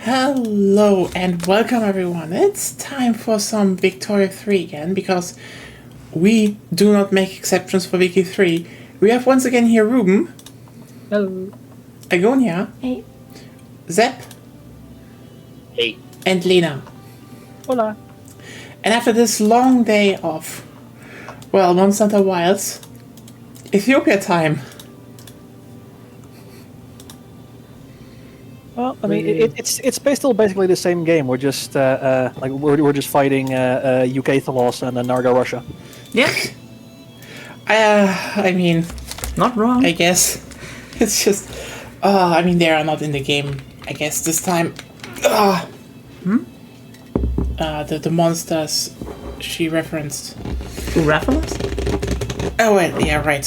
Hello and welcome everyone. It's time for some Victoria 3 again because we do not make exceptions for Vicky 3. We have once again here Ruben. Hello. Agonia. Hey. Zepp. Hey. And Lena. Hola. And after this long day of, Monster Hunter Wilds, Ethiopia time. Well, I mean, it's still basically the same game. We're just we're just fighting UK Thalos and Narga Russia. Yeah. I mean, Not wrong. I guess it's just. I mean, they are not in the game. I guess this time. The monsters she referenced. Raffles? Oh wait, yeah, right.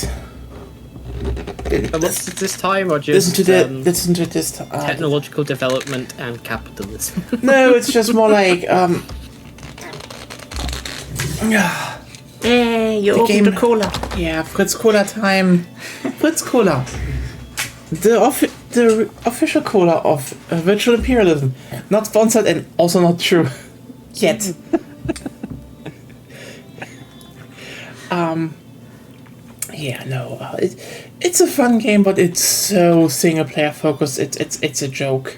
What's this time, or just Listen to this. technological development and capitalism? No, it's just more like Hey, you opened game- the cola. yeah, Fritz Cola time. Fritz Cola, the official cola of virtual imperialism. Not sponsored and also not true yet. Yeah, no, it's a fun game, but it's so single player focused. It's a joke.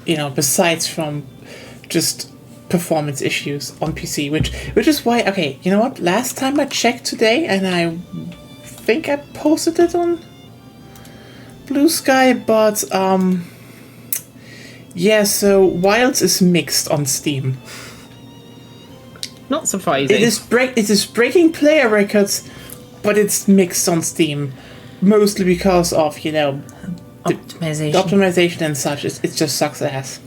You know, besides from just performance issues on PC, which is why. Okay, you know what? Last time I checked today, and I think I posted it on Blue Sky, but yeah. So Wilds is mixed on Steam. Not surprising. It is breaking player records, but it's mixed on Steam, mostly because of Optimization. the optimization and such. It just sucks ass.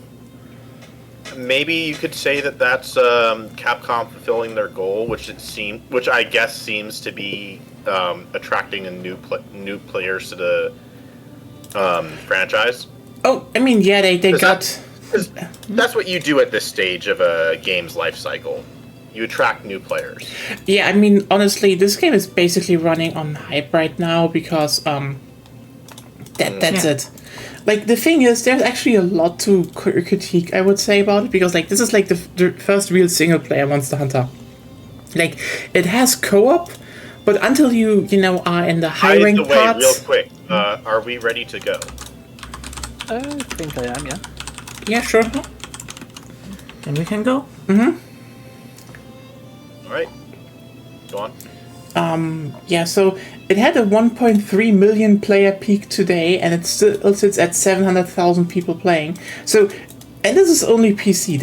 Maybe you could say that that's Capcom fulfilling their goal, which I guess seems to be attracting a new players to the franchise. Oh, I mean, yeah, they got. That's what you do at this stage of a game's life cycle. You attract new players. Yeah, I mean, honestly, this game is basically running on hype right now because that's it. Like, the thing is, there's actually a lot to critique, I would say, about it, because, like, this is, like, the first real single-player Monster Hunter. Like, it has co-op, but until you are in the high-ranked parts... real quick, are we ready to go? I think I am, yeah. Yeah, sure. Then we can go. Alright. Go on. Yeah, so it had a 1.3 million player peak today, and it still sits at 700,000 people playing. So, and this is only PC.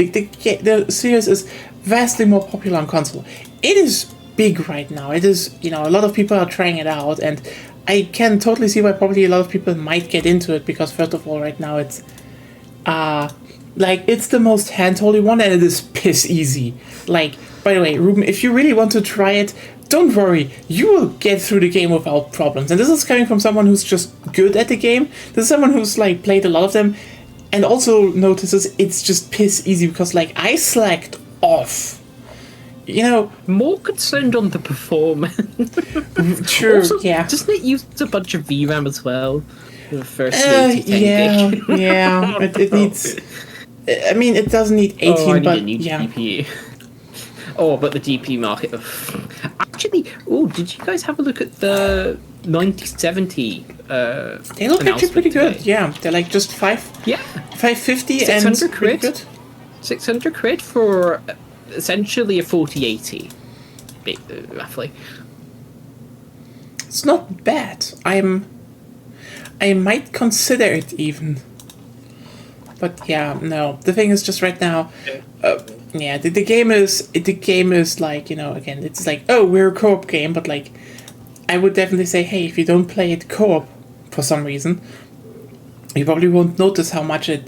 The series is vastly more popular on console. It is big right now. It is, a lot of people are trying it out, and I can totally see why probably a lot of people might get into it, because first of all, right now it's, it's the most hand-holdy one, and it is piss easy. Like, by the way, Ruben, if you really want to try it, don't worry, you will get through the game without problems. And this is coming from someone who's just good at the game. This is someone who's, played a lot of them, and also notices it's just piss easy, because, I slacked off. More concerned on the performance. True, Also, yeah. Doesn't it use a bunch of VRAM as well? The first Yeah, 10 gig. yeah. It needs... I mean, it doesn't need 18, I need but a new yeah. GPU. Oh, but the GPU market. Actually, did you guys have a look at the 9070? They look actually pretty good. Yeah, they're just 550 and 600 pretty quid. good. 600 quid for essentially a 4080, roughly. It's not bad. I might consider it even. But yeah, no. The thing is, just right now, the game is again, it's we're a co-op game, but I would definitely say, hey, if you don't play it co-op for some reason, you probably won't notice how much it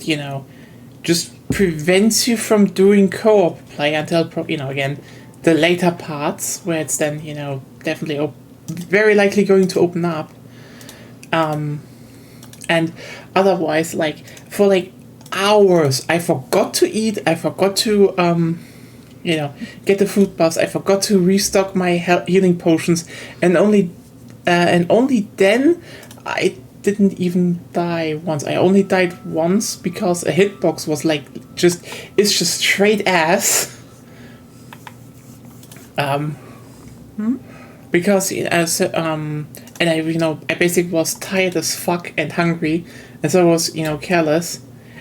just prevents you from doing co-op play until again the later parts where it's then definitely very likely going to open up, and otherwise for hours I forgot to eat, I forgot to get the food buffs, I forgot to restock my healing potions, and only then I didn't even die once. I only died once because a hitbox was like it's just straight ass. Because and I I basically was tired as fuck and hungry, and so I was careless,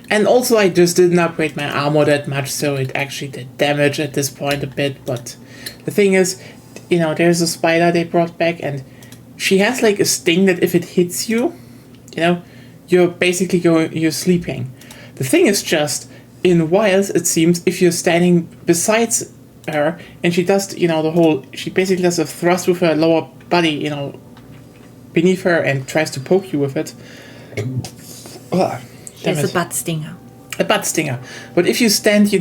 and also I just didn't upgrade my armor that much, so it actually did damage at this point a bit. But the thing is, there's a spider they brought back, and she has like a sting that if it hits you, you're basically you're sleeping. The thing is just in wilds, it seems, if you're standing beside her and she does she basically does a thrust with her lower body beneath her and tries to poke you with it. There's a butt stinger. A butt stinger. But if you stand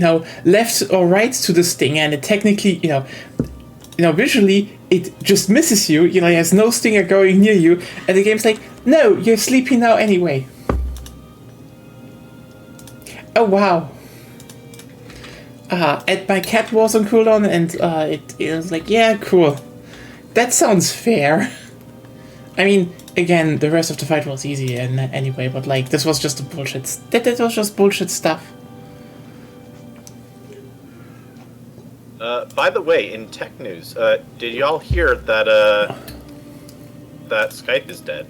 left or right to the stinger, and it technically visually it just misses you, it has no stinger going near you, and the game's like, no, you're sleepy now anyway. Oh wow. And my cat was on cooldown, and it was like, yeah, cool. That sounds fair. I mean, again, the rest of the fight was easy and anyway, but like this was just a bullshit. That was just bullshit stuff. By the way, in tech news, did y'all hear that that Skype is dead?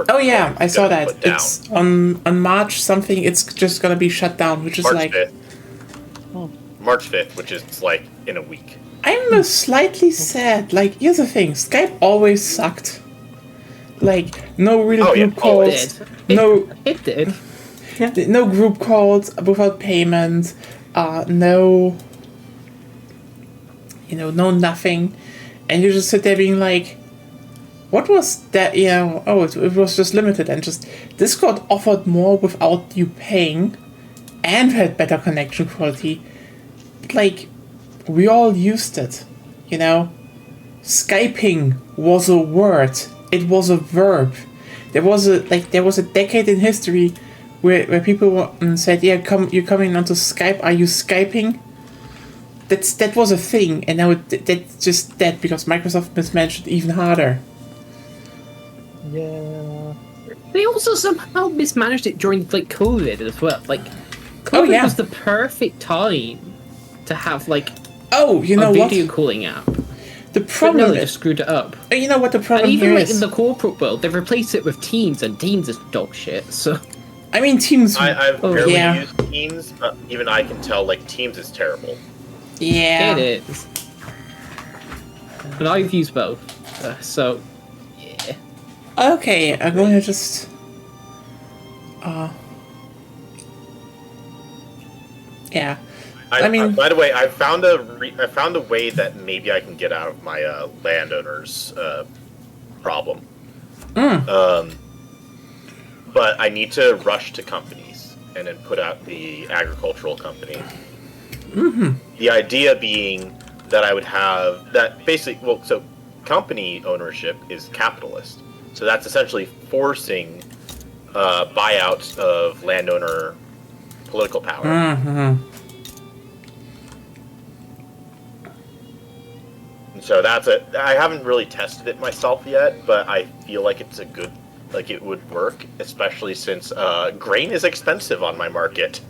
Oh yeah, I saw that. It's on March something. It's just gonna be shut down, which is March 5th. March 5th, which is like in a week. I'm slightly sad. Like, here's the thing: Skype always sucked. Like, no real group calls. It did. No group calls without payment. No. No nothing, and you just sit there being like, "What was that?" It was just limited, and just Discord offered more without you paying, and had better connection quality. Like, we all used it, Skyping was a word. It was a verb. There was a decade in history where people said, "Yeah, you're coming onto Skype. Are you Skyping?" That was a thing, and now that's just dead because Microsoft mismanaged it even harder. Yeah. They also somehow mismanaged it during COVID as well. Like, COVID was the perfect time to have a video calling app. The problem they just screwed it up. You know what the problem and even here like is? in the corporate world, they've replaced it with Teams, and Teams is dog shit. So I mean, Teams. I've barely used Teams, but even I can tell Teams is terrible. Yeah, it is. And I've used both, so yeah. Okay, I'm going to just. Yeah. I mean, by the way, I found a way that maybe I can get out of my landowner's problem. But I need to rush to companies and then put out the agricultural company. The idea being that I would have that basically. So company ownership is capitalist. So that's essentially forcing buyouts of landowner political power. So I haven't really tested it myself yet, but I feel like it's a good, it would work, especially since grain is expensive on my market.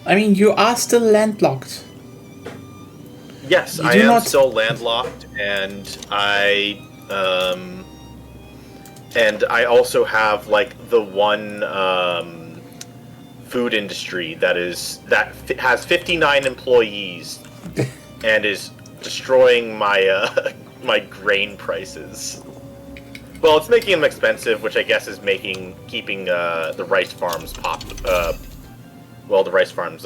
I mean, you are still landlocked. Yes, I am still landlocked, and I also have the one food industry that has 59 employees and is destroying my my grain prices. Well, it's making them expensive, which I guess is keeping the rice farms the rice farms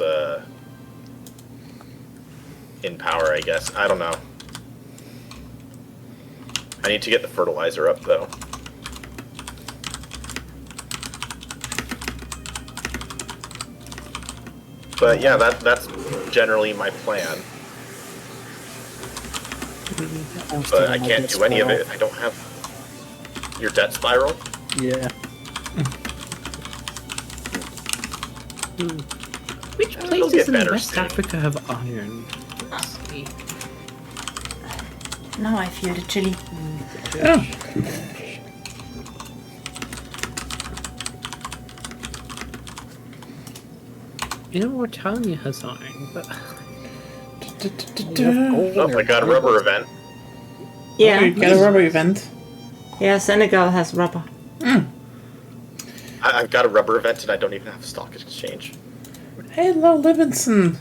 in power, I guess. I don't know. I need to get the fertilizer up though. But yeah, that's generally my plan. But I can't do any of it if I don't have your debt spiral. Yeah. Which places in West Africa have iron? Let's see. Now I feel the chili. You know, Britannia has iron, but Oh, I got a rubber event. Yeah. You get a rubber event. Yeah, Senegal has rubber. I've got a rubber event and I don't even have a stock exchange. Hello, Livingston.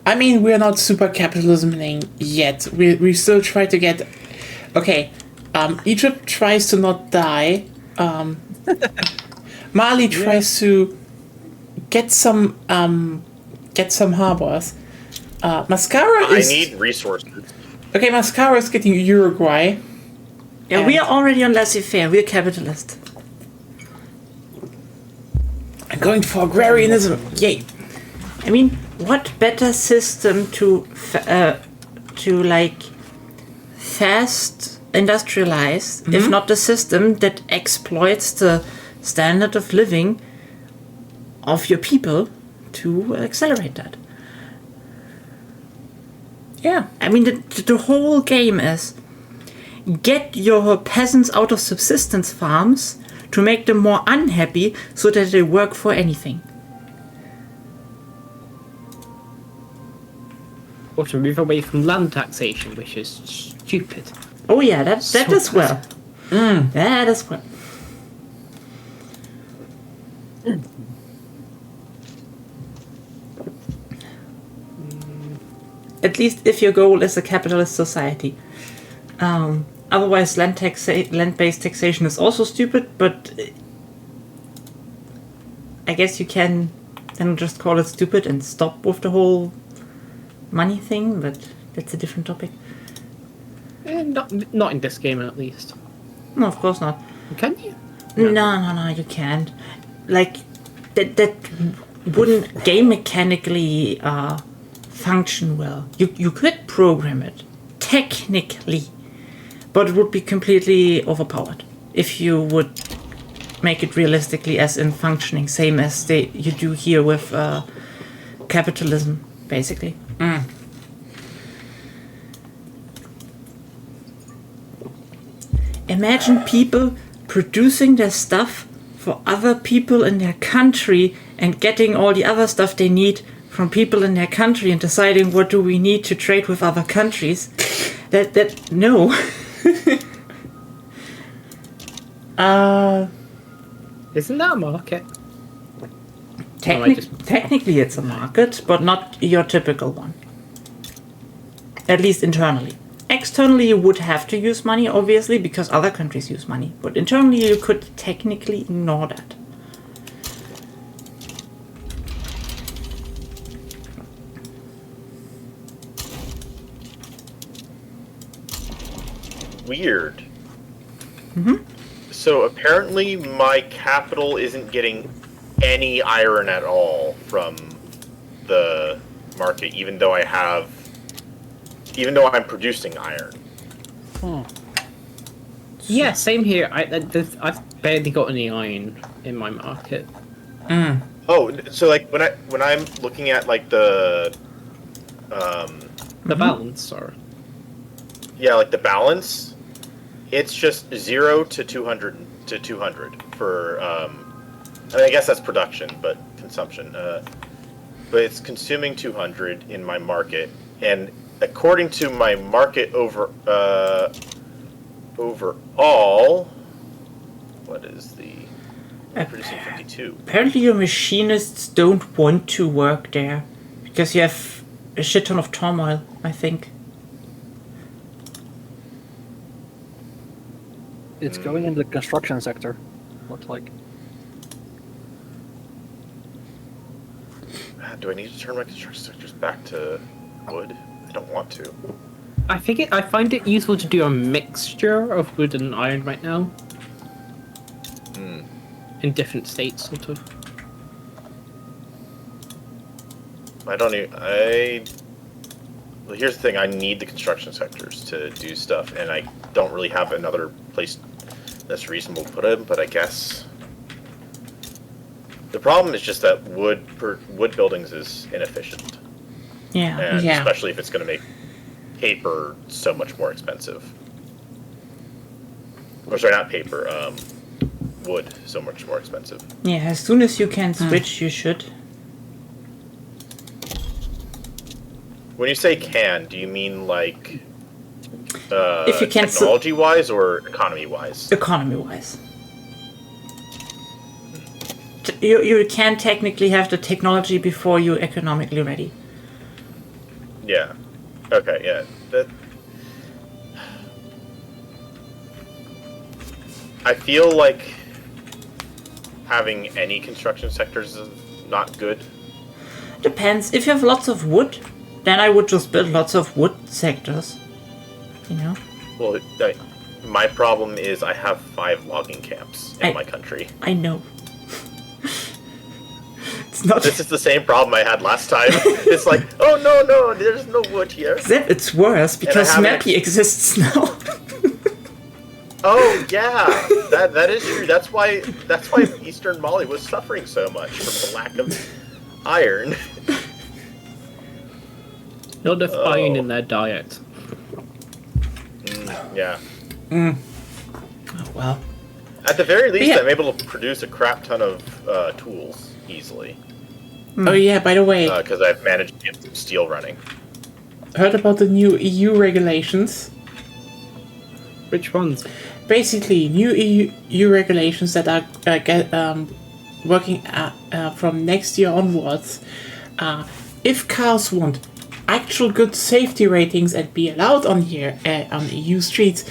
I mean, we're not super capitalisming yet. We still try to get... Okay, Egypt tries to not die. Mali tries to get some harbors. Mascara is... I need resources. Okay, Mascara is getting Uruguay. Yeah, we are already on laissez-faire. We're capitalist. I'm going for agrarianism. Yay. I mean, what better system to fast industrialize if not the system that exploits the standard of living of your people to accelerate that? Yeah. I mean, the whole game is get your peasants out of subsistence farms to make them more unhappy so that they work for anything. or to move away from land taxation, which is stupid. Oh yeah, that as well. That as well. At least if your goal is a capitalist society. Otherwise, land-based taxation is also stupid, but I guess you can then just call it stupid and stop with the whole money thing, but that's a different topic. Not in this game, at least. No, of course not. Can you? No, you can't. Like, that wouldn't game mechanically function well. You could program it, technically, but it would be completely overpowered if you would make it realistically as in functioning, same as you do here with capitalism, basically. Imagine people producing their stuff for other people in their country and getting all the other stuff they need from people in their country and deciding what do we need to trade with other countries. No. Isn't that a market? Technically it's a market, but not your typical one. At least internally. Externally you would have to use money, obviously, because other countries use money. But internally you could technically ignore that. Weird. So apparently my capital isn't getting any iron at all from the market, even though I'm producing iron. Yeah, same here. I've barely got any iron in my market. Oh, so like when I'm looking at like the balance, or like the balance, it's just 0 to 200 to 200 for I mean, I guess that's production, but consumption. But it's consuming 200 in my market, and according to my market overall, what is the producing 52? Apparently your machinists don't want to work there because you have a shit ton of turmoil, I think. It's going into the construction sector, looks like. Do I need to turn my construction sectors back to wood? I don't want to. I find it useful to do a mixture of wood and iron right now. In different states, sort of. Well, here's the thing, I need the construction sectors to do stuff, and I don't really have another place that's reasonable to put them, but I guess... The problem is just that wood buildings is inefficient. Yeah. And especially if it's going to make paper so much more expensive. Or sorry, not paper, wood so much more expensive. Yeah, as soon as you can switch, you should. When you say can, do you mean like If you can technology-wise or economy-wise? Economy-wise. You can technically have the technology before you're economically ready. Yeah. Okay, yeah. I feel like having any construction sectors is not good. Depends. If you have lots of wood, then I would just build lots of wood sectors. You know? Well, my problem is I have 5 logging camps in my country. I know. It's not. This is the same problem I had last time. It's like, oh no, there's no wood here. Except it's worse because Mappy exists now. Oh yeah, that is true. That's why Eastern Mali was suffering so much from the lack of iron. Not enough iron in their diet. Yeah. Oh, well. At the very least, Yeah. I'm able to produce a crap ton of tools easily. Oh yeah, by the way, Because I've managed to get some steel running. heard about the new EU regulations? Which ones? Basically, new EU regulations that are working from next year onwards. If cars want actual good safety ratings and be allowed on here on EU streets,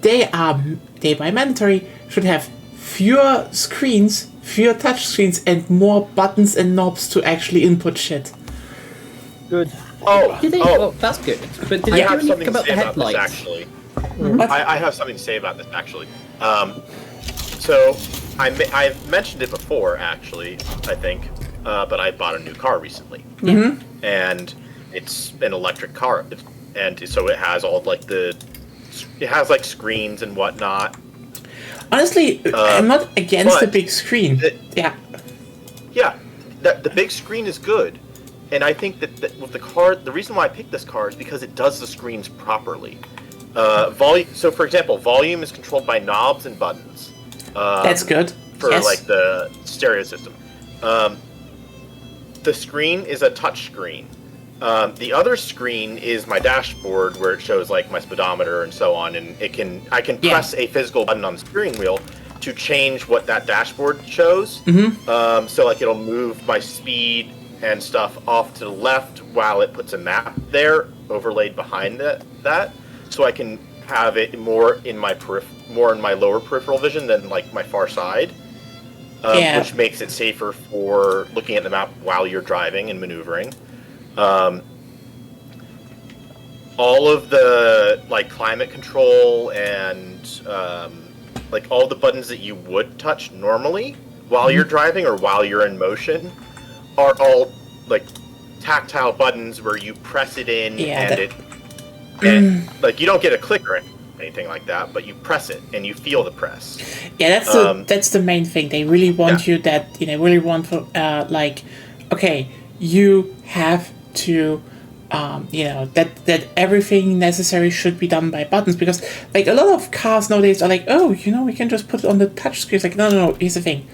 they by mandatory should have fewer screens, fewer touch screens, and more buttons and knobs to actually input shit. Good. Did they? Oh, that's good. But did I they have do something anything to about say the about this, headlights? actually. What? I have something to say about this, actually. So, I've mentioned it before, actually, I think, but I bought a new car recently. Mm-hmm. And it's an electric car. And so it has all, like, it has, like, screens and whatnot. Honestly, I'm not against the but big screen. Yeah. Yeah, the big screen is good. And I think that with the car, the reason why I picked this car is because it does the screens properly. Volume. So, for example, volume is controlled by knobs and buttons. That's good. For Yes. like the stereo system. The screen is a touch screen. The other screen is my dashboard, where it shows like my speedometer and so on, and I can press a physical button on the steering wheel to change what that dashboard shows. Mm-hmm. So like it'll move my speed and stuff off to the left while it puts a map there overlaid behind that, so I can have it more in my lower peripheral vision than like my far side, which makes it safer for looking at the map while you're driving and maneuvering. All of the like climate control and like all the buttons that you would touch normally while you're driving or while you're in motion are all like tactile buttons where you press it in and like you don't get a click or anything like that, but you press it and you feel the press. Yeah, that's the main thing. They really want you that they really want for like, okay, you have to that everything necessary should be done by buttons, because like a lot of cars nowadays are like, oh, we can just put it on the touch screen. It's like, no, here's the thing.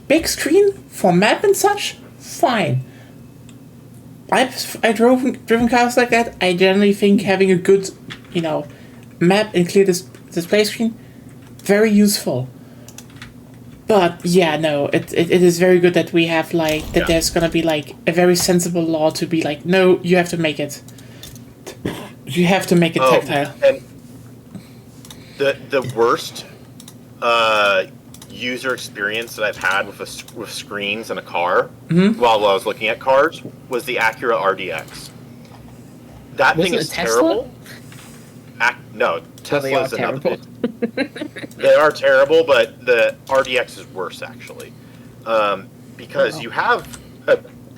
Big screen for map and such, fine. I've driven cars like that. I generally think having a good, map and clear display screen, very useful. But yeah, no, it is very good that we have there's gonna be like a very sensible law to be like, no, you have to make it. You have to make it tactile. And the worst user experience that I've had with screens in a car while I was looking at cars was the Acura RDX. That thing is terrible. No, Tesla is another bit. They are terrible, but the RDX is worse actually, because you have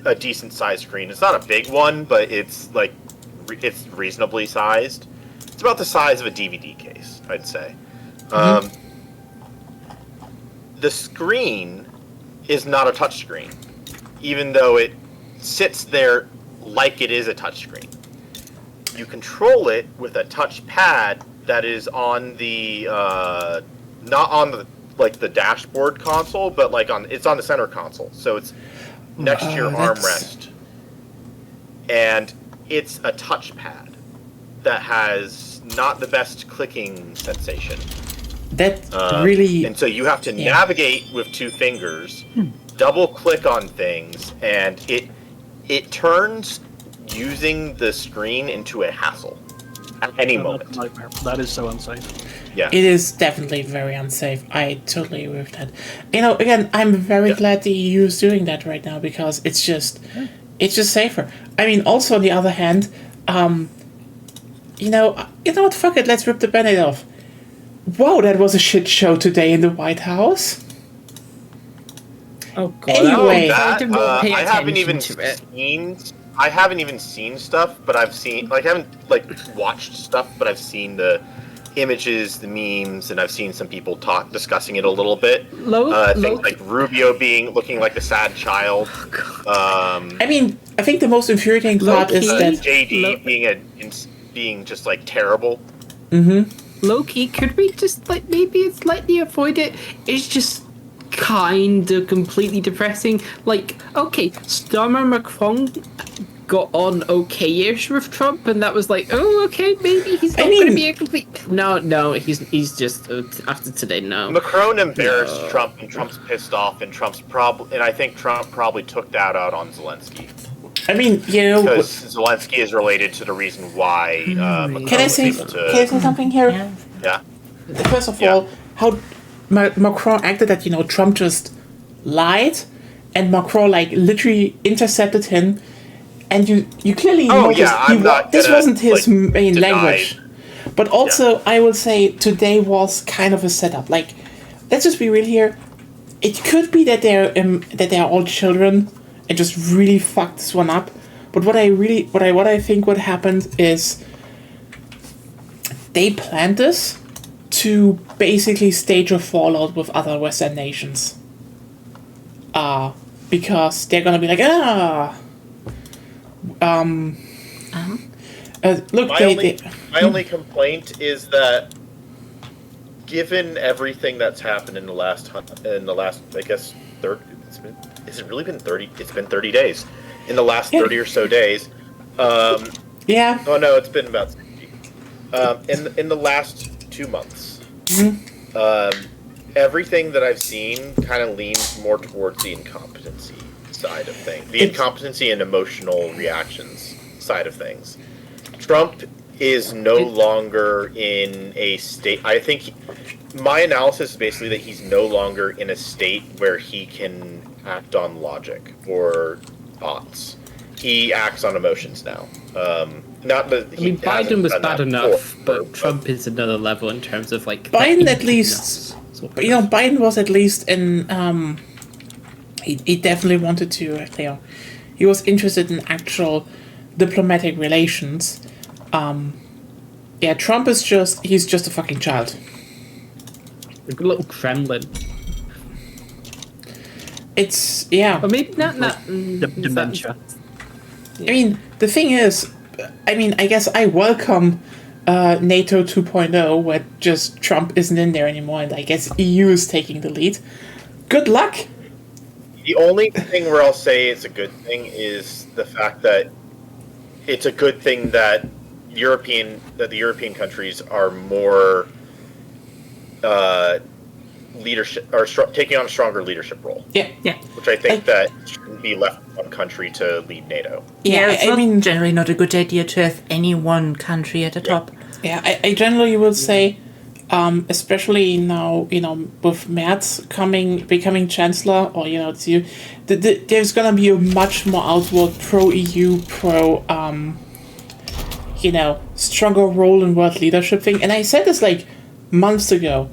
a decent sized screen. It's not a big one, but it's like it's reasonably sized. It's about the size of a DVD case, I'd say. The screen is not a touch screen, even though it sits there like it is a touch screen. You control it with a touch pad that is on the not on the like the dashboard console, but like it's on the center console, so it's next to your armrest, and it's a touchpad that has not the best clicking sensation. That really... And so you have to navigate with 2 fingers, double click on things, and it turns using the screen into a hassle at any moment. That is so unsafe. Yeah. It is definitely very unsafe. I totally agree with that. You know, again, I'm very glad the EU is doing that right now, because it's just safer. I mean, also on the other hand, you know what? Fuck it. Let's rip the Band-Aid off. Wow, that was a shit show today in the White House. Oh god. Anyway, I haven't even seen stuff, but I've seen I haven't watched stuff, but I've seen the images, the memes, and I've seen some people discussing it a little bit. Things like Rubio looking like a sad child. I mean, I think the most infuriating part is that JD being just like terrible. Mm-hmm. Low-key, could we just maybe slightly avoid it? It's just kind of completely depressing. Like, okay, Starmer Macron got on okay-ish with Trump, and that was like, oh, okay, maybe he's not going to be a complete... No, he's just, after today, no. Macron embarrassed Trump, and Trump's pissed off, and I think Trump probably took that out on Zelensky. I mean, you know... Because Zelensky is related to the reason why Macron Can I say something here? Yeah. First of all, how Macron acted that, you know, Trump just lied, and Macron, literally intercepted him, and you clearly noticed this wasn't his main language. But also, I will say, today was kind of a setup. Like, let's just be real here. It could be that they're all children and just really fucked this one up. But what I think what happened is they planned this to basically stage a fallout with other Western nations. Because they're gonna be like, look, my only complaint is that, given everything that's happened in the last, I guess, has it really been 30? It's been 30 days. In the last 30 or so days. Yeah. Oh no, it's been about 60. In the last 2 months, everything that I've seen kind of leans more towards the incompetency side of things. The incompetency and emotional reactions side of things. Trump is no longer in a state... I think my analysis is basically that he's no longer in a state where he can act on logic or thoughts. He acts on emotions now. Not that Biden was bad enough, but Trump is another level in terms of Biden at least. You know, Biden was at least in. He definitely wanted to. He was interested in actual diplomatic relations. Trump is he's just a fucking child. A little Kremlin. It's But maybe not dementia. I mean, the thing is, I guess I welcome NATO 2.0, where just Trump isn't in there anymore, and I guess EU is taking the lead. Good luck! The only thing where I'll say it's a good thing is the fact that it's a good thing that the European countries are more leadership, or taking on a stronger leadership role. Yeah. Which I think that shouldn't be left to one country to lead NATO. I mean, generally not a good idea to have any one country at the top. Yeah, I generally would say, especially now, you know, with Merz becoming chancellor, or, you know, there's gonna be a much more outward pro-EU, stronger role in world leadership thing. And I said this months ago.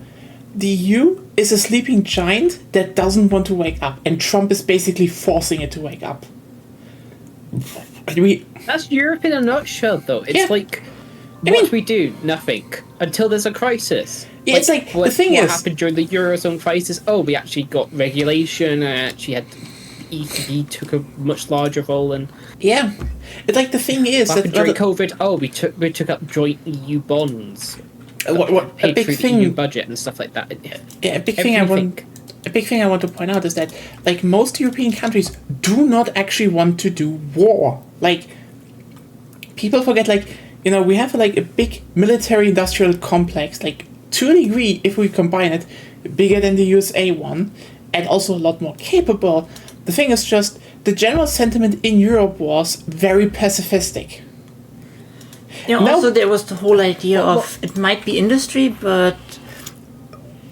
The EU is a sleeping giant that doesn't want to wake up, and Trump is basically forcing it to wake up. That's Europe in a nutshell, though. It's we do? Nothing. Until there's a crisis. Yeah, it's the thing is... What happened during the Eurozone crisis? Oh, we actually got regulation, actually had... ECB took a much larger role in... Yeah. It's the thing is... During COVID, we took up joint EU bonds. what paid a big through the thing. EU budget and stuff like that. Yeah, a big thing I want. A big thing I want to point out is that, like, most European countries do not actually want to do war. Like, people forget, like, we have like a big military-industrial complex, like, to a degree, if we combine it, bigger than the USA one, and also a lot more capable. The thing is just, the general sentiment in Europe was very pacifistic. Yeah, No. also there was the whole idea of it might be industry, but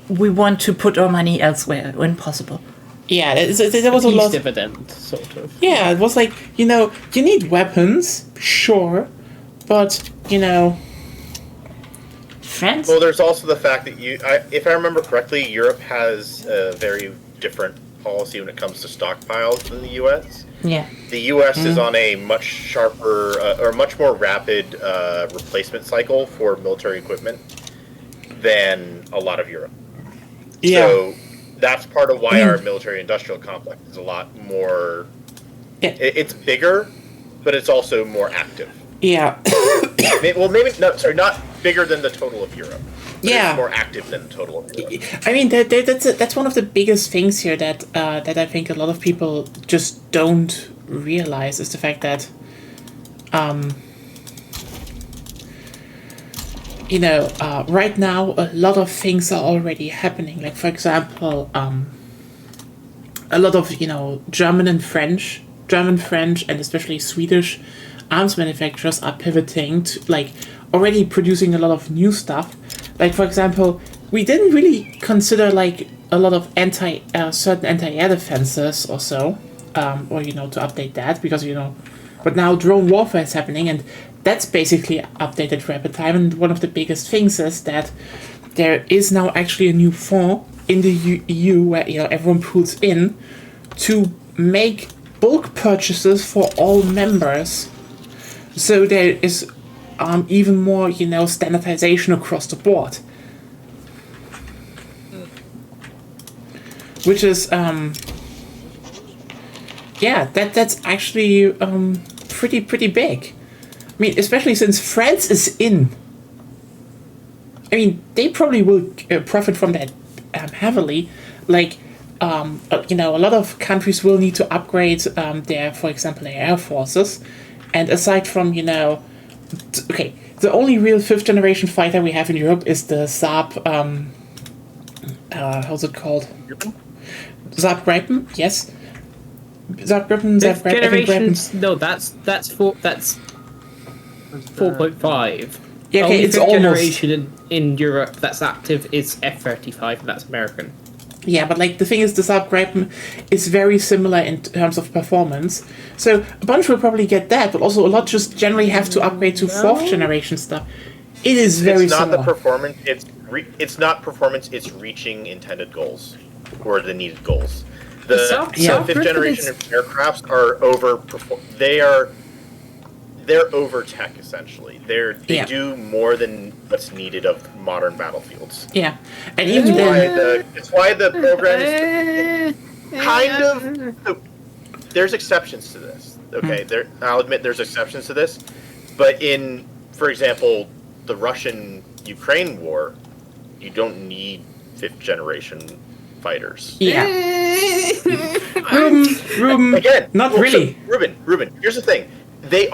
we want to put our money elsewhere when possible. Yeah, there was a Peace lot. dividend, sort of. Yeah, it was like, you need weapons, sure, but, France? Well, there's also the fact that if I remember correctly, Europe has a very different policy when it comes to stockpiles than the U.S. Yeah. The U.S. is on a much sharper or much more rapid replacement cycle for military equipment than a lot of Europe. Yeah. So that's part of why our military-industrial complex is a lot more. Yeah. It's bigger, but it's also more active. Yeah. Well, maybe no. Sorry, not bigger than the total of Europe. But Yeah. it's more active than the total of Europe. I mean, that's one of the biggest things here that I think a lot of people just don't realize is the fact that, right now a lot of things are already happening. Like, for example, a lot of German, French, and especially Swedish arms manufacturers are pivoting to, like, already producing a lot of new stuff. Like, for example, we didn't really consider, like, a lot of certain anti-air defenses or so, or to update that, because but now drone warfare is happening, and that's basically updated rapid time. And one of the biggest things is that there is now actually a new fund in the EU where everyone pulls in to make bulk purchases for all members. So there is even more, standardization across the board. Which is, that's actually pretty big. I mean, especially since France is in. I mean, they probably will profit from that heavily. Like, a lot of countries will need to upgrade for example, their air forces. And aside from, the only real 5th generation fighter we have in Europe is the Saab, how's it called? Saab Gripen, yes. Saab Gripen, Saab Gripen. Generations, no, that's 4.5. Yeah, okay, Only it's fifth almost. generation in Europe that's active is F-35, and that's American. Yeah, but like the thing is, the Saab Gripen is very similar in terms of performance. So a bunch will probably get that, but also a lot just generally have to upgrade to 4th generation stuff. It is very It's not similar. the performance. It's not performance. It's reaching intended goals or the needed goals. The Saab 5th Gripen generation is- aircrafts are they're over tech essentially. They Yeah. do more than what's needed of modern battlefields. Yeah, and even then, It's why the program is kind of. So, there's exceptions to this. Okay, I'll admit there's exceptions to this, but for example, the Russian-Ukraine war, you don't need 5th generation fighters. yeah. Ruben, Again, not well, really. So, Ruben, here's the thing. They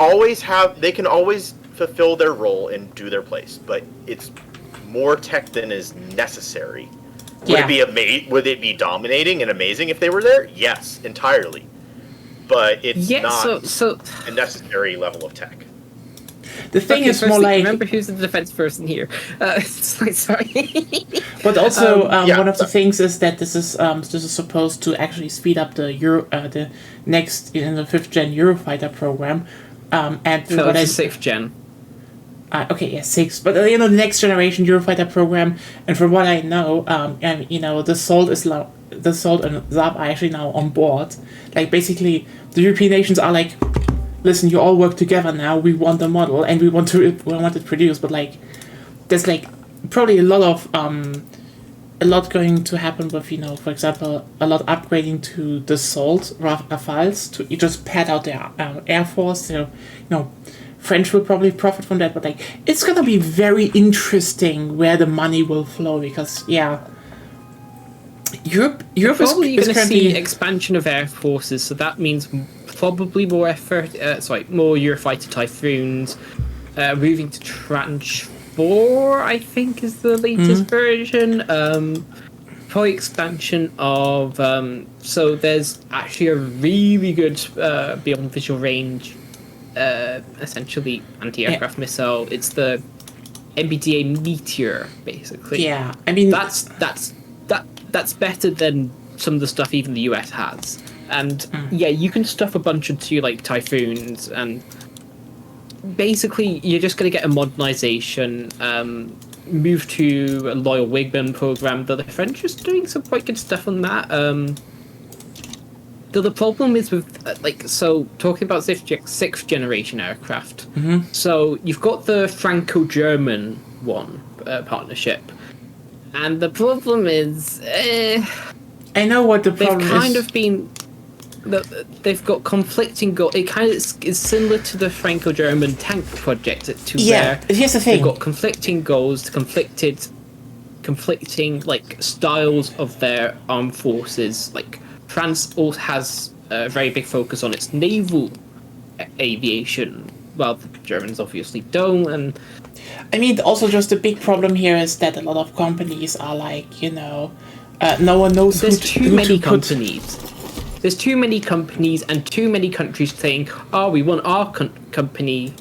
can always fulfill their role and do their place, but it's more tech than is necessary. Would it be dominating and amazing if they were there? Yes, entirely. But it's not a necessary level of tech. The thing is more firstly, like, remember who's the defense person here. Sorry. but also yeah, one of the so- things is that this is supposed to actually speed up the the next in the 5th gen Eurofighter program, and No, what it's 6th gen. Okay, yeah, 6. But the next generation Eurofighter program, and from what I know, the Salt and Saab are actually now on board. Like, basically, the European nations are like, listen, you all work together now. We want a model, and we want it produced. But like, there's like probably a lot going to happen with for example, a lot upgrading to the Salt Rafales to just pad out their air force. French will probably profit from that, but like it's gonna be very interesting where the money will flow because Europe Probably is going to currently see expansion of air forces, so that means probably more more Eurofighter Typhoons, moving to Tranche 4, I think is the latest version. Probably expansion of so there's actually a really good beyond visual range, essentially anti-aircraft missile. It's the MBDA Meteor, basically. Yeah, I mean That's better than some of the stuff even the US has. And yeah, you can stuff a bunch into like Typhoons, and basically you're just going to get a modernization, move to a loyal Wigman program, though the French are doing some quite good stuff on that. Though the problem is with talking about sixth generation aircraft. So you've got the Franco-German one partnership. And the problem is, I know what the problem they've kind of been. They've got conflicting goals. It kind of is similar to the Franco-German tank project. Where here's the thing. They've got conflicting goals, conflicting like styles of their armed forces. Like France also has a very big focus on its naval aviation, while the Germans obviously don't. And I mean, also just the big problem here is that a lot of companies are like, no one knows there's who too many to put. companies. There's too many companies and too many countries saying, "Oh, we want our company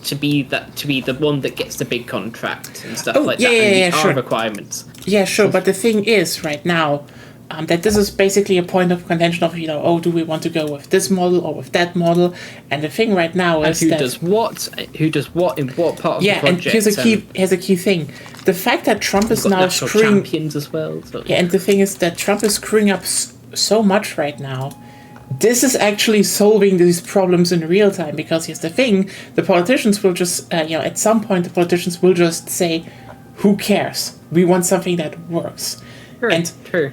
to be the one that gets the big contract and stuff like that." And these are requirements. Yeah, sure. But the thing is, right now, that this is basically a point of contention of do we want to go with this model or with that model? And the thing right now is who does what in what part of the project. And here's a key thing: the fact that Trump is now screwing champions as well. So. Yeah, and the thing is that Trump is screwing up so much right now. This is actually solving these problems in real time, because here's the thing: the politicians will just at some point the politicians will just say, "Who cares? We want something that works." True.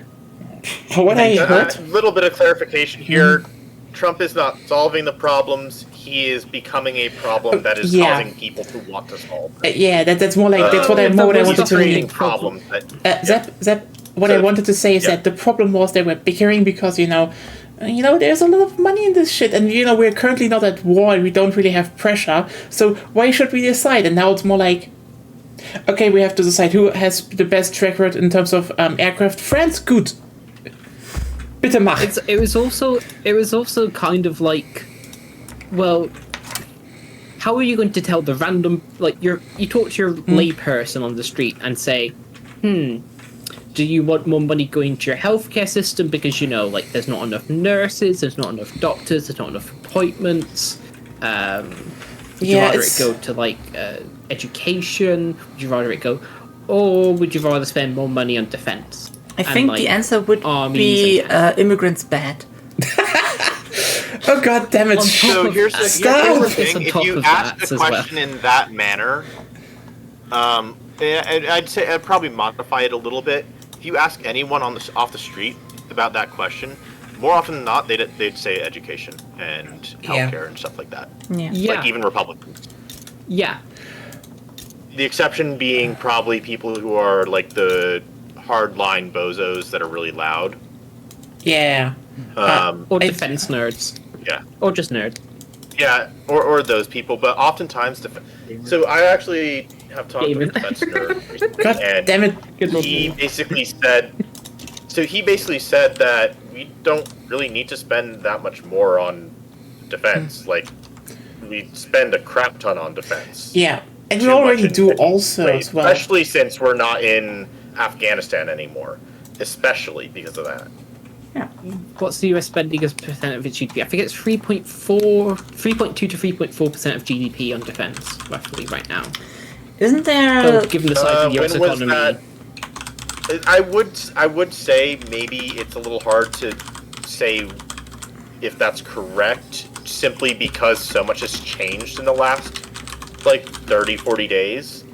For what I heard, a little bit of clarification here. Trump is not solving the problems. He is becoming a problem that is causing people to want to solve. That's more like that's what I wanted to creating problems. Zep, what I wanted to say is that the problem was they were bickering because there's a lot of money in this shit, and we're currently not at war and we don't really have pressure. So why should we decide? And now it's more like, okay, we have to decide who has the best track record in terms of aircraft. France, good. Bitte mach. It was also kind of like, well, how are you going to tell the random, like, you talk to your layperson on the street and say, do you want more money going to your healthcare system because there's not enough nurses, there's not enough doctors, there's not enough appointments? Would you rather it go to education? Would you rather it go, or would you rather spend more money on defense? I think the answer would be immigrants bad. Oh god damn it! So here's the thing: if you ask the question in that manner, I'd say I'd probably modify it a little bit. If you ask anyone off the street about that question, more often than not, they'd say education and healthcare and stuff like that. Yeah. Like even Republicans. Yeah. The exception being probably people who are like the hardline bozos that are really loud. Yeah. Or defense nerds. Yeah. Or just nerds. Yeah, or those people, but oftentimes so I actually have talked to a defense nerd recently, God and damn it. he basically said that we don't really need to spend that much more on defense. Like, we spend a crap ton on defense. Yeah, and we already do also as well. Especially since we're not in Afghanistan anymore. Especially because of that. Yeah. What's the US spending as percent of its GDP? I think it's 3.2 to 3.4% of GDP on defense, roughly, right now. Isn't there... So, given the size of the US economy... I would say maybe it's a little hard to say if that's correct, simply because so much has changed in the last, 30, 40 days.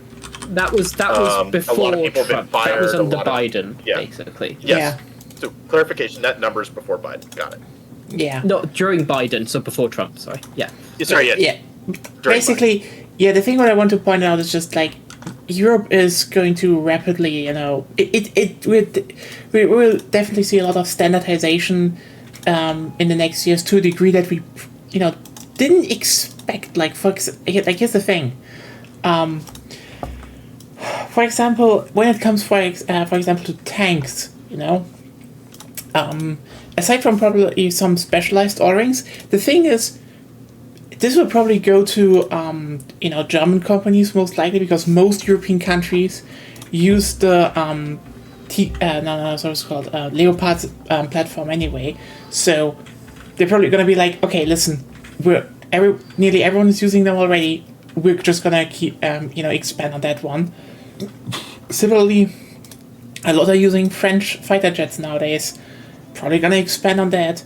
That was before a lot of people have been Trump. fired. That was under Biden, basically. Yes. Yeah. So clarification, that number is before Biden. Got it. Yeah. No, during Biden, so before Trump. Sorry. Yeah. Sorry. Yeah. basically, yeah, the thing what I want to point out is just like Europe is going to rapidly, you know, we will definitely see a lot of standardization in the next years to a degree that we, you know, didn't expect. Like here's the thing. For example, when it comes for example to tanks, you know, aside from probably some specialized orderings, the thing is, this will probably go to you know, German companies most likely, because most European countries use the it's called Leopard platform anyway. So they're probably gonna be like, okay, listen, nearly everyone is using them already. We're just gonna keep you know, expand on that one. Similarly, a lot are using French fighter jets nowadays. Probably gonna expand on that.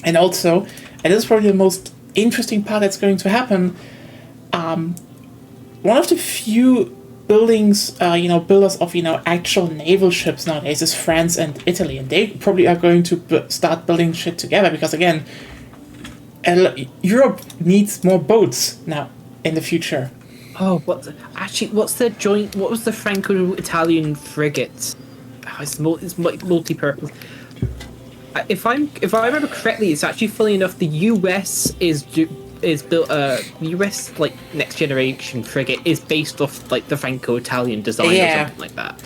And also, and this is probably the most interesting part that's going to happen, one of the few builders of, you know, actual naval ships nowadays is France and Italy, and they probably are going to start building shit together, because again, Europe needs more boats now in the future. Oh, what was the Franco-Italian frigate? Oh, it's multi-purpose. If I remember correctly, it's actually, funny enough, the US is built. US like next generation frigate is based off like the Franco-Italian design or something like that.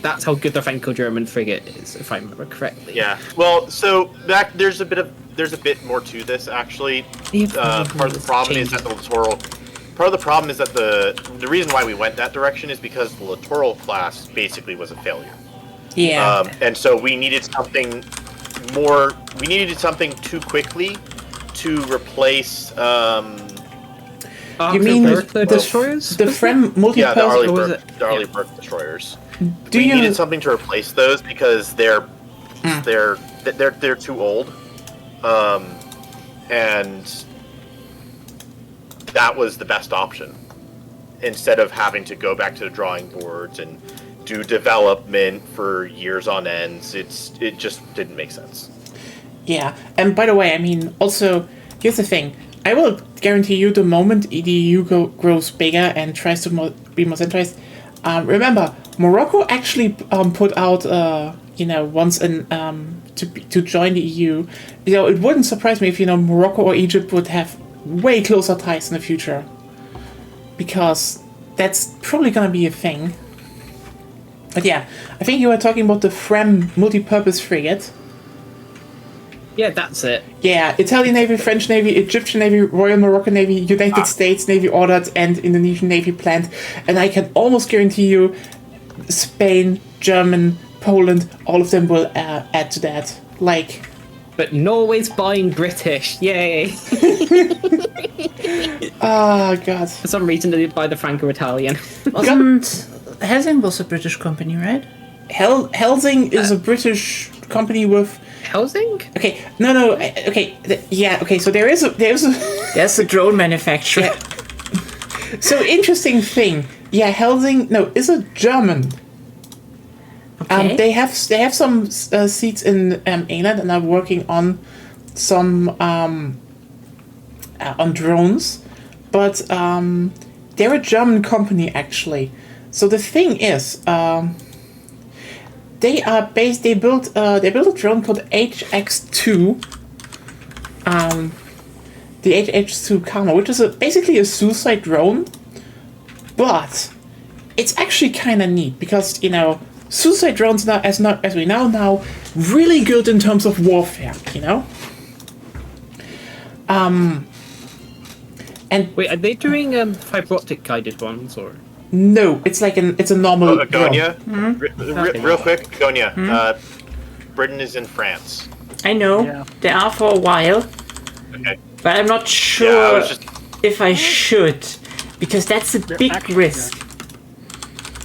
That's how good the Franco-German frigate is, if I remember correctly. Yeah. Well, so there's a bit more to this actually. Part of the problem is that the littoral. Part of the problem is that the reason why we went that direction is because the littoral class basically was a failure. Yeah. And so we needed something more. We needed something too quickly to replace. You mean the destroyers? The Frem multi-purpose? Yeah, the Arleigh Burke destroyers. We needed something to replace those because they're too old, and that was the best option. Instead of having to go back to the drawing boards and do development for years on ends, it just didn't make sense. Yeah, and by the way, I mean, also, here's the thing. I will guarantee you, the moment the EU grows bigger and tries to be more centralized, remember, Morocco actually put out, once to join the EU. You know, it wouldn't surprise me if, Morocco or Egypt would have way closer ties in the future. Because that's probably going to be a thing. But yeah, I think you were talking about the Frem multi-purpose frigate. Yeah, that's it. Yeah, Italian Navy, French Navy, Egyptian Navy, Royal Moroccan Navy, United States Navy ordered, and Indonesian Navy planned. And I can almost guarantee you, Spain, German, Poland, all of them will add to that. Like... But Norway's buying British. Yay! Oh, God. For some reason, they buy the Franco-Italian. Helsing was a British company, right? Helsing is a British company with... Helsing? Okay, no, okay, okay, so there's a... There's a drone manufacturer. Yeah. So, interesting thing. Yeah, Helsing, is a German. Okay. They have some seats in England and are working on some on drones, but they're a German company actually. So the thing is, they built a drone called HX2, the HX2 Karma, which is basically a suicide drone, but it's actually kind of neat because suicide drones now, as we now, really good in terms of warfare, And wait, are they doing fiber optic guided ones or? No, it's a normal. Agonia, real quick, Agonia. Britain is in France. I know they are for a while, Okay. but I'm not sure if I should, because that's a big risk.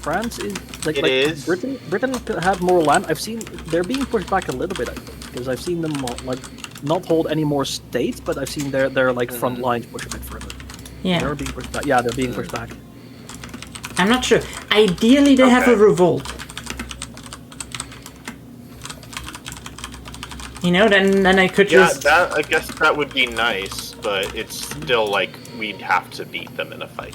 France is is. Britain could have more land. I've seen they're being pushed back a little bit, I think, because I've seen them not hold any more states, but I've seen their front lines push a bit further. Yeah, They're being pushed back. Yeah, they're being pushed back. I'm not sure. Ideally, they have a revolt. Then I could just... I guess that would be nice, but but it's still like we'd have to beat them in a fight.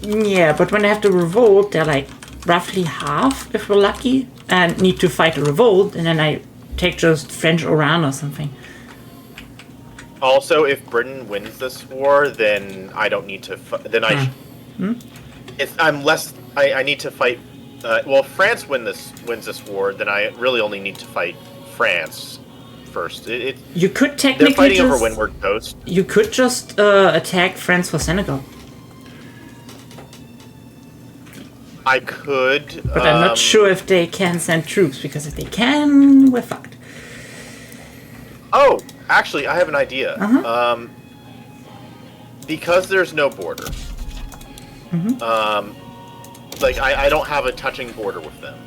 Yeah, but when they have to revolt, they're like roughly half, if we're lucky, and need to fight a revolt, and then I take just French Oran or something. Also, if Britain wins this war, then I don't need to. Then I. I'm less. I need to fight. Well, if France wins this war, then I really only need to fight France first. You could technically they're fighting over Windward Coast. You could just attack France for Senegal. I could, but I'm not sure if they can send troops, because if they can, we're fucked. Oh, actually, I have an idea. Because there's no border. Like I don't have a touching border with them.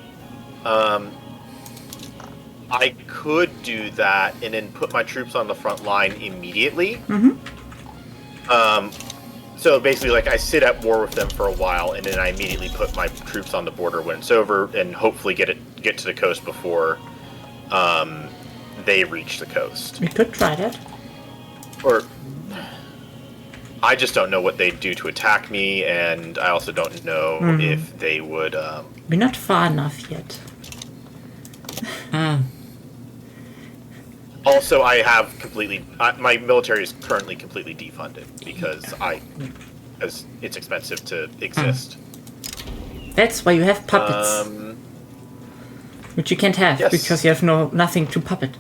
I could do that and then put my troops on the front line immediately. So basically, like, I sit at war with them for a while, and then I immediately put my troops on the border when it's over, and hopefully get to the coast before they reach the coast. We could try that. Or I just don't know what they'd do to attack me, and I also don't know if they would. We're not far enough yet. Also, I have my military is currently completely defunded because it's expensive to exist. That's why you have puppets, which you can't have because you have nothing to puppet.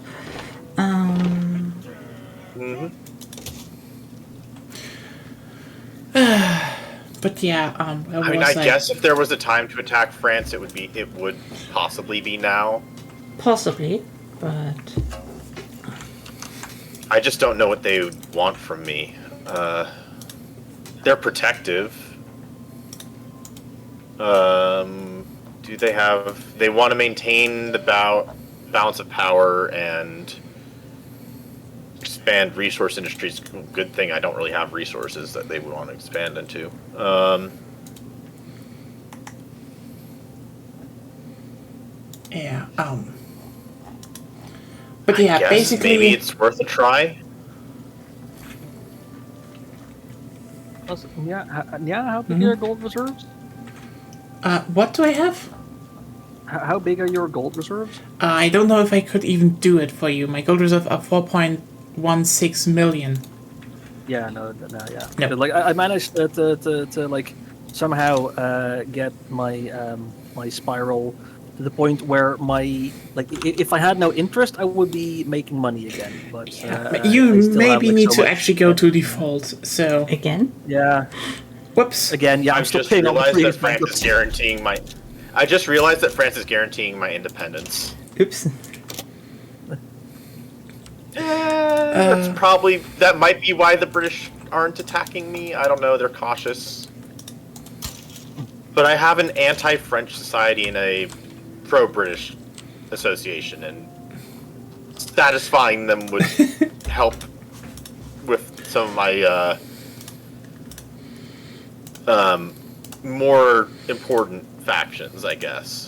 But yeah, I mean, I guess if there was a time to attack France, it would possibly be now. Possibly, but I just don't know what they would want from me. They're protective. Do they have? They want to maintain the balance of power and expand resource industries. Good thing I don't really have resources that they would want to expand into. Yeah. But yeah, basically, maybe it's worth a try. How big are your gold reserves? What do I have? How big are your gold reserves? I don't know if I could even do it for you. My gold reserves are 4.16 million. Yeah, no. No. Like I managed to like somehow get my my spiral to the point where if I had no interest, I would be making money again. But you maybe need to actually go to default. So again, yeah. Whoops. Again, yeah. I'm still paying on the previous France is guaranteeing my. I just realized that France is guaranteeing my independence. Oops. That might be why the British aren't attacking me. I don't know. They're cautious. But I have an anti-French society and a pro-British association, and satisfying them would help with some of my more important factions, I guess.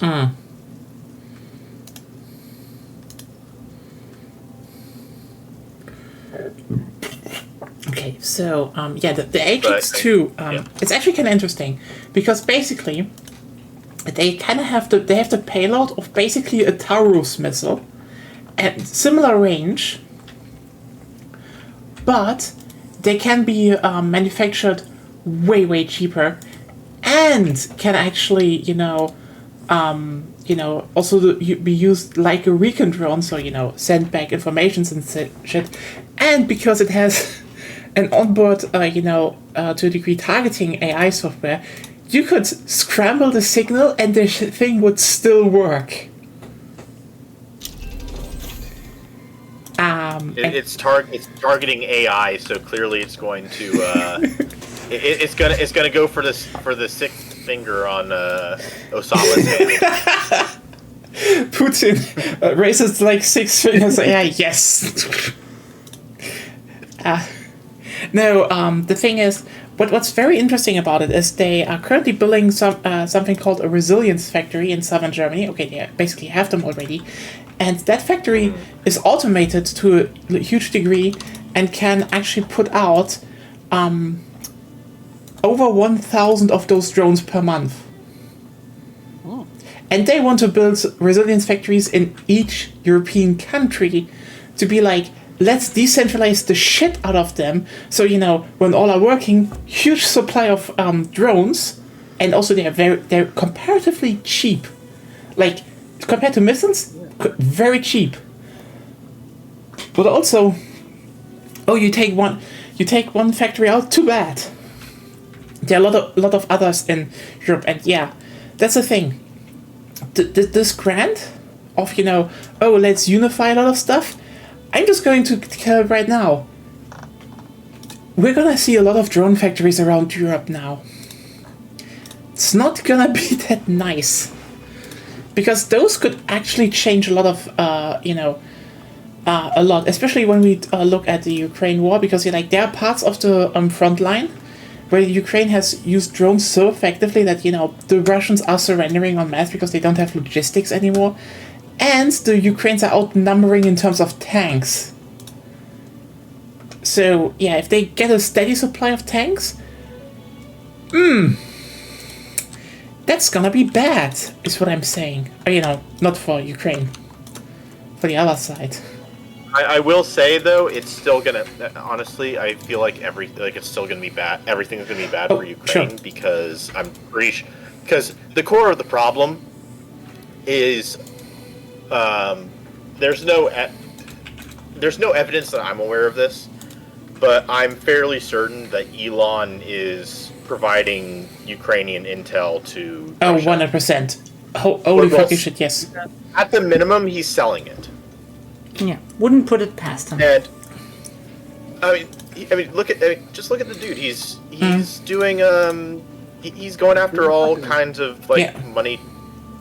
Okay, so the HX2 it's actually kind of interesting because basically they kind of have the payload of basically a Taurus missile at similar range, but they can be manufactured way cheaper and can actually also be used like a recon drone, so send back informations and shit, and because it has an onboard to a degree targeting AI software, you could scramble the signal and the thing would still work. It's targeting AI, so clearly it's going to it's gonna go for the sixth finger on Osama's hand. Putin raises like 6 fingers. AI, yes. No, the thing is, what's very interesting about it is they are currently building something called a resilience factory in southern Germany. Okay, they basically have them already, And that factory is automated to a huge degree and can actually put out over 1,000 of those drones per month. And they want to build resilience factories in each European country to be like, let's decentralize the shit out of them. So, when all are working, huge supply of drones, and also they're comparatively cheap. Like, compared to missiles, very cheap. But also, you take one factory out, too bad. There are a lot of others in Europe, and yeah, that's the thing. This grant of, let's unify a lot of stuff, I'm just going to tell right now, we're gonna see a lot of drone factories around Europe now. It's not gonna be that nice. Because those could actually change a lot of, a lot, especially when we look at the Ukraine war, because there are parts of the front line where Ukraine has used drones so effectively that, the Russians are surrendering en masse because they don't have logistics anymore, and the Ukrainians are outnumbering in terms of tanks. So, yeah, if they get a steady supply of tanks, that's gonna be bad, is what I'm saying. Not for Ukraine. For the other side. I will say though, it's still gonna. Honestly, I feel like it's still gonna be bad. Everything's gonna be bad for Ukraine sure. because because the core of the problem is there's no evidence that I'm aware of this, but I'm fairly certain that Elon is providing Ukrainian intel to Russia. 100%. Holy fucking shit, yes. At the minimum, he's selling it. Yeah, wouldn't put it past him. And just look at the dude. He's doing he's going after all kinds of money,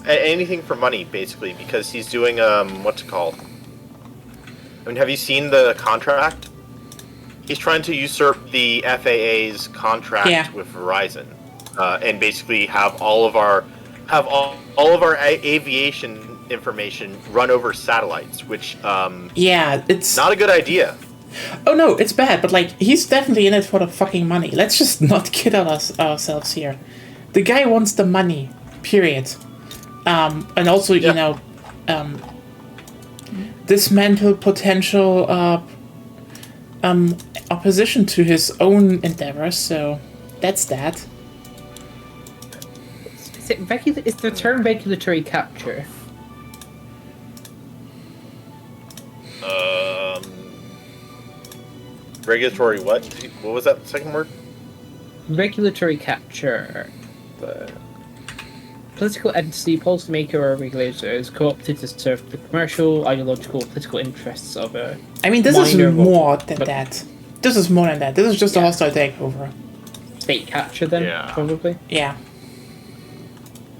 anything for money basically, because he's doing what's it called? Have you seen the contract? He's trying to usurp the FAA's contract with Verizon, and basically have all of our aviation information run over satellites, which it's not a good idea. Oh no, it's bad, but he's definitely in it for the fucking money. Let's just not kid ourselves here. The guy wants the money, period. And also, dismantle potential opposition to his own endeavors. So that's that. Is the term regulatory capture? Regulatory what? What was that second word? Regulatory capture. Political entity, policymaker, or regulator is co-opted to serve the commercial, ideological, political interests of a. This is more than that. This is more than that. This is just a hostile takeover. State capture, then, probably? Yeah.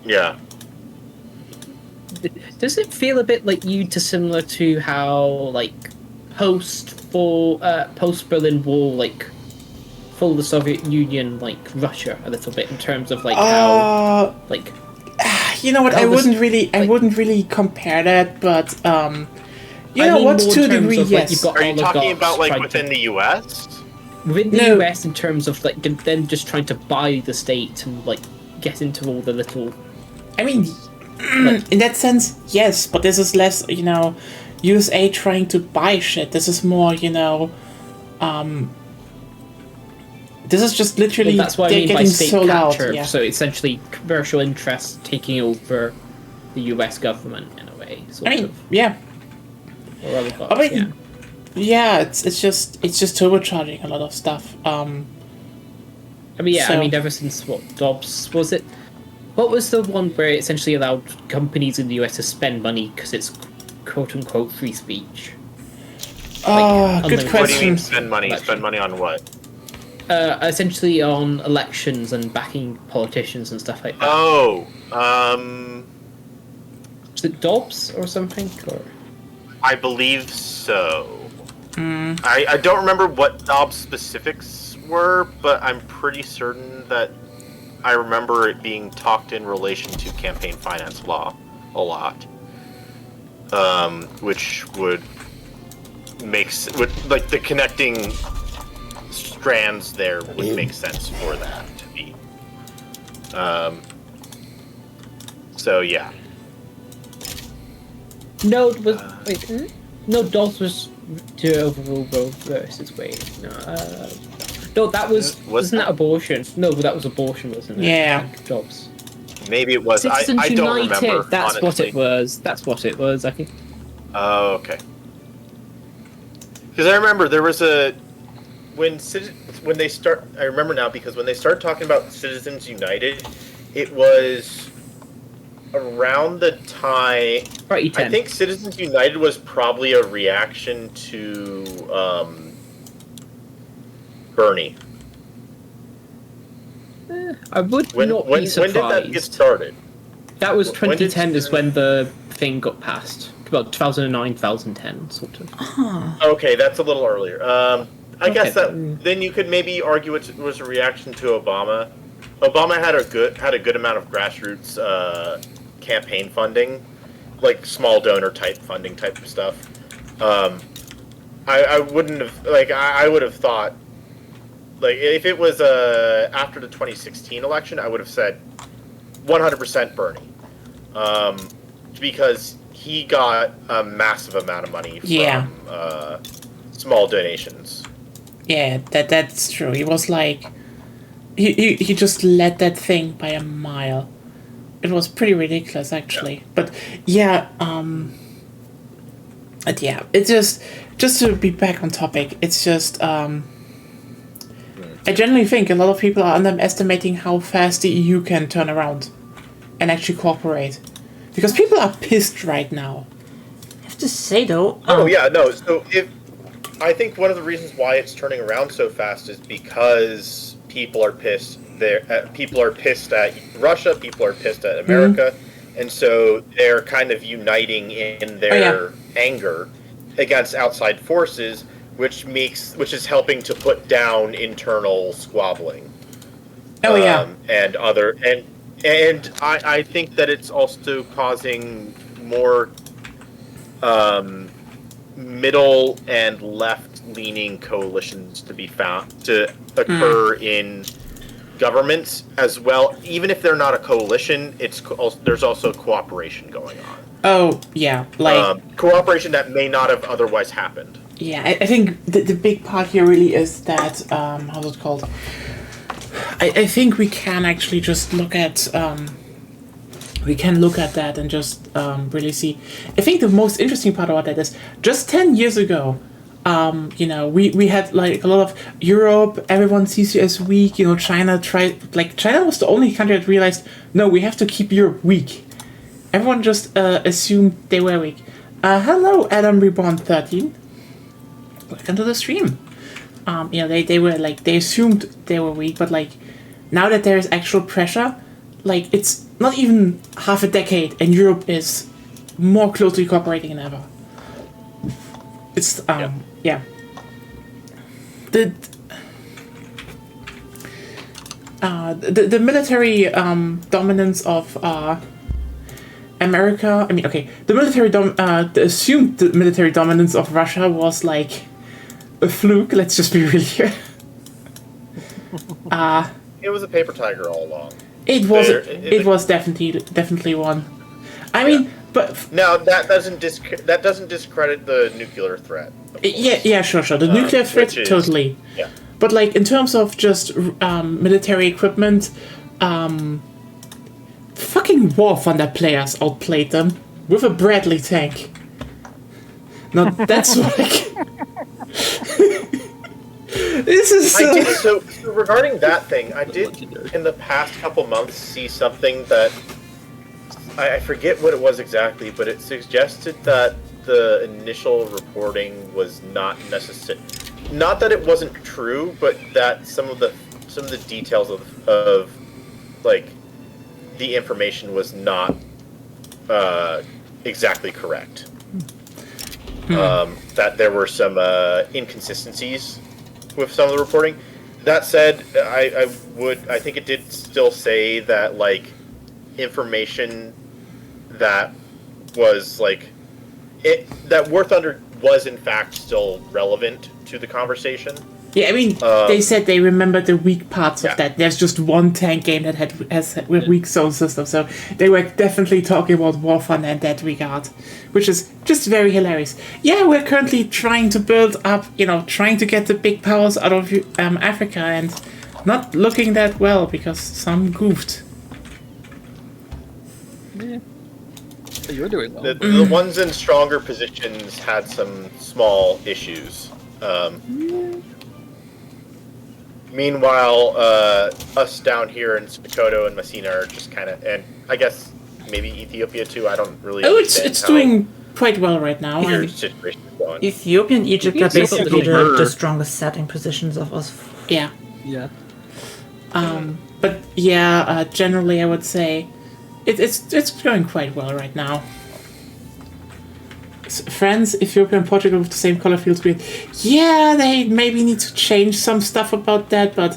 Yeah. Does it feel a bit dissimilar to how, post Berlin Wall, full of the Soviet Union, Russia, a little bit in terms of how, you know what? I wouldn't really compare that, but you know what? To a degree, yes. Are you talking about within the U.S.? Within the U.S. in terms of them just trying to buy the state and get into all the little. In that sense, yes, but this is less, USA trying to buy shit. This is more, this is just literally that's what I mean by state sold capture. Out, yeah. So essentially, commercial interests taking over the U.S. government in a way. Yeah. Or other parts, yeah, it's just turbocharging a lot of stuff. Ever since Dobbs was it? What was the one where it essentially allowed companies in the US to spend money because it's quote unquote free speech? Good question. What do you mean spend money? Election. Spend money on what? Essentially on elections and backing politicians and stuff like that. Oh, was it Dobbs or something? Or? I believe so. I don't remember what Dobbs specifics were, but I'm pretty certain that I remember it being talked in relation to campaign finance law a lot. which would like the connecting strands there would make sense for that to be. So yeah. Node was no, DOS was to overrule Roe versus Wade. No, that wasn't that abortion? No, that was abortion, wasn't it? Yeah. Dobbs. Maybe it was. Citizens I don't United. remember. That's honestly. what it was. That's what it was. I think. Oh, okay. Because I remember there was when they start. I remember now because when they started talking about Citizens United, it was around the time. Right, I think Citizens United was probably a reaction to Bernie. I would not be surprised. When did that get started? That was When did 2010 is when the thing got passed. Well, 2009, 2010, sort of. Okay, that's a little earlier. I guess that Okay. then you could maybe argue it was a reaction to Obama. Obama had a good amount of grassroots campaign funding, like small donor type funding type of stuff. I wouldn't have I would have thought if it was after the 2016 election, I would have said 100% Bernie, because he got a massive amount of money from small donations. Yeah, that's true. He was like, he just led that thing by a mile. It was pretty ridiculous, actually. But yeah, it's just to be back on topic. It's just I generally think a lot of people are underestimating how fast the EU can turn around and actually cooperate, because people are pissed right now. I have to say though. So I think one of the reasons why it's turning around so fast is because people are pissed. People are pissed at Russia. People are pissed at America, and so they're kind of uniting in their anger against outside forces, which is helping to put down internal squabbling. And I think that it's also causing more middle and left-leaning coalitions to occur in governments as well. Even if they're not a coalition, there's also cooperation going on. Oh yeah, cooperation that may not have otherwise happened. Yeah, I think the big part here really is that how's it called? I think we can actually just look at that and just really see. I think the most interesting part about that is just 10 years ago, we had like a lot of Europe, everyone sees you as weak, China was the only country that realized, no, we have to keep Europe weak. Everyone just assumed they were weak. Hello, Adam Reborn 13. Welcome to the stream. They were they assumed they were weak, but now that there is actual pressure, it's not even half a decade and Europe is more closely cooperating than ever. It's the military dominance of America. I mean, okay, the assumed military dominance of Russia was a fluke. Let's just be real here. It was a paper tiger all along. It was definitely one. I mean, but now that doesn't discredit the nuclear threat. Sure. The nuclear threat, totally. Yeah. But in terms of just military equipment, fucking War Thunder players outplayed them with a Bradley tank. Now that's this is so regarding that thing, I did in the past couple months see something that I forget what it was exactly, but it suggested that the initial reporting was not necessary. Not that it wasn't true, but that some of the details of the information was not exactly correct. That there were some inconsistencies with some of the reporting. That said, I think it did still say that information that was that War Thunder was in fact still relevant to the conversation. Yeah, I mean, they said they remember the weak parts of that. There's just one tank game that has weak soul system, so they were definitely talking about War Thunder in that regard, which is just very hilarious. Yeah, we're currently trying to build up, trying to get the big powers out of Africa, and not looking that well because some goofed. Yeah. So you're doing well. The ones in stronger positions had some small issues. Meanwhile, us down here in Sokoto and Messina are just kind of, and I guess maybe Ethiopia too. I don't really. It's doing quite well right now. Your situation is going. Ethiopia and Egypt are basically the strongest setting positions of us. Yeah. Yeah. But yeah, generally I would say it's going quite well right now. France, Ethiopia, and Portugal with the same color feels weird. Yeah, they maybe need to change some stuff about that, but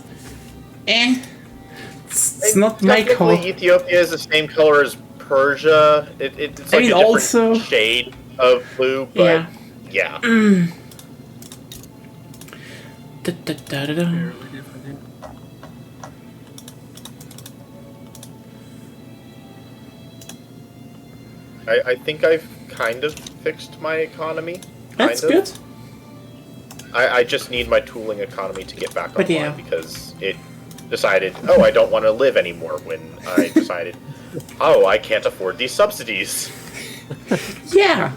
it's not my call. Ethiopia is the same color as Persia. It's like a different also shade of blue, but yeah. I think I've kind of fixed my economy. That's good. I just need my tooling economy to get back online because it decided, I don't want to live anymore when I decided, I can't afford these subsidies. Yeah.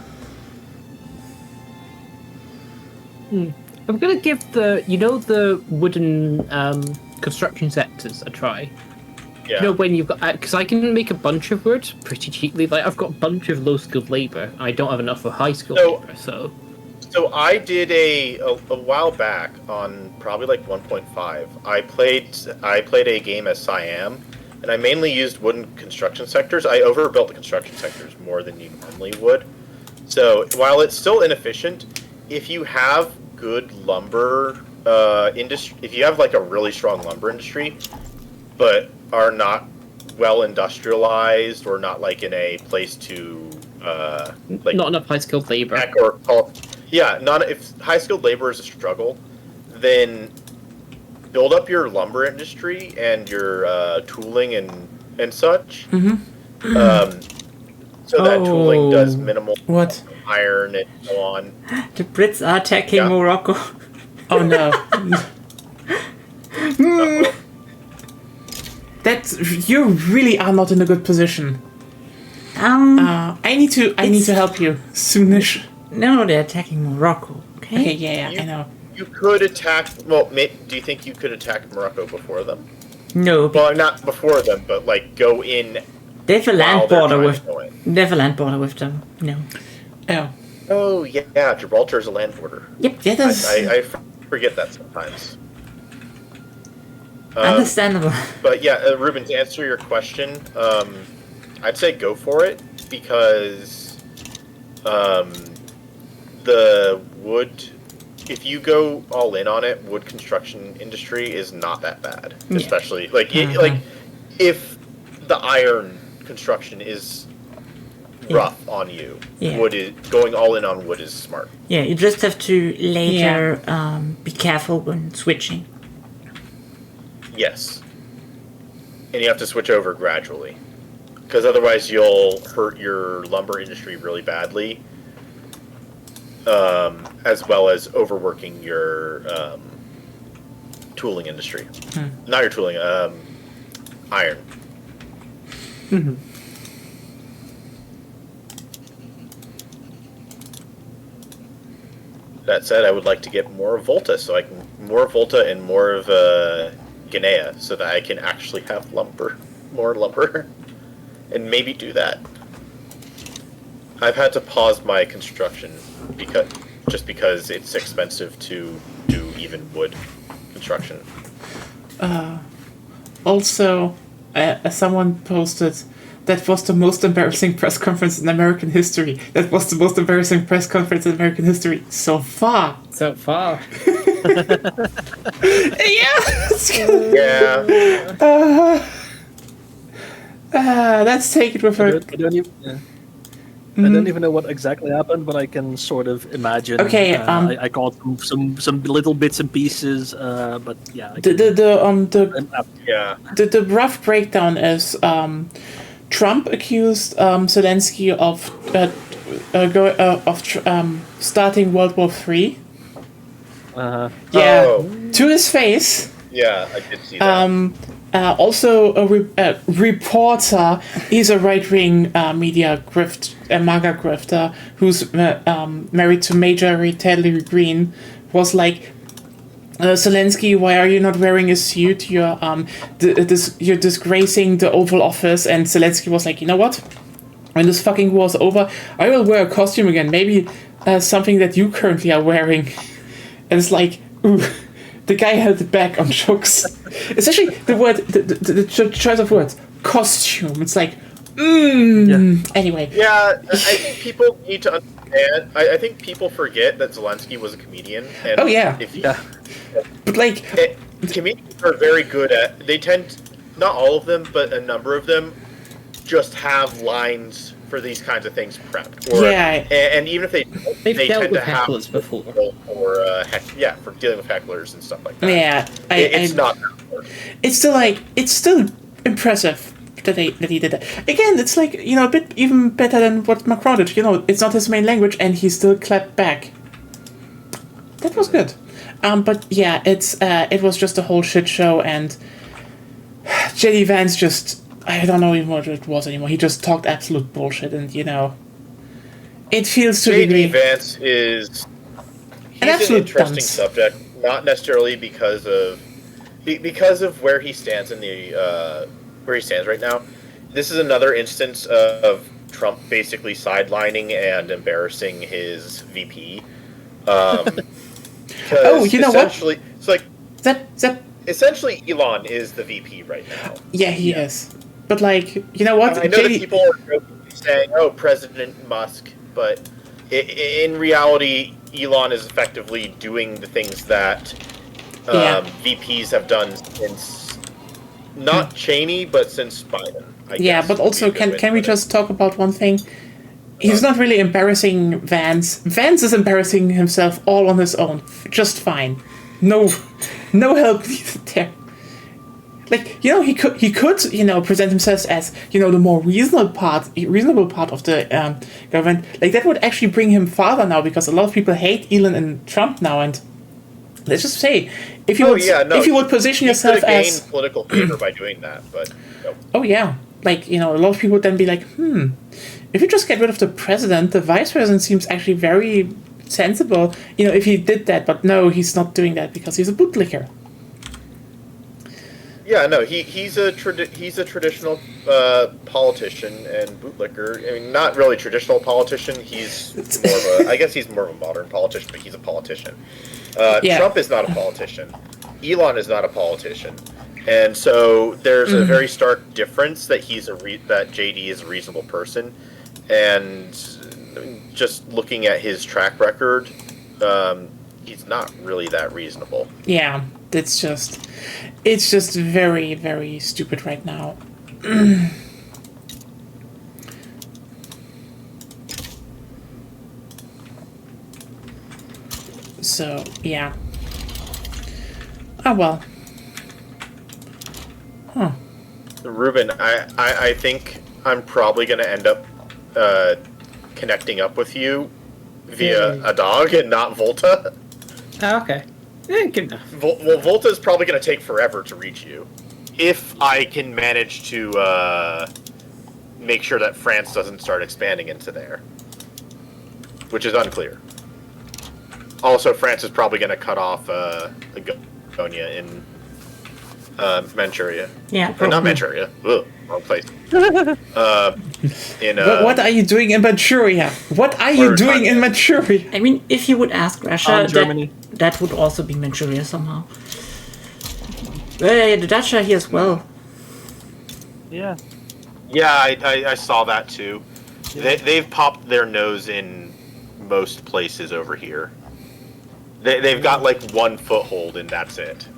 I'm gonna give the wooden construction sectors a try. Yeah. When you've got, because I can make a bunch of wood pretty cheaply. Like I've got a bunch of low-skilled labor. I don't have enough for high-skilled labor, so. So I did a while back on probably like 1.5. I played a game as Siam, and I mainly used wooden construction sectors. I overbuilt the construction sectors more than you normally would. So while it's still inefficient, if you have good lumber industry, if you have like a really strong lumber industry, but are not well industrialized or not like in a place to like not enough high skilled labor. If high skilled labor is a struggle, then build up your lumber industry and your tooling and such. Mm-hmm. So that tooling does minimal iron and so on. The Brits are attacking Morocco. Oh no. You really are not in a good position. I need to help you soonish. No, they're attacking Morocco. Okay, yeah, I know. You could attack. Well, do you think you could attack Morocco before them? No. Well, not before them, but like go in. They have a land border with. They have a land border with them. No. Oh. Oh yeah, Gibraltar is a land border. Yep. Yeah, that's. I forget that sometimes. Understandable. But yeah, Ruben, to answer your question, I'd say go for it because the wood, if you go all in on it, wood construction industry is not that bad. Yeah. Especially like if the iron construction is rough on you, wood is going all in on wood is smart. Yeah, you just have to later be careful when switching. Yes. And you have to switch over gradually. Because otherwise you'll hurt your lumber industry really badly. As well as overworking your tooling industry. Not your tooling, iron. Mm-hmm. That said, I would like to get more Volta, more Volta and more of Guinea, so that I can actually have more lumber, and maybe do that. I've had to pause my construction because it's expensive to do even wood construction. Also, someone posted that was the most embarrassing press conference in American history. That was the most embarrassing press conference in American history so far. So far. Let's take it with a. I don't even know what exactly happened, but I can sort of imagine. Okay, I caught some little bits and pieces, but yeah. Yeah. The rough breakdown is Trump accused Zelensky of starting World War III. Yeah, Oh. to his face. Yeah, I did see that. Also, a reporter. He's a right-wing media MAGA grifter who's married to Major Taylor Greene. Was like, Zelensky, why are you not wearing a suit? You're you're disgracing the Oval Office. And Zelensky was like, you know what? When this fucking war's over, I will wear a costume again. Maybe something that you currently are wearing. And it's like, ooh. The guy held it back on jokes. Especially the word, the choice of words, costume. It's like, Anyway. Yeah, I think people need to understand. I think people forget that Zelensky was a comedian. And Oh, yeah. But, like... comedians are very good at... They tend... Not all of them, but a number of them just have lines for these kinds of things prepped. Or, Yeah. And even if they They've dealt tend with to have... hecklers before. For dealing with hecklers and stuff like that. Yeah. It's not... It's still, like... It's still impressive that he did that. Again, it's like, you know, a bit even better than what Macron did. You know, it's not his main language, and he still clapped back. That was good. But yeah, it was just a whole shit show, and JD Vance just... I don't know even what it was anymore. He just talked absolute bullshit, and, you know... It feels to JD be... Vance is... He's an absolute interesting dunce. subject, not necessarily because of where he stands in the where he stands right now. This is another instance of Trump basically sidelining and embarrassing his VP. Oh, you know what? Essentially, it's like That essentially Elon is the VP right now. yeah, he is. But, like, you know what? I know that people are jokingly saying, "Oh, President Musk," but in reality, Elon is effectively doing the things that VPs have done since not Cheney, but since Biden. I guess but would also, be a good way can to we put it. just talk about one thing? He's not really embarrassing Vance. Vance is embarrassing himself all on his own, just fine. No help needed there. Like, you know, he could, you know, present himself as, you know, the more reasonable part of the government. Like, that would actually bring him farther now, because a lot of people hate Elon and Trump now. And let's just say, if you would position yourself could have as gained political favor by doing that, but no. oh yeah, like, you know, a lot of people would then be like, if you just get rid of the president, the vice president seems actually very sensible. You know, if he did that, but no, he's not doing that because he's a bootlicker. Yeah, no, he's a traditional politician and bootlicker. I mean, not really traditional politician. He's more of I guess he's more of a modern politician, but he's a politician. Trump is not a politician. Elon is not a politician, and so there's a very stark difference that that JD is a reasonable person, and just looking at his track record, he's not really that reasonable. Yeah, it's just very, very stupid right now. So, yeah. Oh, well. Huh. Ruben, I think I'm probably going to end up connecting up with you via a dog and not Volta. Oh, okay. Yeah, good enough. Well, Volta's probably going to take forever to reach you. If I can manage to make sure that France doesn't start expanding into there. Which is unclear. Also, France is probably going to cut off Livonia in Manchuria. Yeah, Or not probably. Manchuria. Ugh, wrong place. What are you doing in Manchuria? What are you doing in Manchuria? I mean, if you would ask Russia, Germany. that would also be Manchuria somehow. Hey, the Dutch are here as well. Yeah. Yeah, I saw that too. They've popped their nose in most places over here. They've got like one foothold and that's it.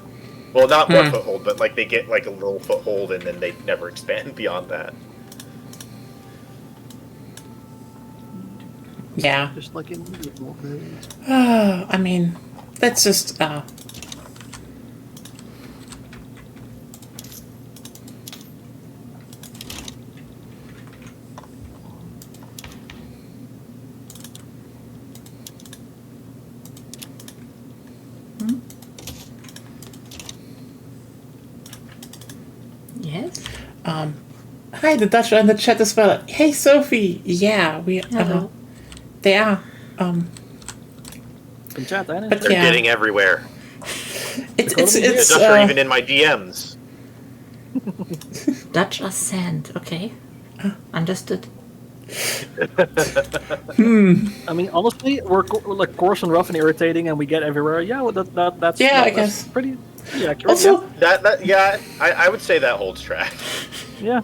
Well, not one foothold, but like they get like a little foothold and then they never expand beyond that. Yeah. Just like in medieval days. I mean, that's just. Yes. Hi, the Dutch are in the chat as well. Hey, Sophie. Yeah, we. Hello. They are. In chat, and in But chat. They're yeah. getting everywhere. It's. The It's. Dutch are even in my DMs. Dutch are sand. Okay. Understood. I mean, honestly, we're like coarse and rough and irritating, and we get everywhere. Yeah, well, that's Yeah, I that's guess. pretty accurate. Also, That yeah, I would say that holds track. yeah.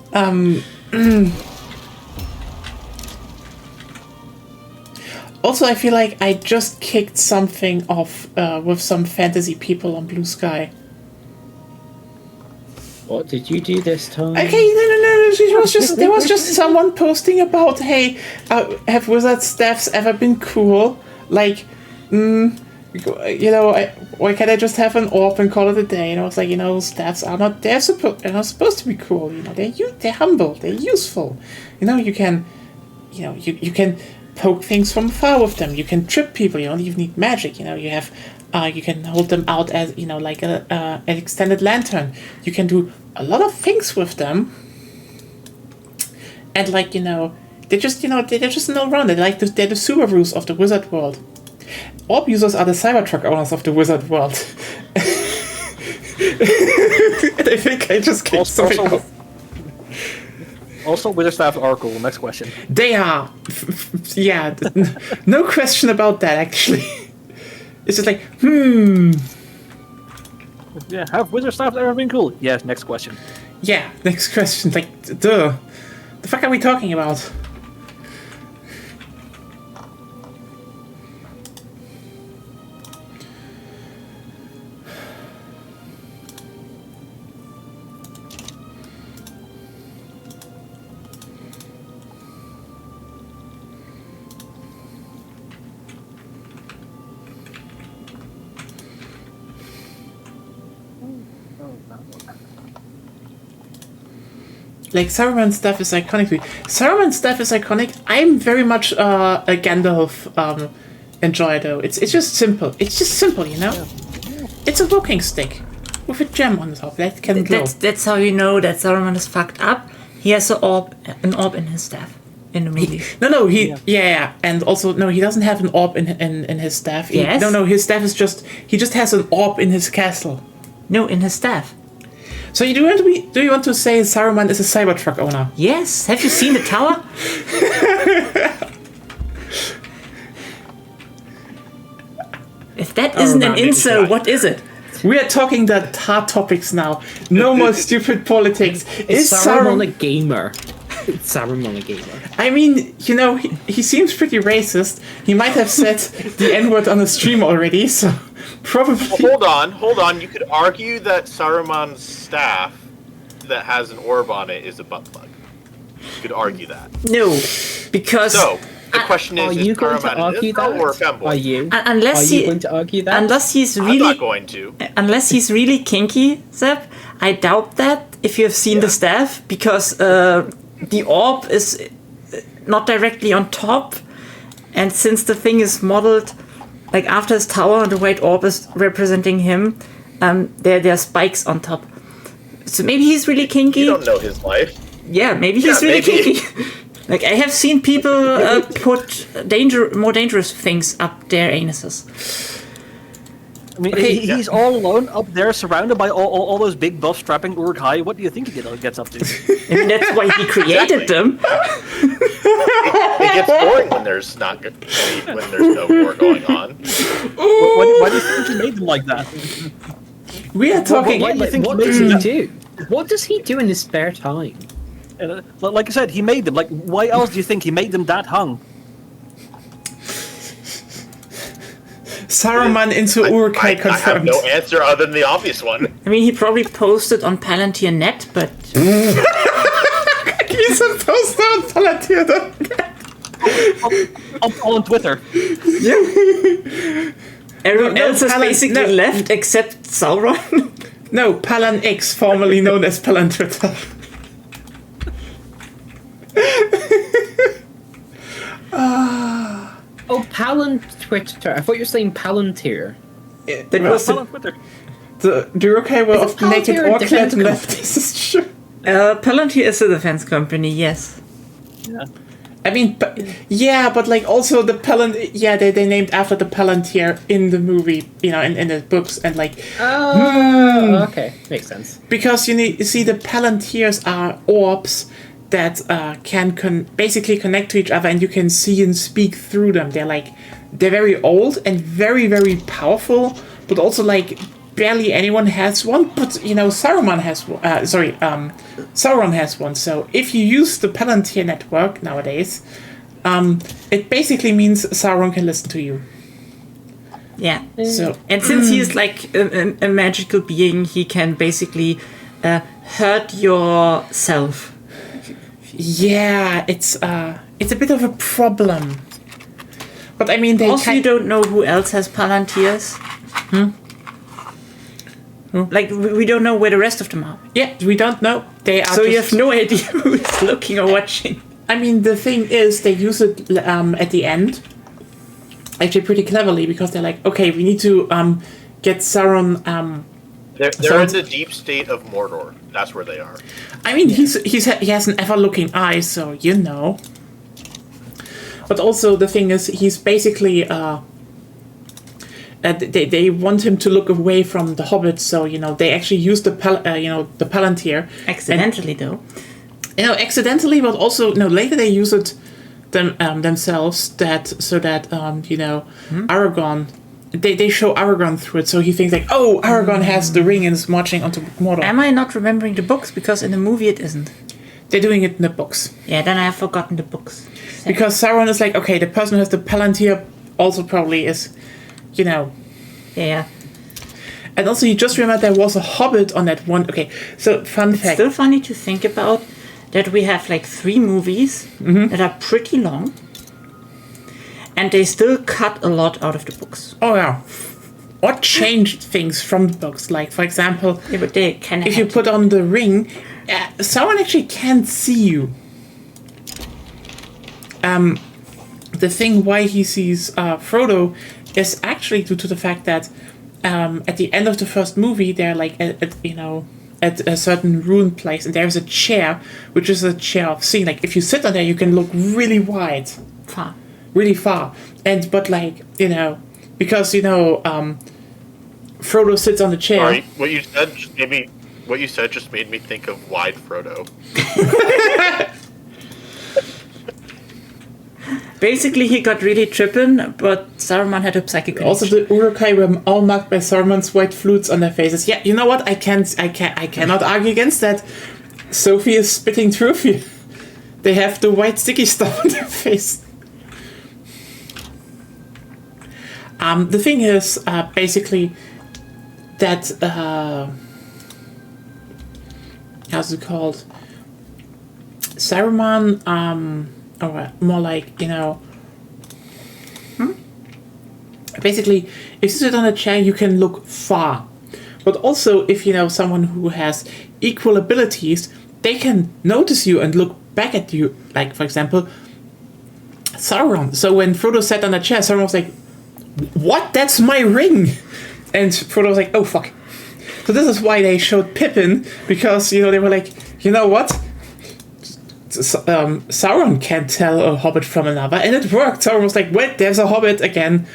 Also, I feel like I just kicked something off with some fantasy people on Blue Sky. What did you do this time? Okay, no. There was just someone posting about, hey, have wizard staffs ever been cool? Like, why can't I just have an orb and call it a day? And I was like, staffs are not they're supposed to be cool. They're humble, they're useful. You can, you can poke things from afar with them. You can trip people. You don't even need magic. You have. You can hold them out as like an extended lantern. You can do a lot of things with them, and they're just they're just an all-rounder. They're the Subarus of the wizard world. Orb users are the Cybertruck owners of the wizard world. And I think I just kicked something off. Also, wizard staffs are cool. Next question. They are, yeah, no question about that. Actually. It's just like, Yeah, have wizard staffs ever been cool? Yes. Next question. Yeah, next question. Like, duh. The fuck are we talking about? Like, Saruman's stuff is iconic to me. Saruman's stuff is iconic. I'm very much a Gandalf enjoyer, though. It's just simple. It's just simple, It's a walking stick with a gem on the top that can glow. That's how you know that Saruman is fucked up. He has an orb in his staff in the movie. No, yeah, and also no, he doesn't have an orb in his staff. Yes. No, his staff is he just has an orb in his castle. No, in his staff. So do you want to say Saruman is a Cybertruck owner? Yes. Have you seen the tower? If that isn't an incel, what is it? We are talking the hard topics now. No more stupid politics. Is Saruman a gamer? Saruman a gamer. I mean, he seems pretty racist. He might have said the N-word on the stream already, so probably. Hold on. You could argue that Saruman's staff that has an orb on it is a butt plug. You could argue that. No, because So, the question Are is you going to Saruman argue an incel or a that? femboy? Are you? unless Are you he going to argue that? unless he's I'm really not going to. unless he's really kinky, Zep, I doubt that if you have seen the staff, because the orb is not directly on top, and since the thing is modeled like after his tower and the white orb is representing him, there are spikes on top. So maybe he's really kinky. You don't know his life. Yeah, maybe he's Yeah, really maybe. kinky. Like, I have seen people put more dangerous things up their anuses. I mean, Okay, he's all alone up there, surrounded by all those big buff strapping Uruk-hai. What do you think he gets up to? I mean, that's why he created them. It gets boring when there's no war going on. Why do you think he made them like that? We are talking. What do you think What he does made he them? do? What does he do in his spare time? Like I said, he made them. Like, why else do you think he made them that hung? Saruman into Uruk-hai I have confirmed. no answer other than the obvious one. I mean, he probably posted on Palantir Net, but He's supposed to volunteer them. on Twitter. Everyone No, else is Palan- basically no. left except Sauron. No, Palan X, formerly known as Palan Twitter. Oh, Palan Twitter. I thought you were saying Palantir. That was On Twitter. The Urukai were Is it often naked Palantir a or clad defense in company? leftists. Sure. Palantir is a defense company, yes. Yeah. I mean, yeah, but like also the yeah, they named after the Palantir in the movie, in the books, and like Oh, okay. Makes sense. because you see the Palantirs are orbs that can basically connect to each other, and you can see and speak through them. They're very old and very very powerful, but also like barely anyone has one. But Saruman has one. Sauron has one. So if you use the Palantir network nowadays, it basically means Sauron can listen to you. Yeah. So And since he's like a magical being, he can basically hurt yourself. yeah, it's a bit of a problem. But I mean, they Also, you don't know who else has Palantirs. Like, we don't know where the rest of them are. yeah, we don't know. They are So you just- have no idea who's looking or watching. I mean, the thing is, they use it at the end, actually pretty cleverly, because they're like, okay, we need to get Sauron. They're So- in the deep state of Mordor. That's where they are. I mean, he has an ever-looking eye, so But also the thing is, he's basically they want him to look away from the Hobbit, so they actually use the the Palantir. Accidentally, though. Accidentally, but also later they use it themselves so that Aragorn. They show Aragorn through it, so he thinks like, oh, Aragorn has the ring and is marching onto Mordor. Am I not remembering the books? Because in the movie it isn't. They're doing it in the books. Yeah, then I have forgotten the books. Because Sauron is like, okay, the person who has the Palantir also probably is, Yeah. And also, you just remember there was a Hobbit on that one. Okay, so fun fact. Still funny to think about that we have like 3 movies that are pretty long. And they still cut a lot out of the books. Oh yeah. What changed things from the books? Like, for example, Yeah, but they kind of. if you put on the ring, Sauron actually can't see you. The thing why he sees Frodo is actually due to the fact that at the end of the first movie, they're like at a certain ruined place, and there's a chair, which is a chair of seeing. Like, if you sit on there, you can look really wide, far. really far. And but like because Frodo sits on the chair. Sorry, what you said just made me think of Wide Frodo. Basically, he got really tripping, but Saruman had a psychic Also, connection. the Urukai were all marked by Saruman's white flutes on their faces. Yeah, you know what? I cannot argue against that. Sophie is spitting truth here. They have the white sticky stuff on their face. The thing is, basically, that how's it called? Saruman, or more like basically, if you sit on a chair, you can look far. But also, if someone who has equal abilities, they can notice you and look back at you. Like, for example, Sauron. So when Frodo sat on the chair, Sauron was like, "What? That's my ring!" And Frodo was like, "Oh, fuck." So this is why they showed Pippin, because, they were like, you know what? Sauron can't tell a hobbit from another, and it worked. Sauron was like, "Wait, there's a hobbit again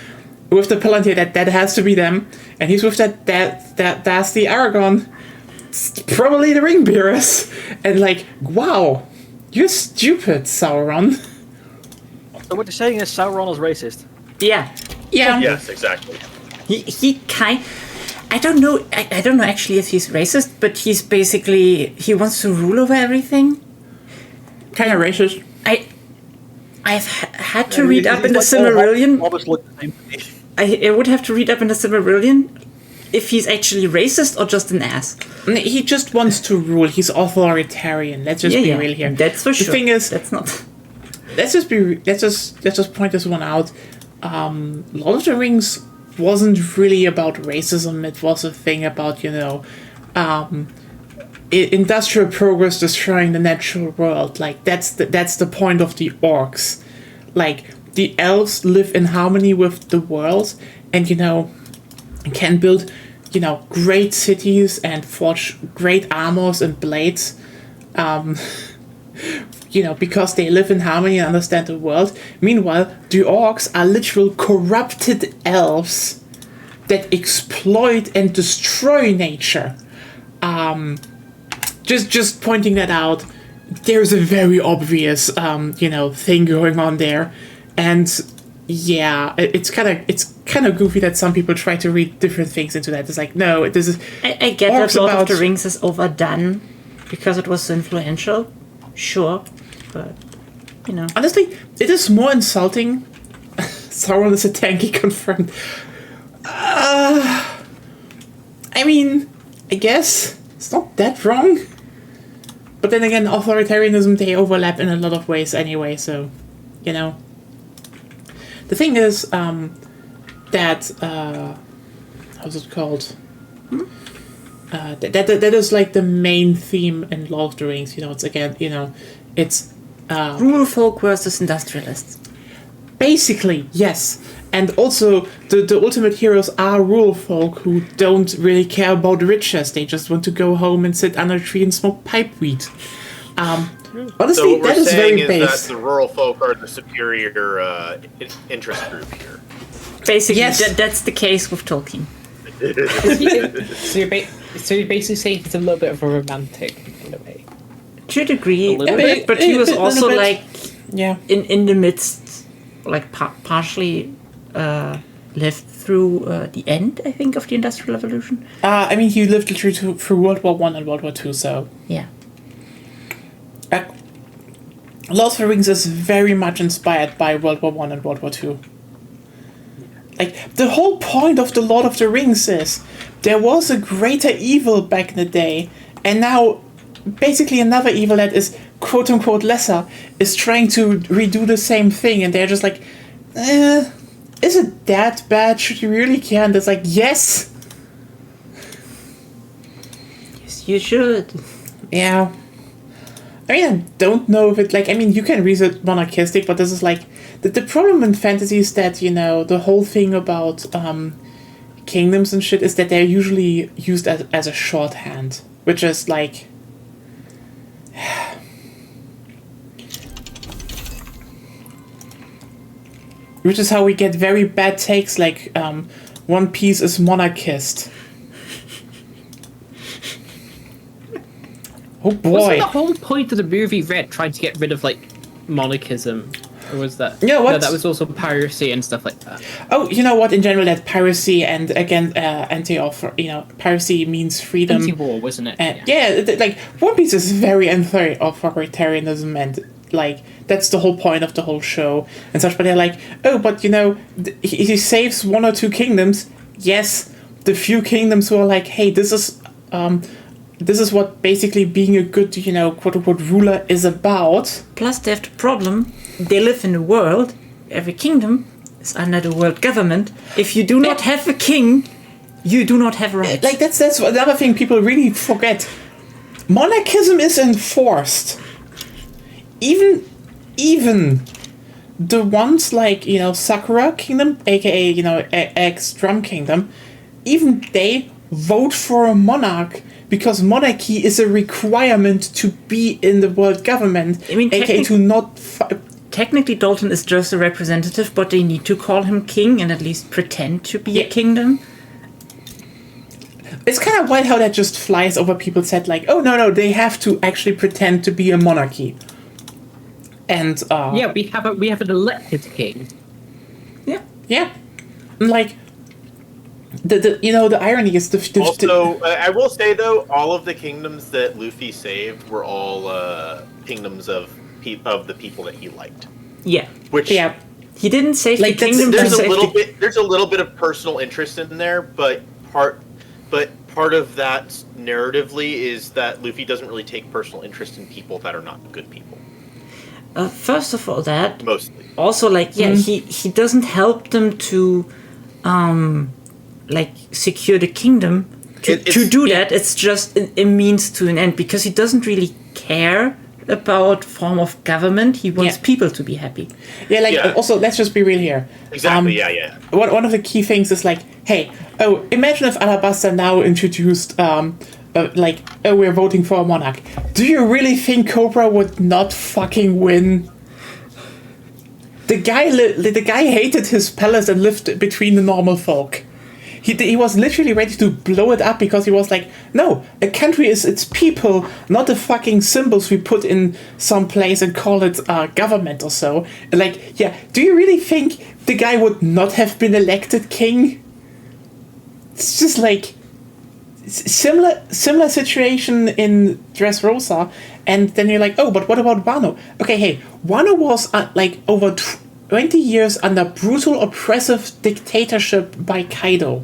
with the Palantir. That has to be them." And he's with that's the Aragorn. It's probably the ring bearers. And like, wow, you're stupid, Sauron. So what you're saying is Sauron is racist. Yeah. Yeah. Yes, exactly. I don't know. I don't know actually if he's racist, but he wants to rule over everything. Kind of racist. I've had to read up in the Silmarillion. Hobbits look the same to me. I would have to read up in the Silmarillion if he's actually racist or just an ass. He just wants to rule. He's authoritarian. Let's just be real here. That's for sure. The thing is, that's not. let's just point this one out. Lord of the Rings wasn't really about racism. It was a thing about industrial progress destroying the natural world. Like that's the point of the orcs. Like the elves live in harmony with the world, and can build great cities and forge great armors and blades. Because they live in harmony and understand the world. Meanwhile, the orcs are literal corrupted elves that exploit and destroy nature. Just pointing that out. There's a very obvious, thing going on there, and yeah, it's kind of goofy that some people try to read different things into that. It's like, no, this is. I get that Lord of the Rings is overdone because it was so influential. Sure, but honestly, it is more insulting. Sauron is a tanky confirmed. I mean, I guess it's not that wrong. But then again, authoritarianism, they overlap in a lot of ways anyway, so, The thing is, that, how's it called? That is like the main theme in Lord of the Rings, it's again, it's... rule folk versus industrialists. Basically, yes. And also, the ultimate heroes are rural folk who don't really care about riches. They just want to go home and sit under a tree and smoke pipeweed. Honestly, so what that we're is saying very is based. that the rural folk are the superior interest group here. Basically, Yes. that's the case with Tolkien. So you're basically saying he's a little bit of a romantic in a way. To a degree, A little bit. but he was also little bit. like Yeah. in the midst, like partially lived through the end, I think, of the Industrial Revolution. I mean, he lived through World War One and World War Two, so... Yeah. Lord of the Rings is very much inspired by World War One and World War Two. Like, the whole point of the Lord of the Rings is there was a greater evil back in the day, and now basically another evil that is quote-unquote lesser is trying to redo the same thing, and they're just like, is it that bad? Should you really care? And it's like, yes! Yes, you should. Yeah. I mean, I don't know if it, you can read it monarchistic, but this is like, the problem in fantasy is that, the whole thing about kingdoms and shit is that they're usually used as a shorthand, which is like... which is how we get very bad takes, like, One Piece is monarchist. Oh boy. Wasn't the whole point of the movie Red trying to get rid of monarchism? Or was that? Yeah, what? No, that was also piracy and stuff like that. Oh, you know what? In general, that piracy and again, anti-offer. Piracy means freedom. Anti-war, wasn't it? And One Piece is very anti-authoritarianism, and that's the whole point of the whole show and such. But they're like, oh, but he saves one or two kingdoms. Yes, the few kingdoms who are like, hey, this is what basically being a good, quote-unquote ruler is about. Plus, they have the problem, they live in a world, every kingdom is under the world government. If you do not have a king, you do not have rights. That's another thing people really forget. Monarchism is enforced. Even the ones like, Sakura Kingdom, aka, ex-Drum Kingdom, even they vote for a monarch because monarchy is a requirement to be in the world government, I mean, aka to not... Technically, Dalton is just a representative, but they need to call him king and at least pretend to be a kingdom. It's kind of wild how that just flies over people's head, like, oh, no, they have to actually pretend to be a monarchy. And, yeah, we have an elected king. Yeah. Like, the irony is Also, I will say though, all of the kingdoms that Luffy saved were all kingdoms of the people that he liked. Yeah. Which he didn't save the that's- kingdom. there's to a save little the- bit there's a little bit of personal interest in there, but part of that narratively is that Luffy doesn't really take personal interest in people that are not good people. First of all, that Mostly. also he doesn't help them to secure the kingdom. To do that, it's just a means to an end, because he doesn't really care about form of government. He wants people to be happy. Also, let's just be real here. Exactly. One of the key things is hey, imagine if Alabasta now introduced we're voting for a monarch. Do you really think Cobra would not fucking win? The guy hated his palace and lived between the normal folk. He was literally ready to blow it up because he was like, no, a country is its people, not the fucking symbols we put in some place and call it government or so. Do you really think the guy would not have been elected king? It's just similar situation in Dressrosa, and then you're like, oh, but what about Wano? Okay, hey, Wano was over 20 years under brutal, oppressive dictatorship by Kaido.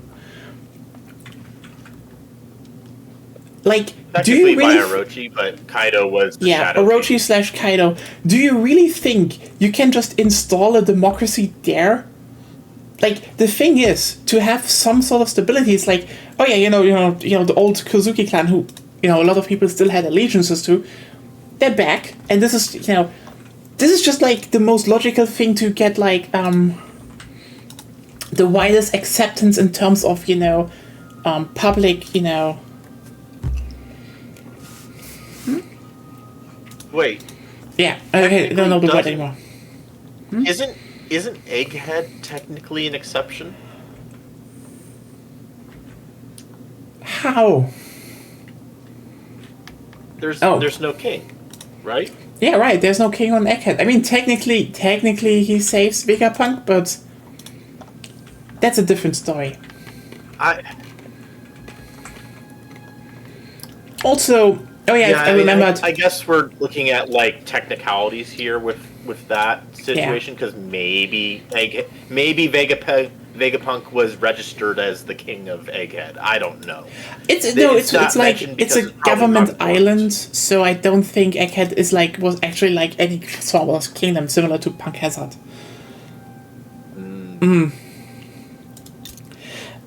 Do you really... by Orochi, but Kaido was the Shadow Orochi / Kaido. Do you really think you can just install a democracy there? The thing is, to have some sort of stability, it's the old Kozuki clan, who, a lot of people still had allegiances to, they're back, and this is just the most logical thing to get the widest acceptance in terms of public Wait. Yeah. Okay. Don't know the word anymore. Isn't Egghead technically an exception? How? There's no king, right? Yeah, right. There's no king on Egghead. I mean, technically, he saves Vegapunk, but that's a different story. Also, I remembered. I guess we're looking at technicalities here with that situation, because maybe Vegapunk was registered as the king of Egghead. I don't know. It's a government island, so I don't think Egghead was actually any sort of kingdom similar to Punk Hazard.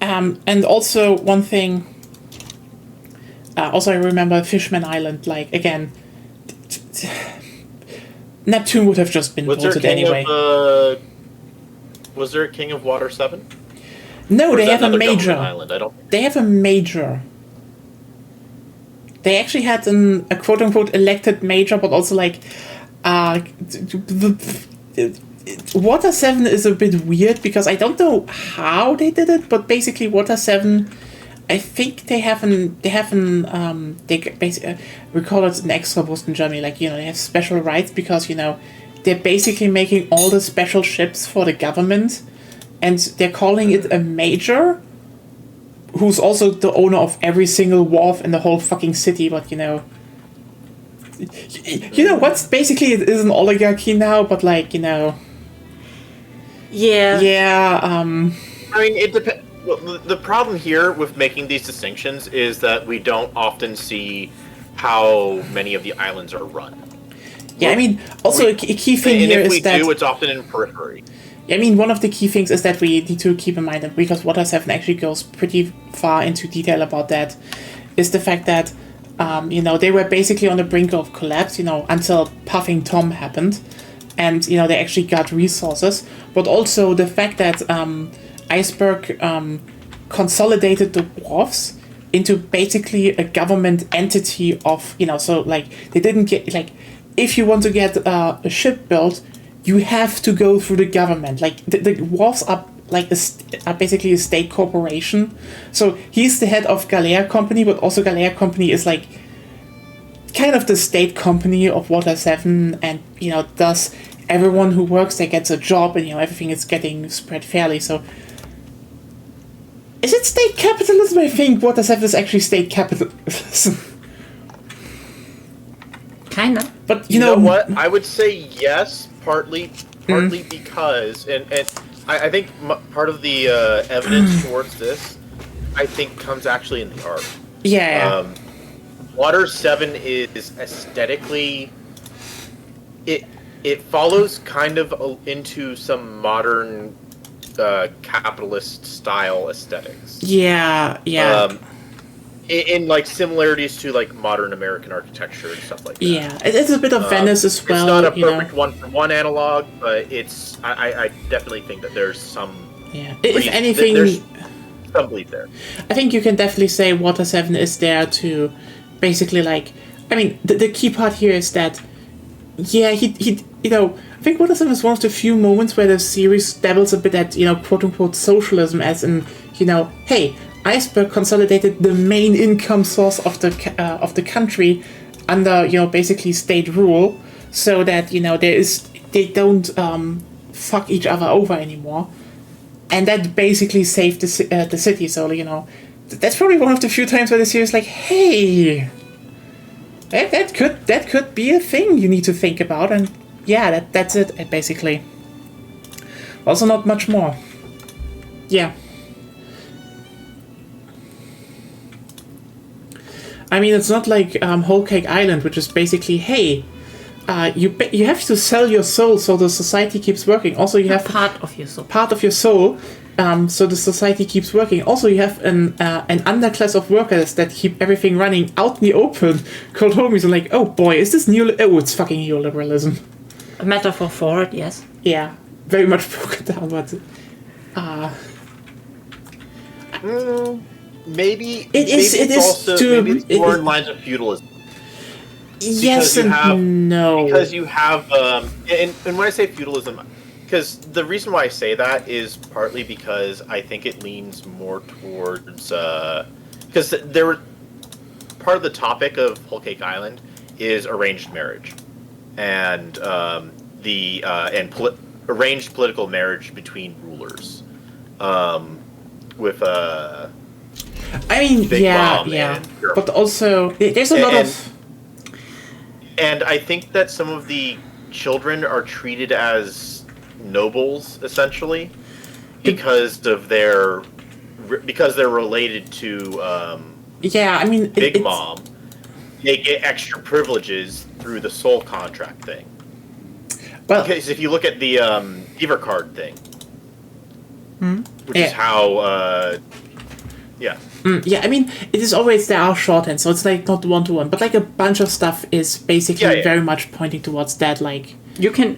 And also one thing. Also, I remember Fishman Island. Again, Neptune would have just been voted anyway. Was there a King of Water 7? No, they have a major. Island? They have a major. They actually had a quote unquote elected major, but also Water 7 is a bit weird because I don't know how they did it, but basically Water 7. I think they basically, we call it an extra boost in Germany, they have special rights because, they're basically making all the special ships for the government, and they're calling it a major, who's also the owner of every single wharf in the whole fucking city, but, what's basically it is an oligarchy now, but, Yeah. Yeah, I mean, it depends. Well, the problem here with making these distinctions is that we don't often see how many of the islands are run. Yeah, I mean, also a key thing here is that... And if we do, it's often in periphery. I mean, one of the key things is that we need to keep in mind, that because Water 7 actually goes pretty far into detail about that, is the fact that, they were basically on the brink of collapse, until Puffing Tom happened. And, they actually got resources. But also the fact that... Iceberg consolidated the wharfs into basically a government entity of, they didn't get, if you want to get a ship built, you have to go through the government. The wharfs are are basically a state corporation. So he's the head of Galea Company, but also Galea Company is kind of the state company of Water 7, and thus everyone who works there gets a job, and everything is getting spread fairly. So is it state capitalism? I think Water 7 is actually state capitalism. Kinda. But you know what? I would say yes, partly because, and I think part of the evidence towards this, I think, comes actually in the art. Yeah. Water 7 is aesthetically, it follows kind of into some modern capitalist style aesthetics. Yeah. In like similarities to like modern American architecture and stuff like that. Yeah, it's a bit of Venice as well. It's not a perfect one-for-one analog, but it's. I definitely think that there's some. Yeah, if anything, there's some belief there. I think you can definitely say Water 7 is there to basically like. I mean, the key part here is that. Yeah, he I think Water 7 is one of the few moments where the series dabbles a bit at quote unquote socialism, as in hey. Iceberg consolidated the main income source of the country under basically state rule, so that they don't fuck each other over anymore, and that basically saved the city. So that's probably one of the few times where the series is like, hey, that could be a thing you need to think about, and yeah, that's it basically. Also, not much more. Yeah. I mean, it's not like Whole Cake Island, which is basically, hey, you have to sell your soul so the society keeps working. Also, you have part of your soul. Part of your soul, so the society keeps working. Also, you have an underclass of workers that keep everything running out in the open, called homies, and like, oh boy, is this it's fucking neoliberalism. A metaphor for it, yes. Yeah, very much broken down, but Maybe it is more in lines of feudalism. Yes and no. Because you have, and when I say feudalism, because the reason why I say that is partly because I think it leans more towards, because part of the topic of Whole Cake Island is arranged marriage, and arranged political marriage between rulers, with I mean, Big yeah, Mom but also there's a lot of. And I think that some of the children are treated as nobles, essentially, because they're related to. Yeah, I mean, Big Mom. They get extra privileges through the soul contract thing. Well, because if you look at the Beaver card thing, which is how. Yeah. Yeah, I mean, it is always there are shorthands, so it's like not one-to-one, but like a bunch of stuff is basically very much pointing towards that. Like you can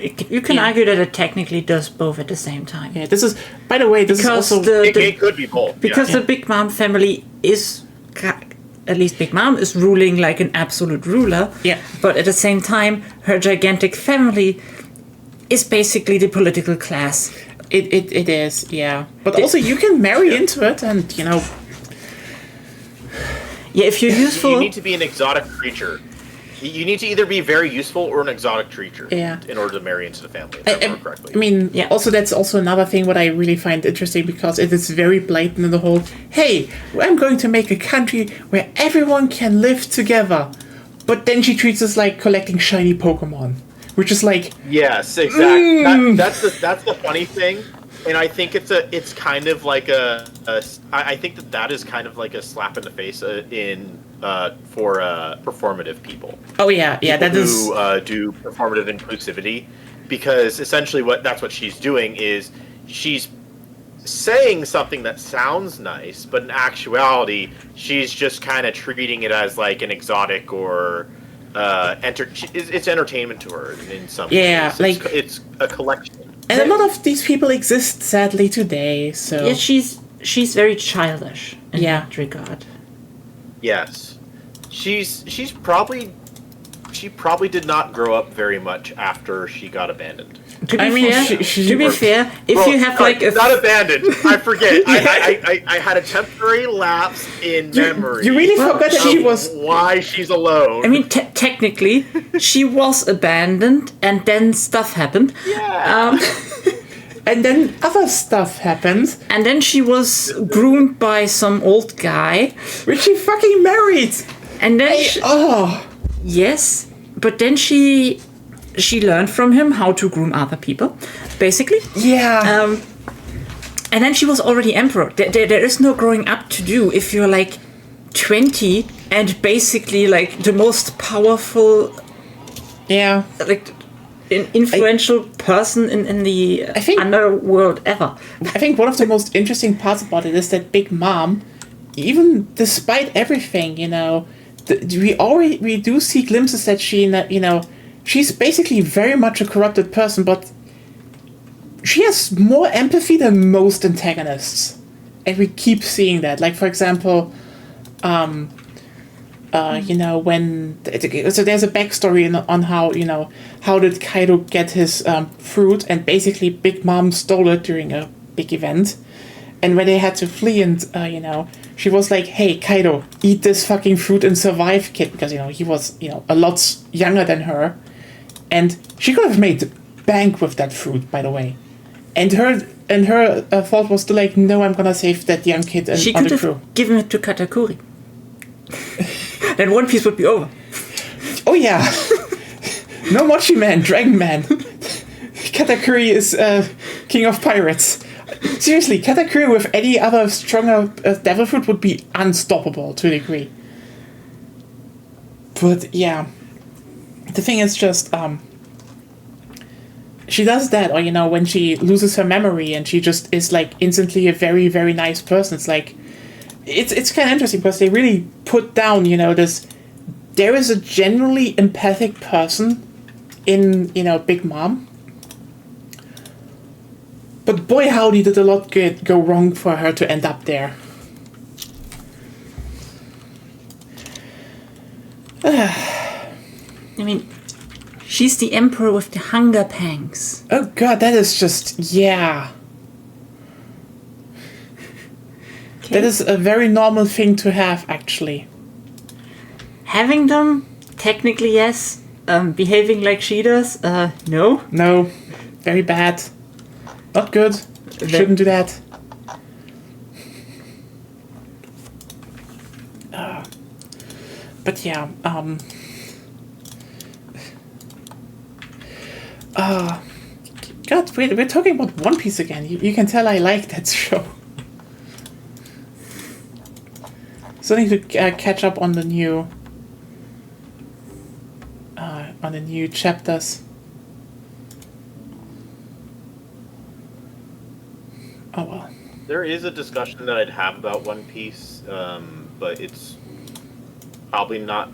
argue that it technically does both at the same time. Yeah, this is, by the way, this because is also it could be both because the Big Mom family is, at least Big Mom is ruling like an absolute ruler. Yeah, but at the same time, her gigantic family is basically the political class. It is, yeah, but also you can marry into it, and Yeah, if you're useful... You need to be an exotic creature. You need to either be very useful or an exotic creature in order to marry into the family, if I remember correctly. I mean, also that's also another thing what I really find interesting, because it is very blatant in the whole, hey, I'm going to make a country where everyone can live together. But then she treats us like collecting shiny Pokemon, which is like... Yes, exactly. That's the funny thing. And I think it's kind of like I think that is kind of like a slap in the face for performative people. Oh yeah, that is who do performative inclusivity, because essentially that's what she's doing is she's saying something that sounds nice, but in actuality she's just kind of treating it as like an exotic or it's entertainment to her in some ways. Yeah, like it's a collection. And a lot of these people exist, sadly, today. So yeah, she's very childish in that regard. Yes, she probably did not grow up very much after she got abandoned. To be fair, if you have like not abandoned, I forget. I had a temporary lapse in memory. You really forgot that she was why she's alone. I mean, technically, she was abandoned, and then stuff happened. Yeah. And then other stuff happened. And then she was groomed by some old guy, which she fucking married. And then yes, but then she learned from him how to groom other people, basically. Yeah. And then she was already emperor. There is no growing up to do if you're like 20 and basically like the most powerful. Yeah. Like influential person in the I think- underworld ever. I think one of the most interesting parts about it is that Big Mom, even despite everything, we do see glimpses that she's basically very much a corrupted person, but she has more empathy than most antagonists. And we keep seeing that. Like, for example, when... So there's a backstory on how, how did Kaido get his fruit, and basically Big Mom stole it during a big event. And when they had to flee and, she was like, hey, Kaido, eat this fucking fruit and survive, kid. Because, he was, a lot younger than her. And she could have made bank with that fruit, by the way. And her thought was to like, no, I'm gonna save that young kid and She on could the have crew. given it to Katakuri. Then One Piece would be over. Oh yeah, no Mochi Man, Dragon Man. Katakuri is king of pirates. Seriously, Katakuri with any other stronger devil fruit would be unstoppable to a degree. But yeah, the thing is just she does that, or when she loses her memory and she just is like instantly a very, very nice person. It's like it's kind of interesting because they really put down this. There is a genuinely empathic person in Big Mom, but boy howdy did a lot go wrong for her to end up there. I mean, she's the emperor with the hunger pangs. Oh god, that is just... yeah. Okay. That is a very normal thing to have, actually. Having them, technically yes. Behaving like she does, no. No. Very bad. Not good. Shouldn't do that. But yeah, God, we're talking about One Piece again. You can tell I like that show. So I need to catch up on the new chapters. Oh well. There is a discussion that I'd have about One Piece, but it's probably not.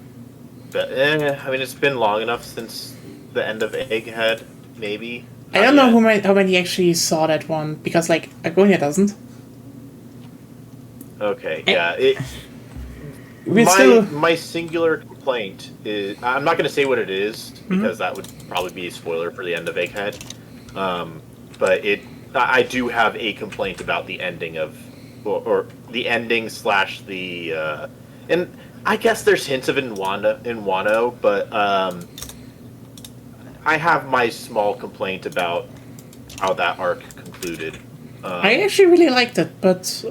I mean, it's been long enough since the end of Egghead, maybe. I don't know how many actually saw that one, because, like, Agonia doesn't. Okay, yeah. My singular complaint is... I'm not going to say what it is, because that would probably be a spoiler for the end of Egghead. But I do have a complaint about the ending of... Or the ending / the... and I guess there's hints of it in Wano, but... I have my small complaint about how that arc concluded. I actually really liked it, but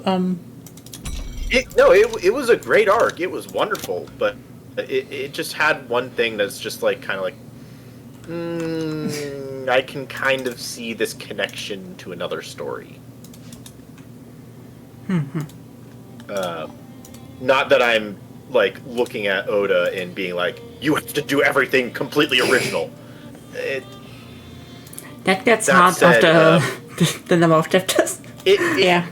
it was a great arc. It was wonderful, but it just had one thing that's just like kind of like, I can kind of see this connection to another story. Not that I'm like looking at Oda and being like, you have to do everything completely original. That gets That hard said, after the number of chapters. yeah.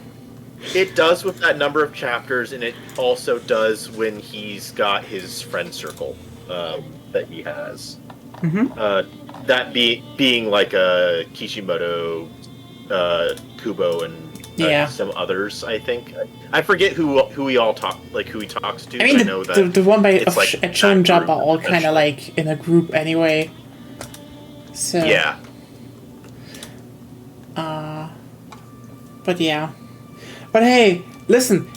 It does with that number of chapters, and it also does when he's got his friend circle that he has. That being like Kishimoto, Kubo, and some others. I think I forget who he talks to. I mean, know that the one by it's like Shonen that Jump group, are all kind of like in a group anyway. So yeah. But yeah. But hey, listen,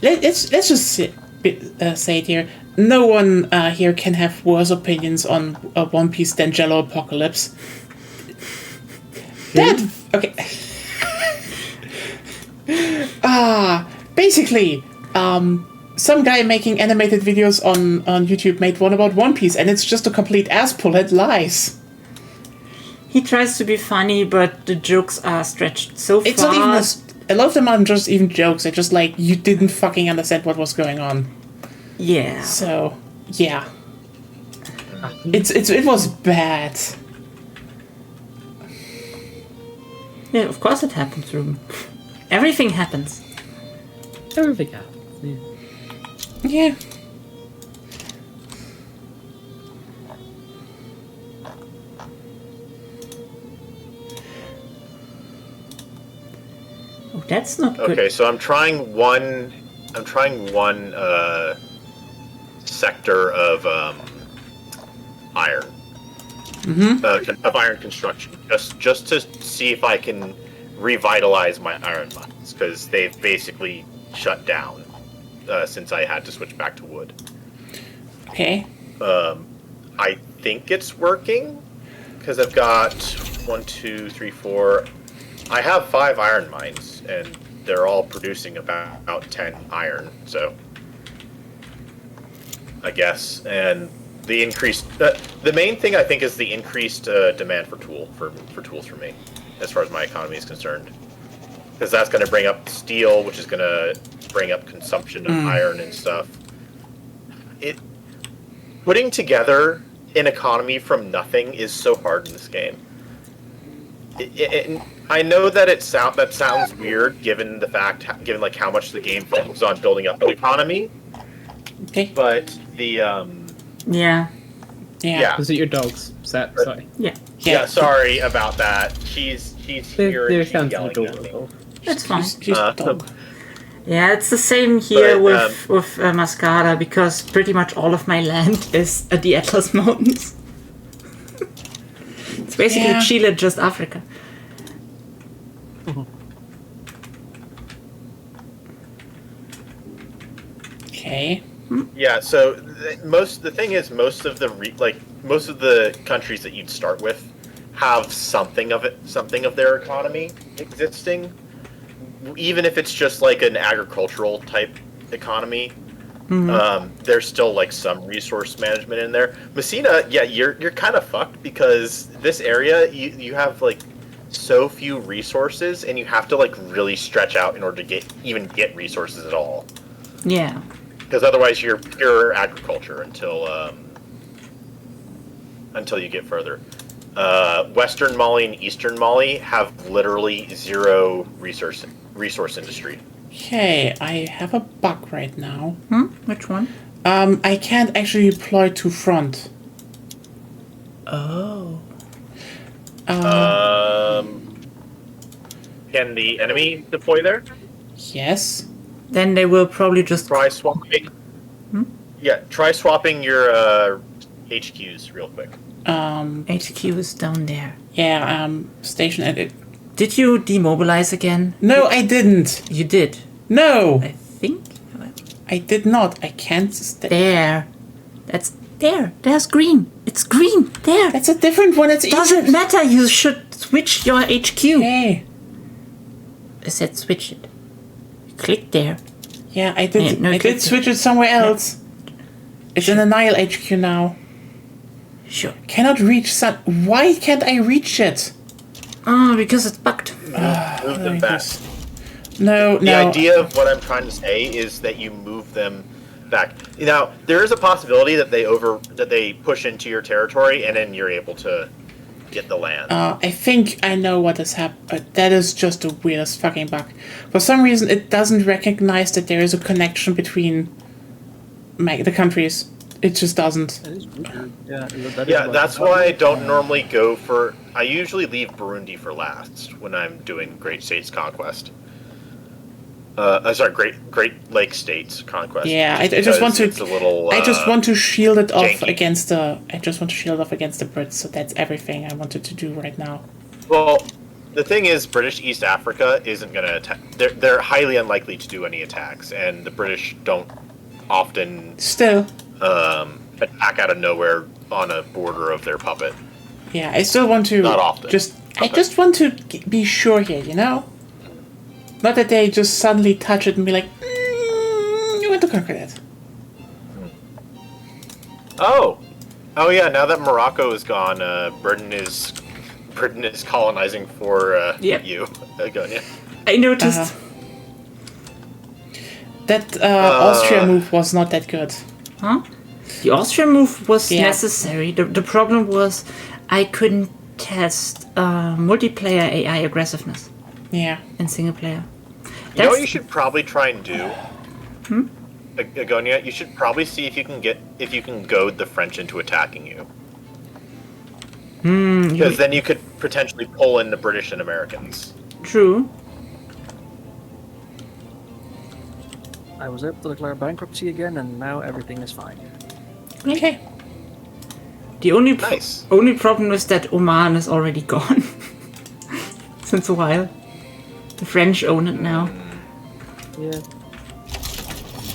let's just say it here. No one here can have worse opinions on One Piece than Jello Apocalypse. That okay. Basically, some guy making animated videos on YouTube made one about One Piece, and it's just a complete asspull and lies. He tries to be funny, but the jokes are stretched so far. It's not even a lot of them aren't just even jokes. They're just like, you didn't fucking understand what was going on. Yeah. So, yeah. It was bad. Yeah, of course it happens, Ruben. Everything happens. Everything happens. Yeah. Yeah. Oh, that's not good. Okay, so I'm trying one sector of iron. Of iron construction, just to see if I can revitalize my iron mines, because they've basically shut down since I had to switch back to wood. Okay. I think it's working because I've got 1, 2, 3, 4. I have 5 iron mines, and they're all producing about 10 iron. So I guess, and the increased the main thing I think is the increased demand for tools for me, as far as my economy is concerned, because that's going to bring up steel, which is going to bring up consumption of iron and stuff. Putting together an economy from nothing is so hard in this game. I know that that sounds weird given like how much the game focuses on building up the economy. Okay. But the Yeah. Yeah. Was it your dogs? Sorry. Yeah. yeah, sorry about that. She's here There and she's sounds yelling at me. adorable. That's fine. She's dog. Yeah, it's the same here But, with Mascada, because pretty much all of my land is at the Atlas Mountains. It's basically Yeah. Chile, just Africa. Okay. Yeah, so the thing is most of the countries that you'd start with have something of their economy existing, even if it's just like an agricultural type economy. There's still like some resource management in there. Messina, yeah, you're kind of fucked because this area you have like so few resources, and you have to like really stretch out in order to get resources at all. Yeah. Because otherwise you're pure agriculture until you get further. Western Mali and Eastern Mali have literally zero resource industry. Okay, I have a bug right now. Which one? I can't actually deploy to front. Oh. Can the enemy deploy there? Yes. Then they will probably just... Try swapping. Yeah, try swapping your HQs real quick. HQ is down there. Yeah, station edit. Did you demobilize again? No, I didn't. You did. No, I think. I did not. I can't There. That's there. There's green. It's green. There. That's a different one. It's Doesn't matter. You should switch your HQ. Okay. I said switch it. Click there. Yeah, I did. Yeah, no, I click did switch it somewhere else. It's in the Nile HQ now. Sure. Cannot reach sun. Why can't I reach it? Oh, because it's bugged. Move them back. No, The no. idea of what I'm trying to say is that you move them back. Now, there is a possibility that they push into your territory and then you're able to get the land. I think I know what has happened. That is just the weirdest fucking bug. For some reason, it doesn't recognize that there is a connection between the countries. It just doesn't. Yeah, that's why I don't normally go for... I usually leave Burundi for last when I'm doing Great States Conquest. Sorry, Great Lake States Conquest. Yeah, I just want to. It's a little, I just want to shield it off janky. against the. I just want to shield off against the Brits. So that's everything I wanted to do right now. Well, the thing is, British East Africa isn't going to attack. They're highly unlikely to do any attacks, and the British don't often Still. Attack out of nowhere on a border of their puppet. Yeah, I still want to. Not often. I just want to be sure here, you know. Not that they just suddenly touch it and be like, you want to conquer that. Oh yeah. Now that Morocco is gone, Britain is colonizing for Yep. you. Yeah. I noticed. That Austria move was not that good. Huh? The Austrian move was Yeah. necessary. The problem was I couldn't test multiplayer AI aggressiveness Yeah. in single player. You know what you should probably try and do? Agonia, you should probably see if you can goad the French into attacking you. Because then you could potentially pull in the British and Americans. True. I was able to declare bankruptcy again, and now everything is fine. Okay. The only Nice. only problem is that Oman is already gone since a while. The French own it now. Yeah.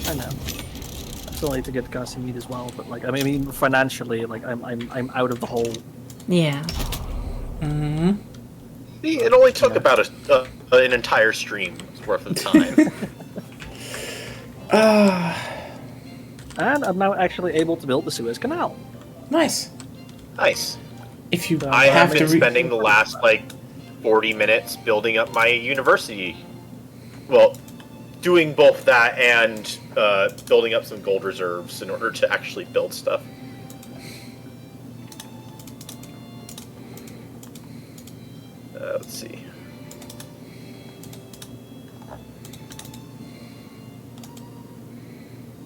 I know. I still need to get Casimir as well, but like I mean financially, like I'm out of the hole. Yeah. See, it only took about an entire stream's worth of time. And I'm now actually able to build the Suez Canal. Nice. Nice. If you I have to been spending the last 40 minutes building up my university. Well, doing both that and building up some gold reserves in order to actually build stuff. Let's see.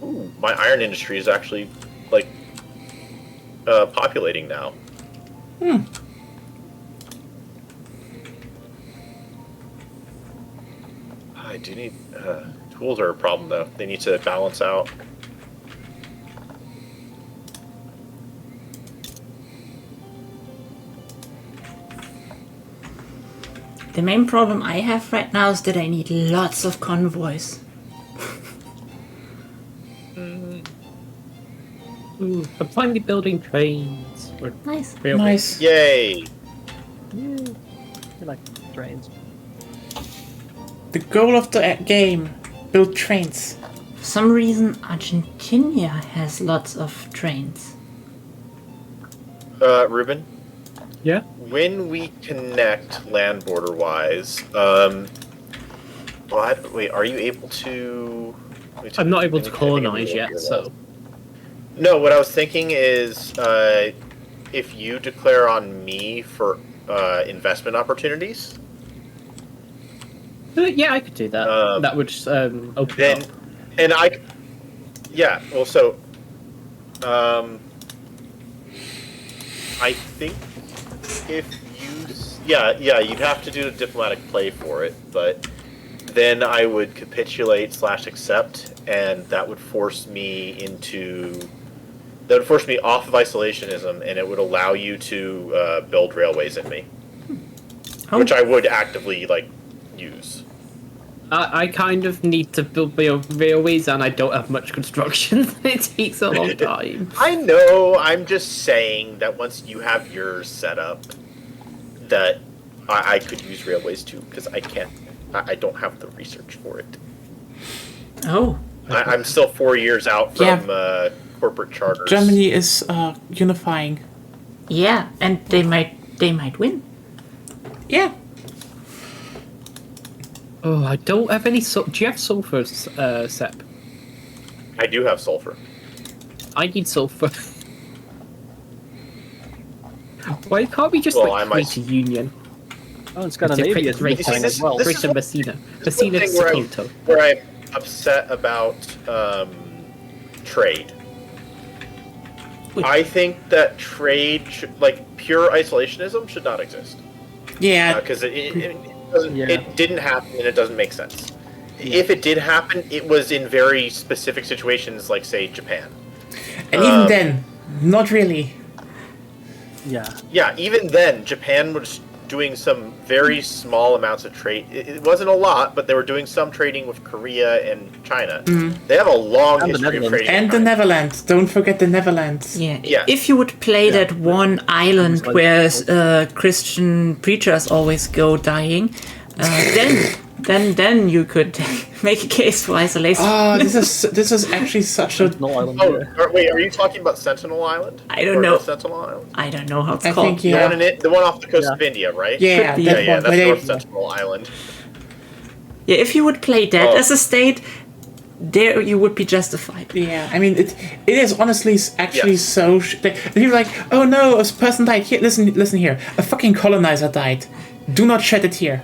Ooh, my iron industry is actually populating now. I do need tools are a problem though. They need to balance out. The main problem I have right now is that I need lots of convoys. Ooh, I'm finally building trains. Nice. Nice. Yay! You like trains. The goal of the game: build trains. For some reason, Argentina has lots of trains. Ruben, Yeah? when we connect land border wise, wait, are you able to? I'm not able to I think colonize I'm yet, able to- so. No, what I was thinking is, if you declare on me for investment opportunities, Yeah, I could do that. That would just open then, up. and yeah, well, so, I think if you'd have to do a diplomatic play for it, but then I would capitulate / accept, and that would force me off of isolationism, and it would allow you to build railways in me, which I would actively use. I kind of need to build my own railways, and I don't have much construction. It takes a long time. I know. I'm just saying that once you have yours set up, that I could use railways too, because I can't. I don't have the research for it. Oh. I'm still 4 years out from corporate charters. Germany is unifying. Yeah, and they might win. Yeah. Oh, I don't have any. Do you have sulfur, Sep? I do have sulfur. I need sulfur. Why can't we just create a union? Oh, and Scandinavia is Great fine as well. this is Greater Messina. This is Messina the thing Sapoto. where I'm upset about trade. I think that trade, pure isolationism, should not exist. Yeah. Because it didn't happen and it doesn't make sense. If it did happen, it was in very specific situations, like, say, Japan. And even then, not really. Yeah. Yeah, even then, Japan was doing some very small amounts of trade. It wasn't a lot, but they were doing some trading with Korea and China. They have a long And the history of Netherlands. trading. And with the China. Netherlands. Don't forget the Netherlands. Yeah. Yeah. If you would play that one island like- where Christian preachers always go dying, then you could make a case for isolation. Oh, this is actually such a. No island. Oh, wait, are you talking about Sentinel Island? I don't Or know. Sentinel Island? I don't know how it's I called. think, yeah. The one off the coast of India, right? Yeah, Could be. that Yeah, one. that's where North they- Sentinel Island. Yeah, if you would play that Oh. as a state, there you would be justified. Yeah, I mean, it is honestly actually Yes. so... People are like, oh no, a person died. Here, listen here. A fucking colonizer died. Do not shed a tear.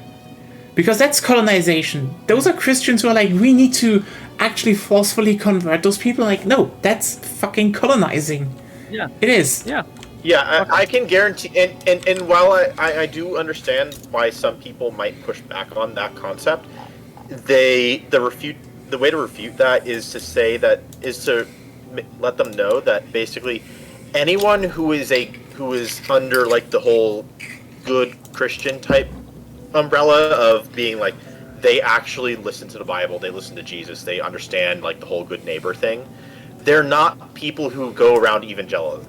Because that's colonization. Those are Christians who are like, we need to actually forcefully convert those people. Like, no, that's fucking colonizing. Yeah. It is. Yeah. Yeah, I can guarantee, and while I do understand why some people might push back on that concept, the way to refute that is to let them know that basically anyone who is under like the whole good Christian type umbrella of being like they actually listen to the Bible, they listen to Jesus, they understand like the whole good neighbor thing. They're not people who go around evangelizing,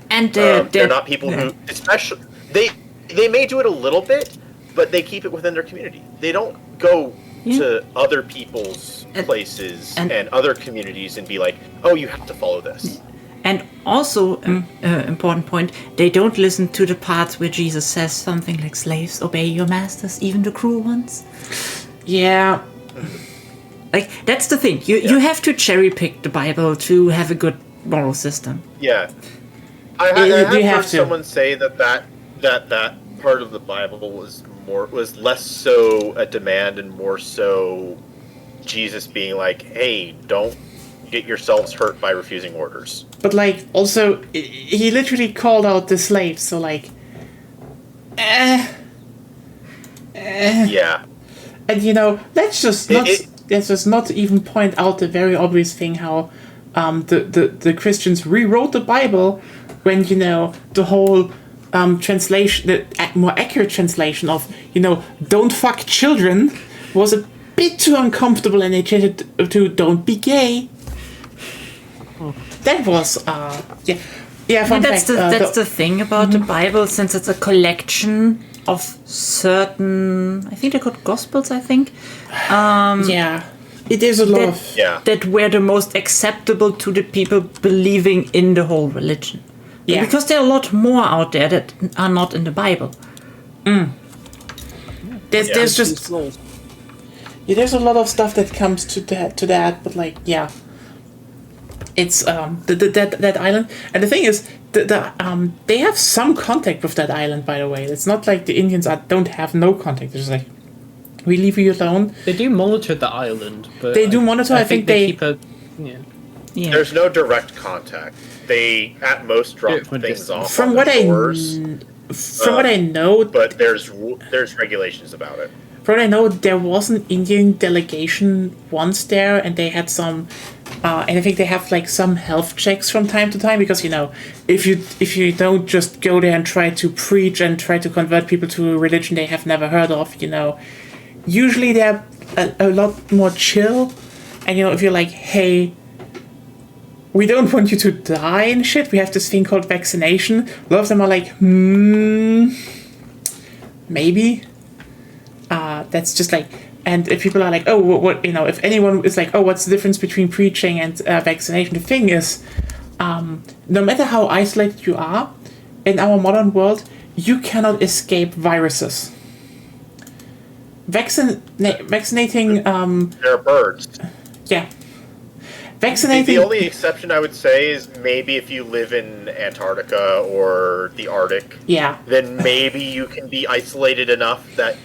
And they're not people who, especially they may do it a little bit, but they keep it within their community. They don't go to other people's places and other communities and be like, oh, you have to follow this. And also, important point, they don't listen to the parts where Jesus says something like, slaves, obey your masters, even the cruel ones. Yeah. Like, that's the thing. You have to cherry pick the Bible to have a good moral system. Yeah, I have heard someone say that part of the Bible was less so a demand and more so Jesus being like, hey, don't get yourselves hurt by refusing orders. But, like, also, he literally called out the slaves, so, like... Yeah. And, you know, let's just not even point out the very obvious thing how the Christians rewrote the Bible when, you know, the whole translation, the more accurate translation of, you know, don't fuck children was a bit too uncomfortable and they changed it to don't be gay. That was, That's the thing about the Bible, since it's a collection of certain, I think they're called Gospels, I think. It is a lot of... Yeah. That were the most acceptable to the people believing in the whole religion. Yeah. Because there are a lot more out there that are not in the Bible. There's just... Yeah, there's a lot of stuff that comes to that, but like, yeah. It's that island, and the thing is, they have some contact with that island. By the way, it's not like the Indians don't have no contact. It's like, we leave you alone. They do monitor the island, but they do monitor. I think they keep a Yeah. There's no direct contact. They at most drop things off. From on what the shores, what I know, but there's regulations about it. from what I know, there was an Indian delegation once there, and they had some. And I think they have like some health checks from time to time because, you know, if you don't just go there and try to preach and try to convert people to a religion they have never heard of, you know, usually they're a lot more chill. And, you know, if you're like, hey, we don't want you to die and shit, we have this thing called vaccination, a lot of them are like, maybe. That's just like... And if people are like, oh, what, you know, if anyone is like, oh, what's the difference between preaching and vaccination? The thing is, no matter how isolated you are, in our modern world, you cannot escape viruses. Vaccinating... They're birds. Yeah. Vaccinating... The only exception I would say is maybe if you live in Antarctica or the Arctic. Yeah. Then maybe you can be isolated enough that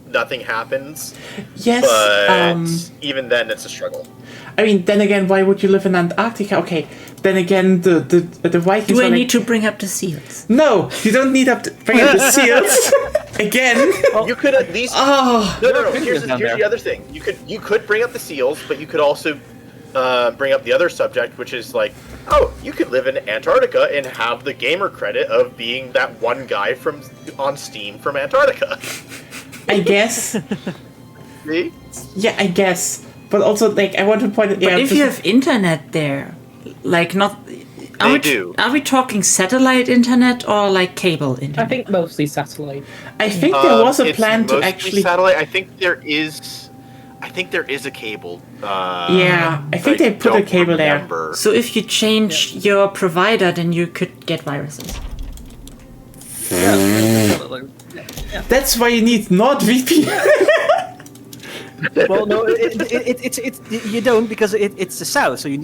nothing happens. Yes. But even then, it's a struggle. I mean, then again, why would you live in Antarctica? Okay. Then again, the Vikings. Do I like, need to bring up the seals? No, you don't need to bring up the seals again. You could at least. Oh. No. Here's the other thing. You could bring up the seals, but you could also bring up the other subject, which is like, oh, you could live in Antarctica and have the gamer credit of being that one guy on Steam from Antarctica. I guess. See? Yeah, I guess. But also, like, I want to point out... But if you have internet there, like, not... Are we talking satellite internet or, like, cable internet? I think mostly satellite. I think there was a plan to mostly actually... satellite. I think there is a cable. Yeah, I think they put a cable there. So if you change your provider, then you could get viruses. Yeah. That's why you need NordVPN. Well, no, it's you don't because it's the south, so you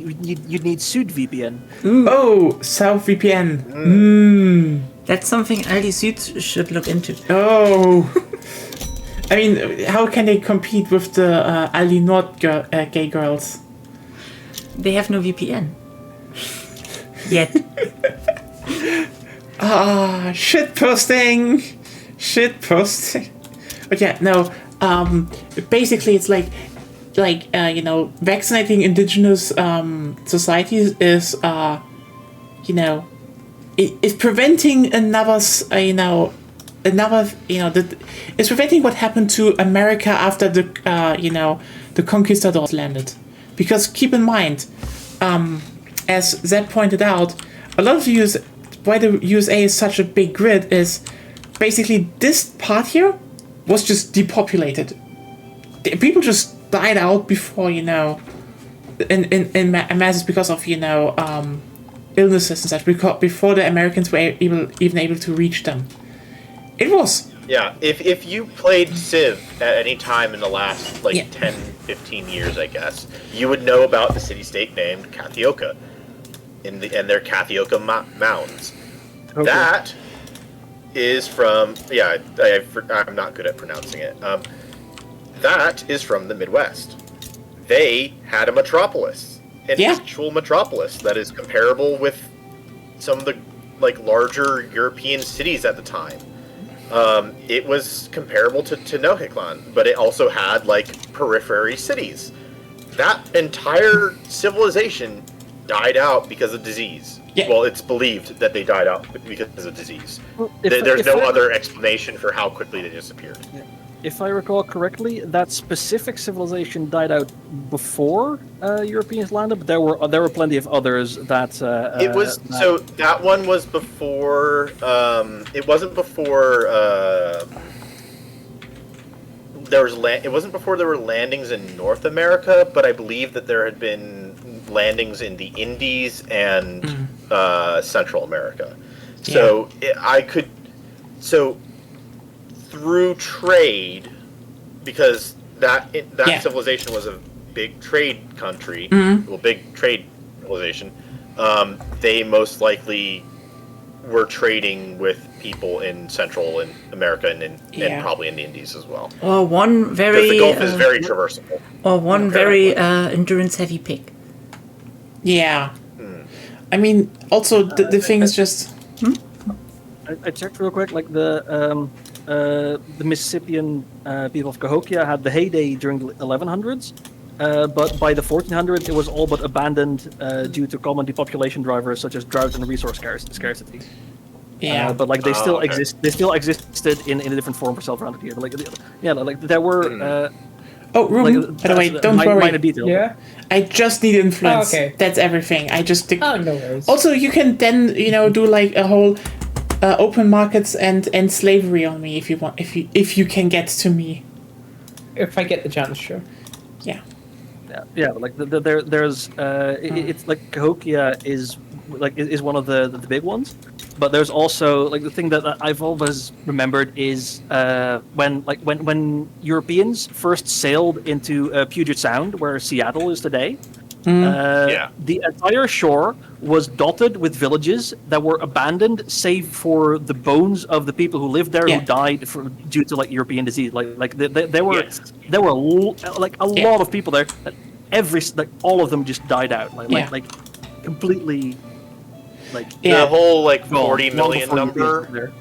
need Sud VPN. Oh, South VPN. That's something Ali Sud should look into. Oh. I mean, how can they compete with the Ali Nord gay girls? They have no VPN. Yet. Shit posting. But yeah, no. Basically, it's like vaccinating indigenous societies is is preventing it's preventing what happened to America after the conquistadors landed. Because keep in mind, as Zed pointed out, a lot of why the USA is such a big grid is basically this part here was just depopulated. People just died out before, in masses because of, illnesses and such, before the Americans were even able to reach them. It was. Yeah, if you played Civ at any time in the last 10, 15 years, I guess, you would know about the city-state named Cathioca and their Cathioca mounds. Okay. That is from, I'm not good at pronouncing it. That is from the Midwest. They had a metropolis, an actual metropolis that is comparable with some of the larger European cities at the time. It was comparable to Nohiklan, but it also had periphery cities. That entire civilization died out because of disease. Yeah. Well, it's believed that they died out because of disease. Well, there's no other explanation for how quickly they disappeared. Yeah. If I recall correctly, that specific civilization died out before Europeans landed, but there were plenty of others that. So that one was before. It wasn't before. It wasn't before there were landings in North America, but I believe that there had been landings in the Indies and Central America. So through trade, because that civilization was a big trade country, big trade civilization, they most likely were trading with people in Central America and probably in the Indies as well. Or one very... Because the Gulf is very traversable. Or one very endurance-heavy pick. Yeah. I mean, also, the thing is just... I checked real quick, the Mississippian people of Cahokia had the heyday during the 1100s, but by the 1400s it was all but abandoned due to common depopulation drivers such as drought and resource scarcity. Yeah, but they still exist. They still existed in a different form for self around here. But there were. Ruben, by the way, don't worry. Minor detail. Yeah. I just need influence. Oh, okay. That's everything. I just. Oh, no worries. Also, you can then do a whole. Open markets and slavery on me if you want, if you can get to me. If I get the chance, sure. Yeah. There's it's like Cahokia is one of the big ones, but there's also the thing that I've always remembered is when Europeans first sailed into Puget Sound, where Seattle is today. The entire shore was dotted with villages that were abandoned, save for the bones of the people who lived there who died due to European disease. There were a lot of people there. All of them just died out. Completely. The whole 40 million number.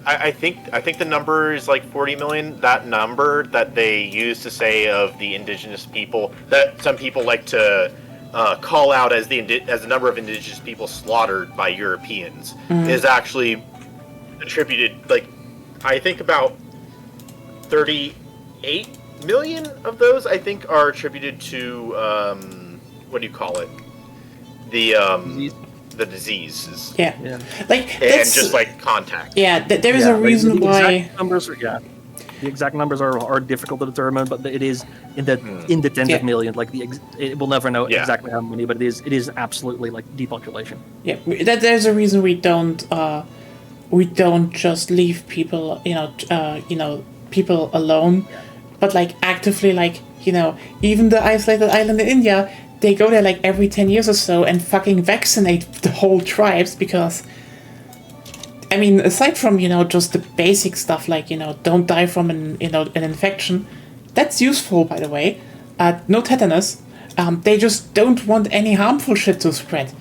I think the number is 40 million. That number that they use to say of the indigenous people, that some people like to call out as the number of indigenous people slaughtered by Europeans, is actually attributed. I think about 38 million of those I think are attributed to what do you call it? The diseases. Yeah. And just contact. Yeah, there is a reason why. The exact numbers are difficult to determine, but it is in the tens of millions. We'll never know exactly how many, but it is absolutely depopulation. Yeah, there's a reason we don't just leave people people alone. but like actively, like, you know, even the isolated island in India, they go there like every 10 years or so and fucking vaccinate the whole tribes because, I mean, aside from, you know, just the basic stuff like, you know, don't die from an infection, that's useful, by the way. No tetanus. They just don't want any harmful shit to spread.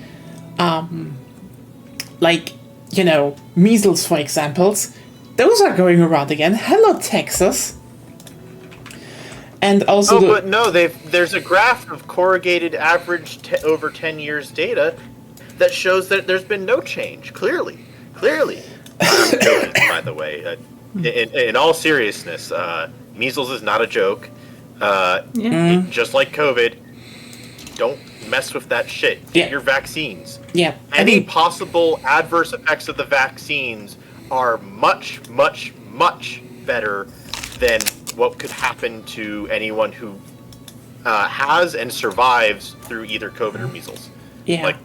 Like, you know, measles, for examples. Those are going around again. Hello, Texas. And also but no, there's a graph of corrugated average over 10 years data that shows that there's been no change. Clearly. I'm joking, by the way. In all seriousness, measles is not a joke. Just like COVID, don't mess with that shit. Get your vaccines. Yeah. Any possible adverse effects of the vaccines are much, much, much better than what could happen to anyone who has and survives through either COVID or measles. Yeah. Like,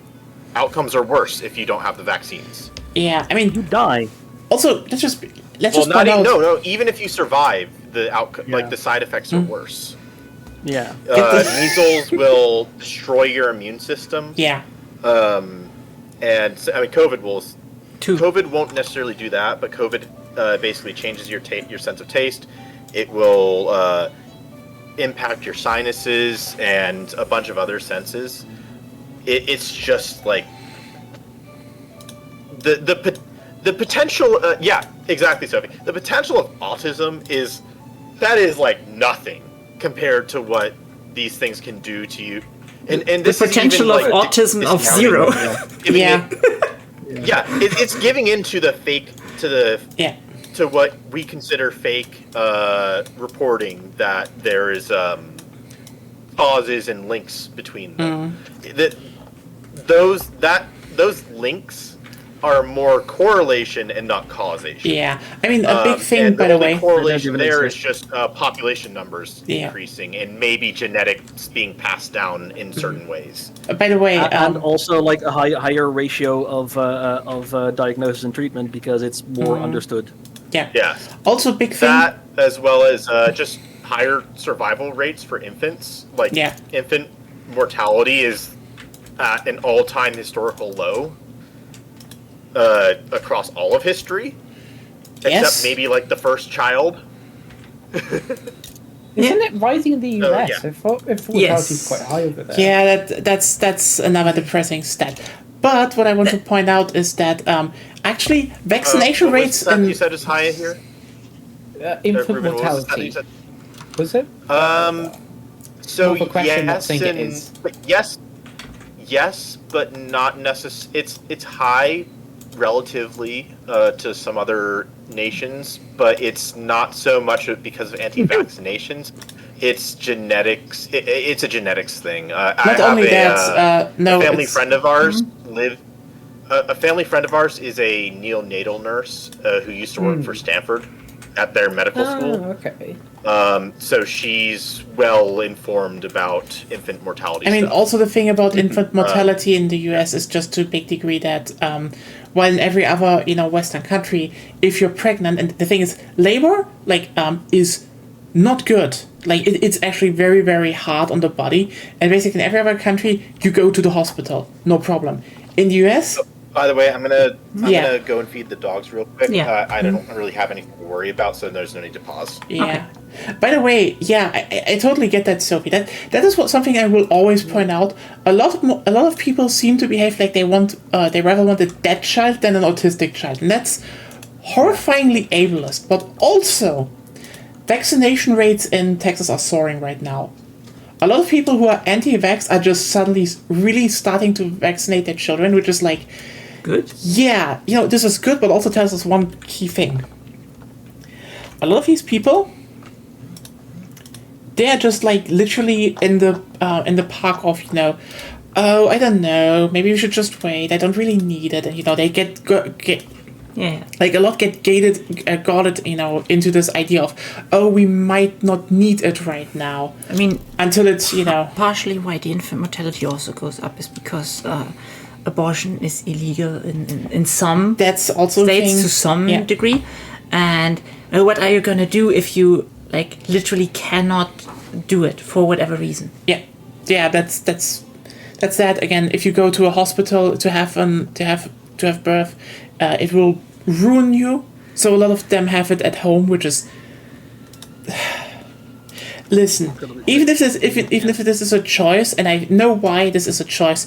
outcomes are worse if you don't have the vaccines. Yeah, I mean, You die. also let's just Well, point out. no. Even if you survive, the outcome, like the side effects are worse. Yeah. Measles will destroy your immune system. Yeah. And so, I mean, COVID will. Two. COVID won't necessarily do that, but COVID basically changes your sense of taste. It will impact your sinuses and a bunch of other senses. It's just like the potential. Yeah, exactly, Sophie. The potential of autism is like nothing compared to what these things can do to you. And The this potential is even, of like, autism of discounting, zero. you know, giving Yeah. it's giving into the fake Yeah. to what we consider fake reporting that there is causes and links between them. Those links are more correlation and not causation. Yeah. I mean, a big thing, And by the only way. correlation That there makes is just population numbers Yeah. increasing and maybe genetics being passed down in certain ways. By the way, And also like a higher ratio of diagnosis and treatment because it's more understood. yeah. Yeah. Also, big thing. That, as well as just higher survival rates for infants. Like, Yeah. infant mortality is at an all-time historical low across all of history, Yes. except maybe like the first child. Isn't it rising in the US? yeah. I thought mortality Yes. is quite high over there. Yeah, that's another depressing stat. But what I want to point out is that actually vaccination What was rates that in you said is high here? Infant Ruben, what was the stat mortality. you said? Was it? So More of a question, not yes, saying it is. but yes, but not necessarily. It's high relatively to some other nations, but it's not so much because of anti-vaccinations. It's genetics. It's a genetics thing. not only that, no, a family it's- friend of ours a family friend of ours is a neonatal nurse who used to work for Stanford at their medical school. Oh, okay. So she's well informed about infant mortality. I mean, stuff. also the thing about infant mortality in the US is just to a big degree that while in every other, you know, Western country, if you're pregnant, and the thing is, labor, like, is not good. Like, it's actually very, very hard on the body. And basically in every other country, you go to the hospital. No problem. In the US, By the way, I'm Yeah. gonna go and feed the dogs real quick. Yeah. I don't really have anything to worry about, so there's no need to pause. yeah. By the way, yeah, I totally get that, Sophie. That is something I will always point out. A lot of people seem to behave like they rather want a dead child than an autistic child, and that's horrifyingly ableist. But also, vaccination rates in Texas are soaring right now. A lot of people who are anti-vax are just suddenly really starting to vaccinate their children, which is like, Good. yeah, you know, this is good, but also tells us one key thing. A lot of these people, they're just like literally in the park of, you know, oh, I don't know, maybe we should just wait. I don't really need it, and you know, they get Yeah. like a lot get guarded, you know, into this idea of, oh, we might not need it right now I mean, until it's, you know, partially why the infant mortality also goes up is because abortion is illegal in some that's also a states thing. to some Yeah. degree. And what are you going to do if you like literally cannot do it for whatever reason. Yeah, that's that. Again, if you go to a hospital to have birth, it will ruin you. So a lot of them have it at home, which is. Listen, even if this is a choice, and I know why this is a choice,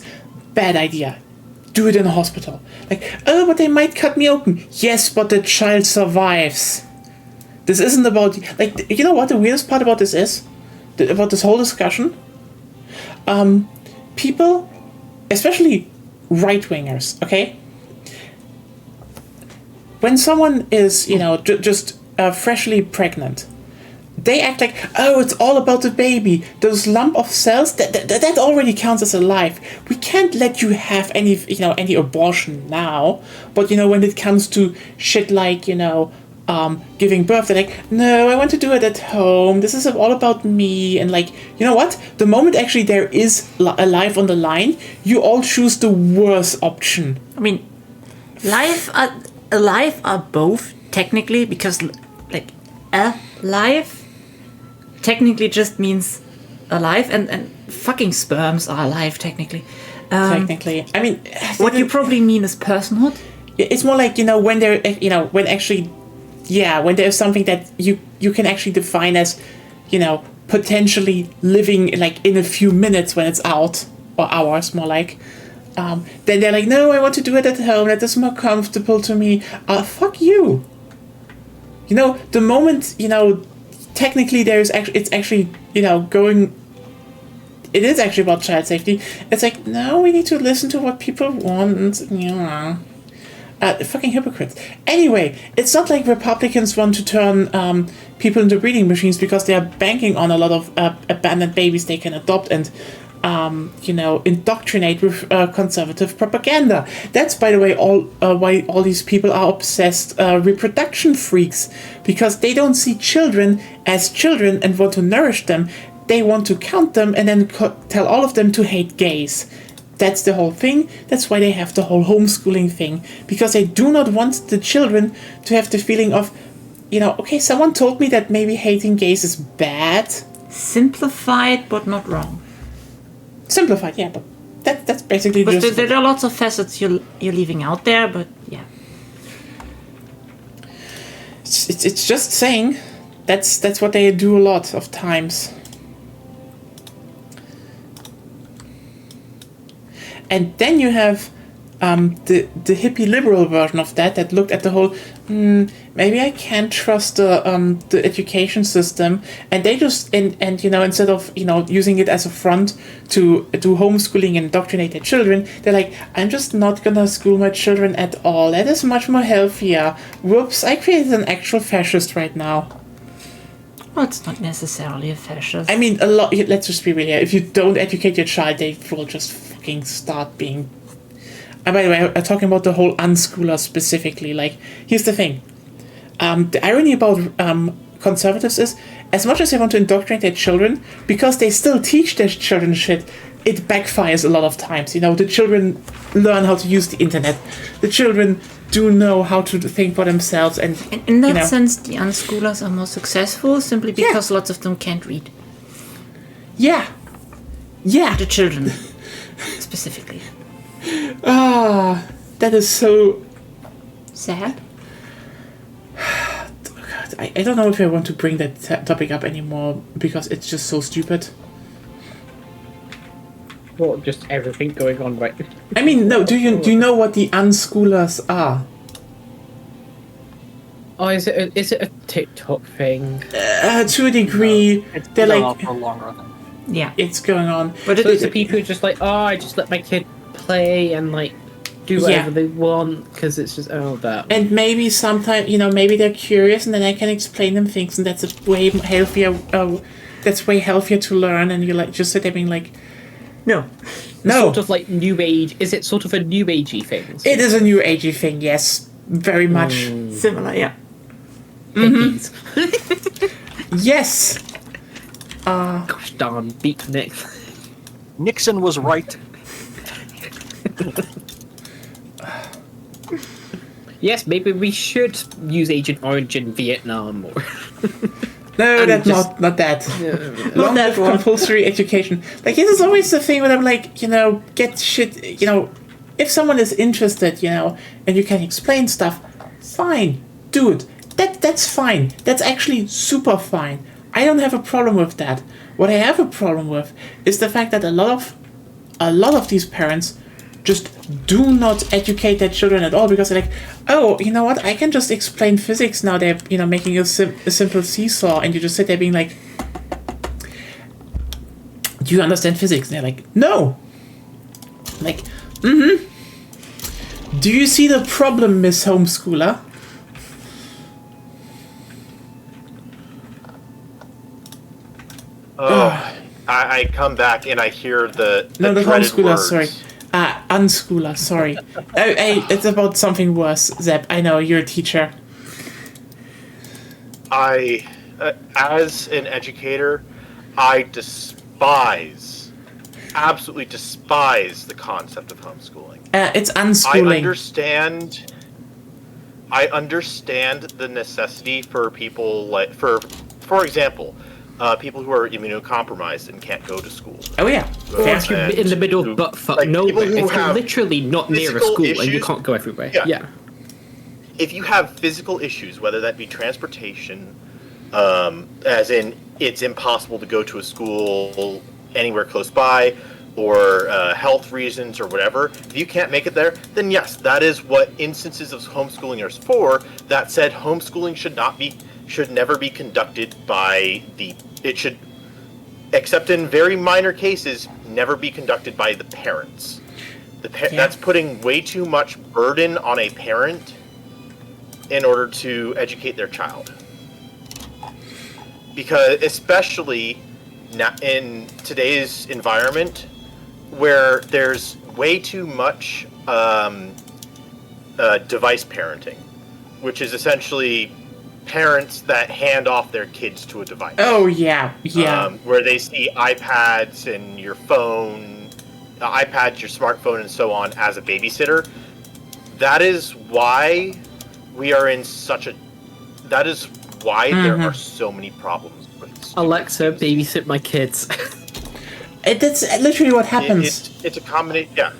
bad idea. Do it in a hospital. Like, oh, but they might cut me open. Yes, but the child survives. This isn't about, like, you know what the weirdest part about this is? About this whole discussion? People, especially right-wingers, okay? When someone is, just freshly pregnant, they act like, oh, it's all about the baby. Those lump of cells, that already counts as a life. We can't let you have any abortion now. But, when it comes to shit like, giving birth, they're like, no, I want to do it at home. This is all about me. And like, you know what? The moment actually there is a life on the line, you all choose the worst option. I mean, alive are both technically, because like alive technically just means alive, and fucking sperms are alive technically. Technically, I mean, what you probably mean is personhood. It's more like when there, when actually, when there's something that you can actually define as, potentially living like in a few minutes when it's out, or hours more like. Then they're like, no, I want to do it at home. That is more comfortable to me. Fuck you. The moment, technically it's actually, going, it is actually about child safety. It's like, no, we need to listen to what people want. Fucking hypocrites. Anyway, it's not like Republicans want to turn people into breeding machines because they are banking on a lot of abandoned babies they can adopt and indoctrinate with conservative propaganda. That's, by the way, why all these people are obsessed reproduction freaks, because they don't see children as children and want to nourish them. They want to count them and then tell all of them to hate gays. That's the whole thing. That's why they have the whole homeschooling thing, because they do not want the children to have the feeling of, okay, someone told me that maybe hating gays is bad. Simplified, but not wrong. Simplified, yeah, but that's basically but just... There are lots of facets you're leaving out there, but yeah. It's just saying that's what they do a lot of times. And then you have the hippie liberal version of that looked at the whole, maybe I can't trust the education system, and they just and instead of using it as a front to do homeschooling and indoctrinate their children, they're like, I'm just not gonna school my children at all. That is much more healthier. Whoops! I created an actual fascist right now. Well, it's not necessarily a fascist. I mean, a lot. Let's just be real here. If you don't educate your child, they will just fucking start being. And by the way, I'm talking about the whole unschooler specifically. Like, here's the thing. The irony about conservatives is, as much as they want to indoctrinate their children, because they still teach their children shit, it backfires a lot of times. The children learn how to use the internet. The children do know how to think for themselves. And in that sense, the unschoolers are more successful simply because lots of them can't read. Yeah. Yeah. The children, specifically. That is so sad. I don't know if I want to bring that topic up anymore because it's just so stupid. Well, just everything going on right. I mean, no. Do you know what the unschoolers are? Oh, is it a TikTok thing? To a degree, they're like for longer, I think. Yeah, it's going on. But it's the people who just like, I just let my kid play and like do whatever they want because it's just that. And maybe sometimes maybe they're curious and then I can explain them things and that's a way healthier. That's way healthier to learn. And you just sit there being like, no. Sort of like new age. Is it sort of a new agey thing? It is a new agey thing. Yes, very much similar. Yeah. Mm-hmm. Yes. Gosh darn, beat Nixon was right. Yes, maybe we should use Agent Orange in Vietnam or No, And that's just- not that. Not that Live one. compulsory education. Like, this is always the thing when I'm like, get shit, if someone is interested, and you can explain stuff, fine, do it. That's fine. That's actually super fine. I don't have a problem with that. What I have a problem with is the fact that a lot of these parents just do not educate their children at all, because they're like, oh, you know what? I can just explain physics now. They're making a simple seesaw, and you just sit there being like, do you understand physics? And they're like, no. Like, do you see the problem, Miss Homeschooler? I come back and I hear the No, the dreaded homeschooler, words. sorry. Unschooler, sorry. Hey, it's about something worse, Zeb. I know, you're a teacher. I, as an educator, I absolutely despise the concept of homeschooling. It's unschooling. I understand the necessity for people for example, people who are immunocompromised and can't go to school. Oh, yeah. Or Fair. if you're in the middle of butt-fuck like, people nowhere, who if you're have literally not near a physical school and you issues- can't go everywhere. Yeah. Yeah. If you have physical issues, whether that be transportation, as in it's impossible to go to a school anywhere close by, or health reasons or whatever, if you can't make it there, then yes, that is what instances of homeschooling are for. That said, homeschooling should never be conducted by except in very minor cases, never be conducted by the parents. That's putting way too much burden on a parent in order to educate their child. Because especially in today's environment, where there's way too much device parenting, which is essentially parents that hand off their kids to a device. Oh, yeah. Where they see iPads and your phone, iPads, your smartphone, and so on as a babysitter. That is why there are so many problems with students. Alexa, babysit my kids. That's literally what happens. It's a combination. Yeah,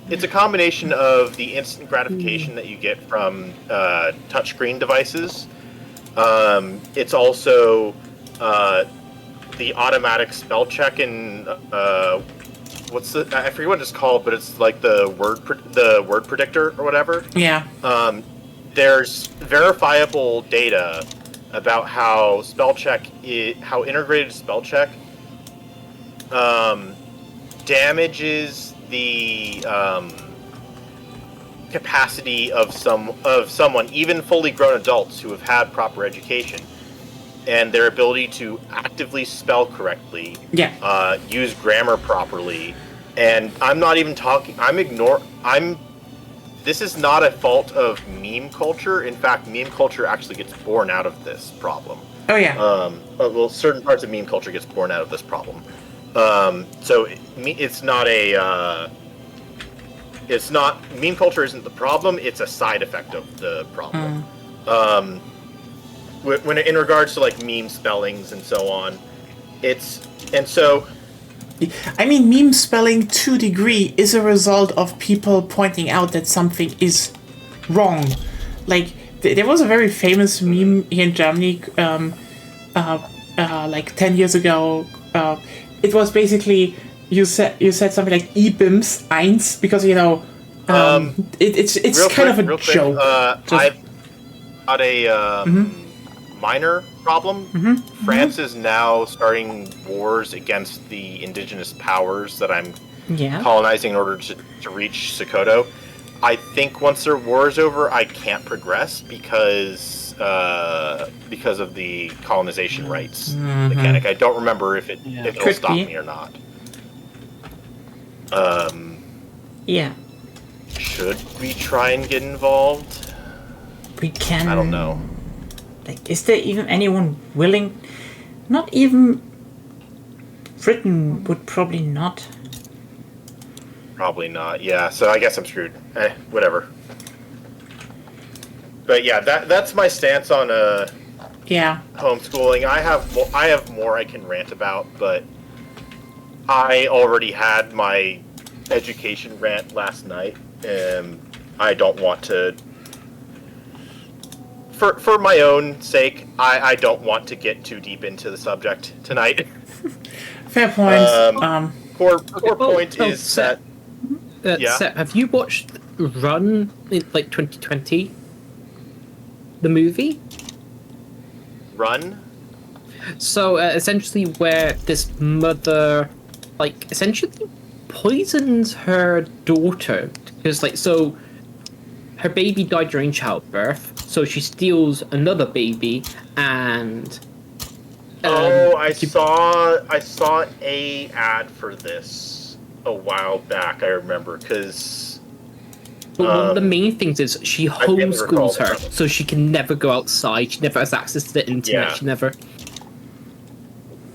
it's a combination of the instant gratification that you get from touchscreen devices. It's also the automatic spell check and I forget what it's called, but it's like the word predictor or whatever. Yeah. There's verifiable data about how how integrated spell check damages the capacity of someone, even fully grown adults who have had proper education, and their ability to actively spell correctly, use grammar properly. And I'm not even talking. This is not a fault of meme culture. In fact, meme culture actually gets born out of this problem. Oh, yeah. Well, certain parts of meme culture gets born out of this problem. So it's not meme culture isn't the problem. It's a side effect of the problem. When in regards to like meme spellings and so on, I mean, meme spelling to a degree is a result of people pointing out that something is wrong. Like, there was a very famous meme here in Germany, like 10 years ago. It was basically, you said something like E-Bims 1, because, it's kind of a joke. I've got a minor problem. France is now starting wars against the indigenous powers that I'm colonizing in order to reach Sokoto. I think once their war is over, I can't progress because of the colonization rights mechanic. I don't remember if it'll stop me or not. Should we try and get involved? We can. I don't know. Like, is there even anyone willing? Not even Britain would probably not. Probably not. Yeah. So I guess I'm screwed. Whatever. But yeah, that's my stance on Yeah. homeschooling. I have more I can rant about, but I already had my education rant last night, and I don't want to. For my own sake, I don't want to get too deep into the subject tonight. Fair point. Core point is Sep, yeah. Sep, have you watched Run in like 2020? The movie? Run. So essentially, where this mother, like, essentially poisons her daughter because, like, so her baby died during childbirth, so she steals another baby and. I saw a ad for this a while back. I remember because. But one of the main things is she can't recall homeschools her, that. so she can never go outside. She never has access to the internet. Yeah. She never.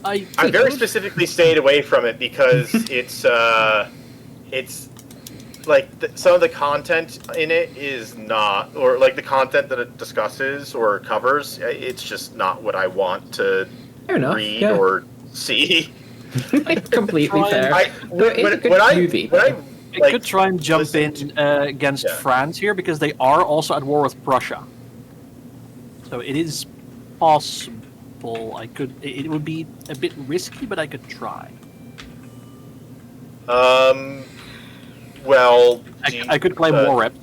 I very specifically stayed away from it because it's like some of the content in it is not, or like the content that it discusses or covers, it's just not what I want to Fair enough. read Yeah. or see. Completely fair. But it's a good movie. I could try and jump listen in against France here because they are also at war with Prussia. So it is possible I could. It would be a bit risky, but I could try. Well, I could claim war rep.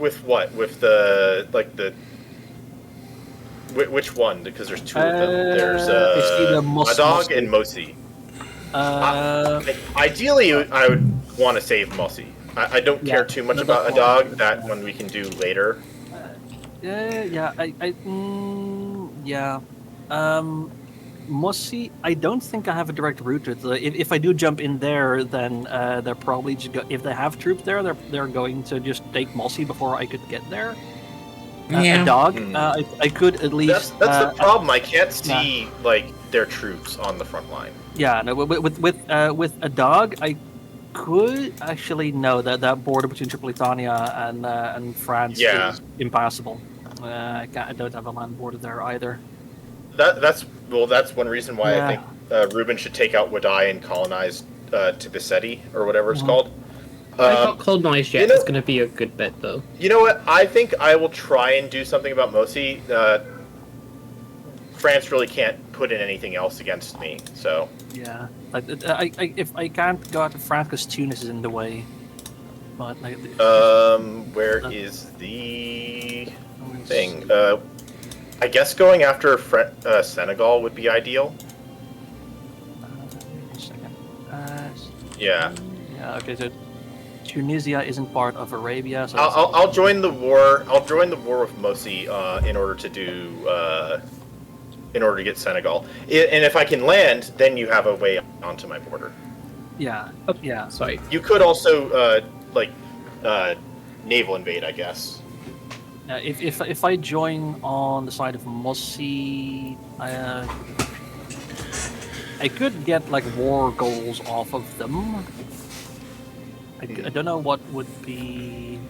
with what? With the which one? Because there's two of them. There's it's either Madog and Mosi. Ideally, I would want to save Mosi. I don't care too much about a dog. That one we can do later. Mosi, I don't think I have a direct route to it. If I do jump in there, then they're probably just if they have troops there, they're going to just take Mosi before I could get there. Yeah. A dog, I could at least. That's the problem. I can't see like their troops on the front line. Yeah, no, with a dog, I could actually know that border between Tripolitania and France is impassable. I don't have a land border there either. That's one reason why I think Ruben should take out Wadai and colonize Tibiseti or whatever it's called. I not colonized yet. It's going to be a good bet, though. You know what? I think I will try and do something about Mosi. France really can't put in anything else against me, so. Yeah, if I can't go out to France because Tunis is in the way. But where is the thing? I guess going after Senegal would be ideal. Wait a second. Yeah. Yeah. Okay. So Tunisia isn't part of Arabia. So I'll join the war. I'll join the war with Mosi in order to get Senegal. And if I can land, then you have a way onto my border. Yeah. Yeah. Sorry. You could also naval invade, I guess. If I join on the side of Mosi, I could get like war goals off of them. I don't know what would be.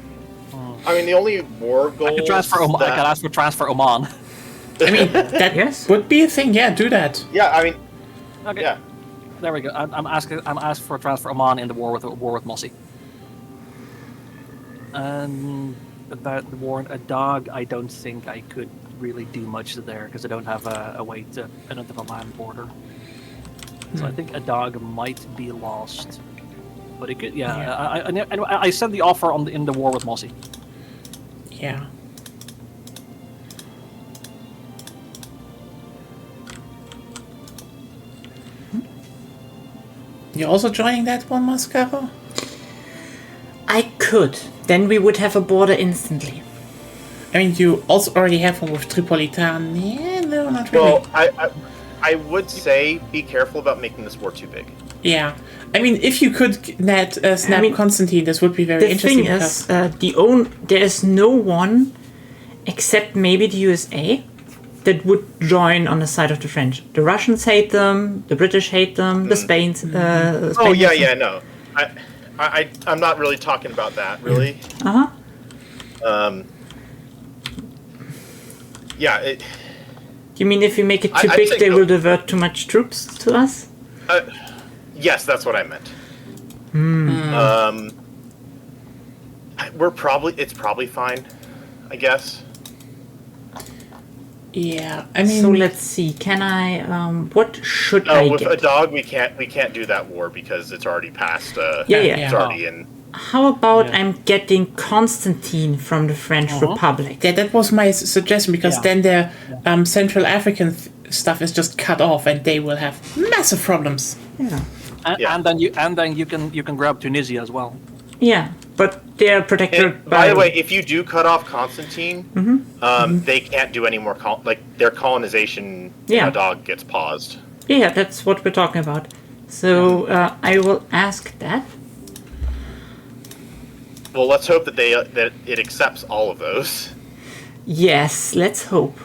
I mean, the only war goals. I could transfer. I could ask for transfer Oman. I mean, that would be a thing. Yeah, do that. Yeah, I mean. Okay. Yeah. There we go. I'm asked for transfer Oman in the war with Mosi. And about the war, a dog, I don't think I could really do much there because I don't have a way to. I don't have a land border. So I think a dog might be lost. But it could, I sent the offer in the war with Mosi. Yeah. You also joining that one, Mascaro? I could. Then we would have a border instantly. I mean, you also already have one with Tripolitan. Yeah, no, not really. Well, I would say be careful about making this war too big. Yeah. I mean, if you could snap Constantine, this would be very interesting. The thing is, there is no one except maybe the USA that would join on the side of the French. The Russians hate them, the British hate them, the Spain. Oh yeah, no. I'm not really talking about that, really. yeah, it, You mean if we make it too I'd big, say they go- will divert too much troops to us? yes, that's what I meant. It's probably fine, I guess. Yeah, I mean, So let's see. Can I? What should No, I with get? a dog, we can't do that war because it's already past. Yeah. It's already in. How about I'm getting Constantine from the French Republic? yeah, that was my suggestion because Yeah. then their Central African stuff is just cut off, and they will have massive problems. Yeah. Yeah. And then you can grab Tunisia as well. Yeah, but they're protected And, by the way, if you do cut off Constantine, they can't do any more. Their colonization dog gets paused. Yeah, that's what we're talking about. So I will ask that. Well, let's hope that that it accepts all of those. Yes, let's hope.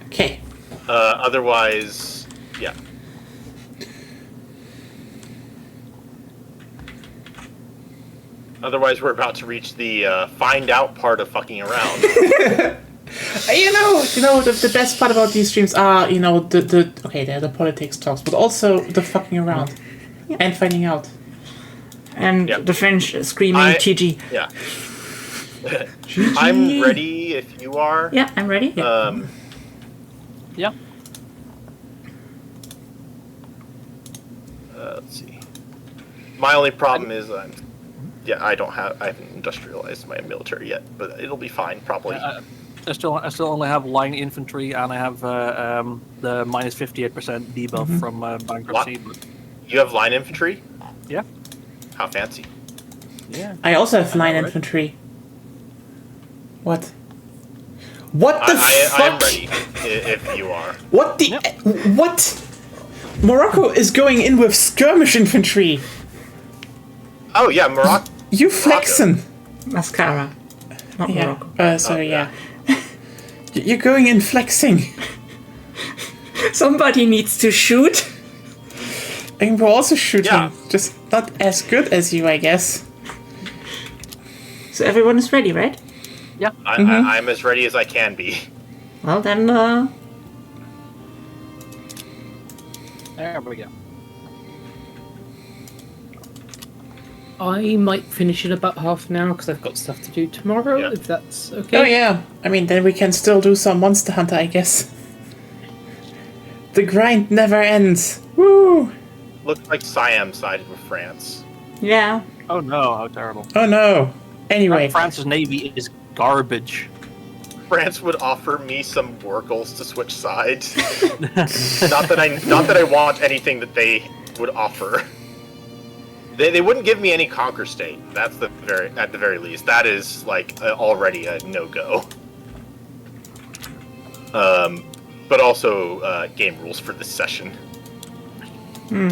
Okay. Otherwise, yeah. Otherwise, we're about to reach the find out part of fucking around. The best part about these streams are, they're the politics talks, but also the fucking around and finding out. And Yep. the French screaming TG. Yeah. I'm ready if you are. Yeah, I'm ready. Yeah. Let's see. My only problem is I haven't industrialized my military yet, but it'll be fine probably. I still only have line infantry, and I have the minus 58% debuff from bankruptcy. But You have line infantry? yeah, How fancy. yeah. I also have line right? infantry. What? What the fuck? I'm ready if you are. What the? What? Morocco is going in with skirmish infantry. Oh yeah, Morocco. You flexin'. Mascara. Not Yeah. Morocco. Sorry. Yeah. You're going in flexing. Somebody needs to shoot. I mean, we're also shooting, Yeah. just not as good as you, I guess. So everyone is ready, right? Yeah. I'm as ready as I can be. Well then, There we go. I might finish in about half an hour because I've got stuff to do tomorrow. Yeah. If that's okay. Oh yeah. I mean, then we can still do some Monster Hunter, I guess. The grind never ends. Woo! Looks like Siam sided with France. yeah. Oh no, how terrible. Oh no. Anyway. France's navy is garbage. France would offer me some Workles to switch sides. not that I want anything that they would offer. They wouldn't give me any conquer state. That's at the very least. That is like already a no-go. But also game rules for this session. You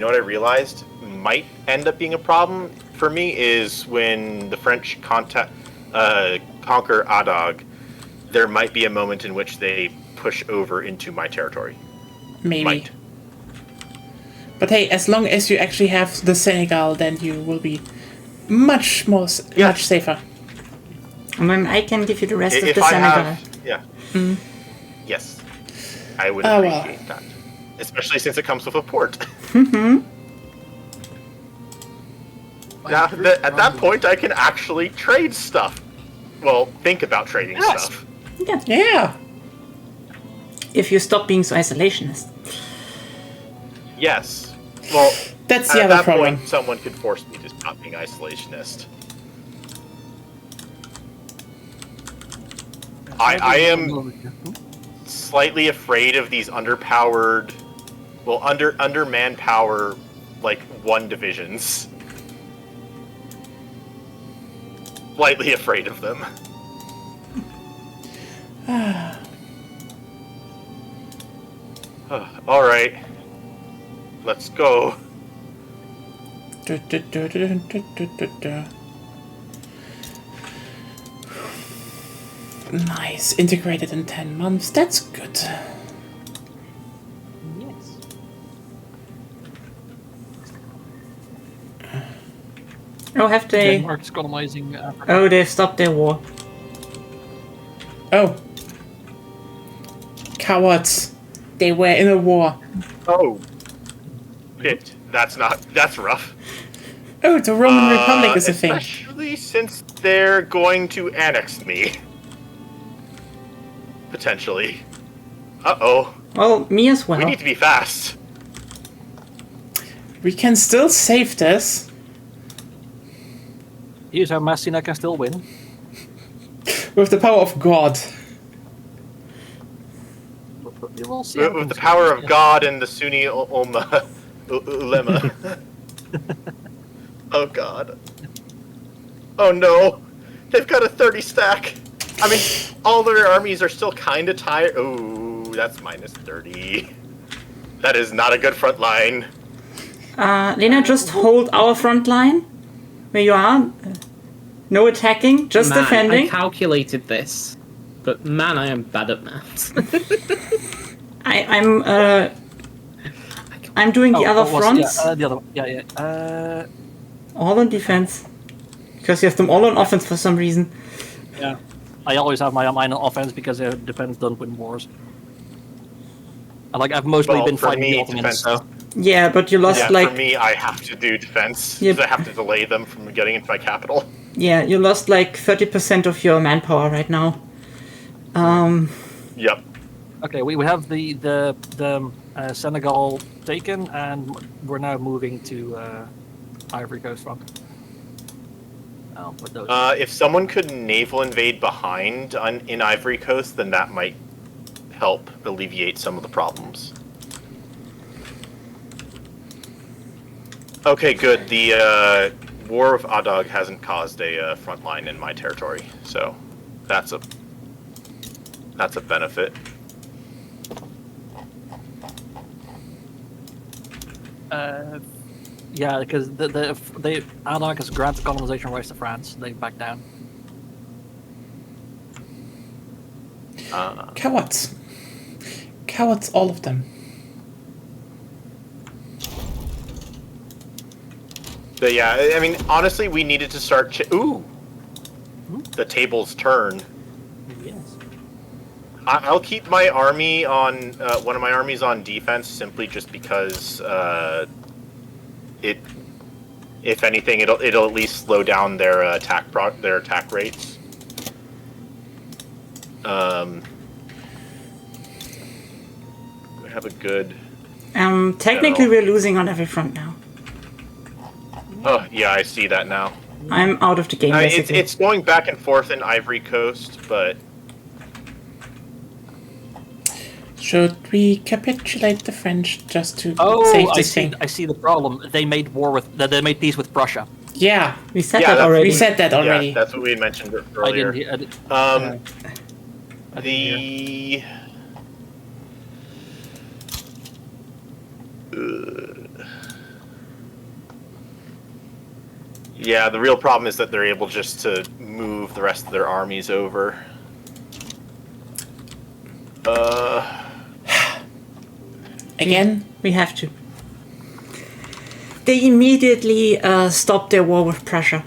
know what I realized might end up being a problem for me is when the French conquer Adog, there might be a moment in which they push over into my territory. Maybe. Might. But hey, as long as you actually have the Senegal, then you will be much safer. And then I can give you the rest of If the I Senegal. have, yeah. Yes, I would Oh, well. appreciate that, especially since it comes with a port. Now, at that point, I can actually trade stuff. Well, think about trading stuff. Yeah. If you stop being so isolationist. Yes. Well, That's the at other that problem. point, someone could force me to stop being isolationist. I am slightly afraid of these underpowered, under manpower, like 1 divisions. Slightly afraid of them. All right, let's go. Nice. Integrated in 10 months. That's good. Yes. Oh, have they? Denmark's colonizing Africa. Oh, they've stopped their war. Oh. Cowards. They were in a war. Oh. Shit. That's rough. Oh, the Roman Republic is a thing. Especially since they're going to annex me. Potentially. Uh-oh. Well, me as well. We need to be fast. We can still save this. Here's how Messina can still win. With the power of God. We will see how With the things power go. of God and the Sunni ulema. Oh god. Oh no. They've got a 30 stack. I mean, all their armies are still kind of tired. Ooh, that's minus 30. That is not a good front line. Lena, just hold our front line where you are. No attacking, just Man, I defending. calculated this, but man, I am bad at maths. I'm doing the other what's- fronts, Yeah, the other one. Yeah. all on defense. Because you have them all on offense for some reason. Yeah. I always have mine on offense because defense don't win wars. And like I've mostly Well, been for fighting me, the Ottomans, defense- so Yeah, but you lost Yeah, like for me, I have to do defense. Yep. Because I have to delay them from getting into my capital. you lost like 30% of your manpower right now. Yep. okay, we have the Senegal taken, and we're now moving to Ivory Coast front. With those. If someone could naval invade behind in Ivory Coast, then that might help alleviate some of the problems. Okay, good. The War of Adog hasn't caused a front line in my territory, so that's a benefit. Yeah, because they Adog has granted colonization rights to France. They back down. Cowards. Cowards, all of them. But yeah, I mean, honestly, we needed to start. Ooh, the tables turn. Yes. I'll keep my army on one of my armies on defense simply just because if anything, it'll at least slow down their attack rates. We have a good. Technically No. we're losing on every front now. Oh yeah, I see that now. I'm out of the game basically. It's going back and forth in Ivory Coast, but Should we capitulate the French just to Oh, save I this see. thing? I see the problem. They made peace with Prussia. Yeah, We said Yeah, that that's- already. we said that already. yeah, that's what we had mentioned I earlier. didn't. I didn't The yeah, the real problem is that they're able just to move the rest of their armies over. Again? We have to. They immediately stopped their war with Prussia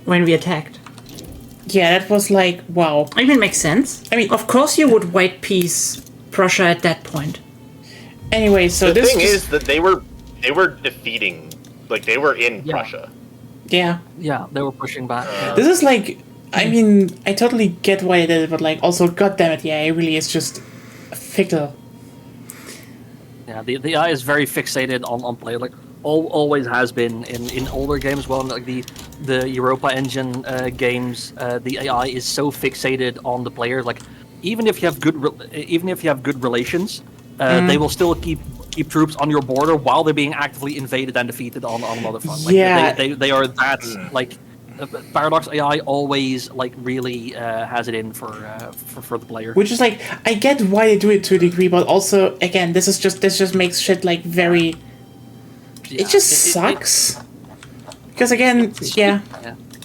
when we attacked. Yeah, that was like, wow. I mean, makes sense. I mean- of course you would white peace Prussia at that point. Anyway, so The this thing just- is that they were defeating, like they were in Yeah. Prussia. yeah. Yeah, they were pushing back. This is like, I mean, I totally get why they did it, but like, also, goddammit, yeah, it really is just fickle. Yeah, the AI is very fixated on play. Like always has been in older games. Well, like the Europa Engine games, the AI is so fixated on the player. Like even if you have good relations, they will still keep troops on your border while they're being actively invaded and defeated on another front. Like, Yeah. they are that like. Paradox AI always like really has it in for the player. Which is like, I get why they do it to a degree, but also, again, this just makes shit like very. Yeah, It just sucks. Because again, yeah.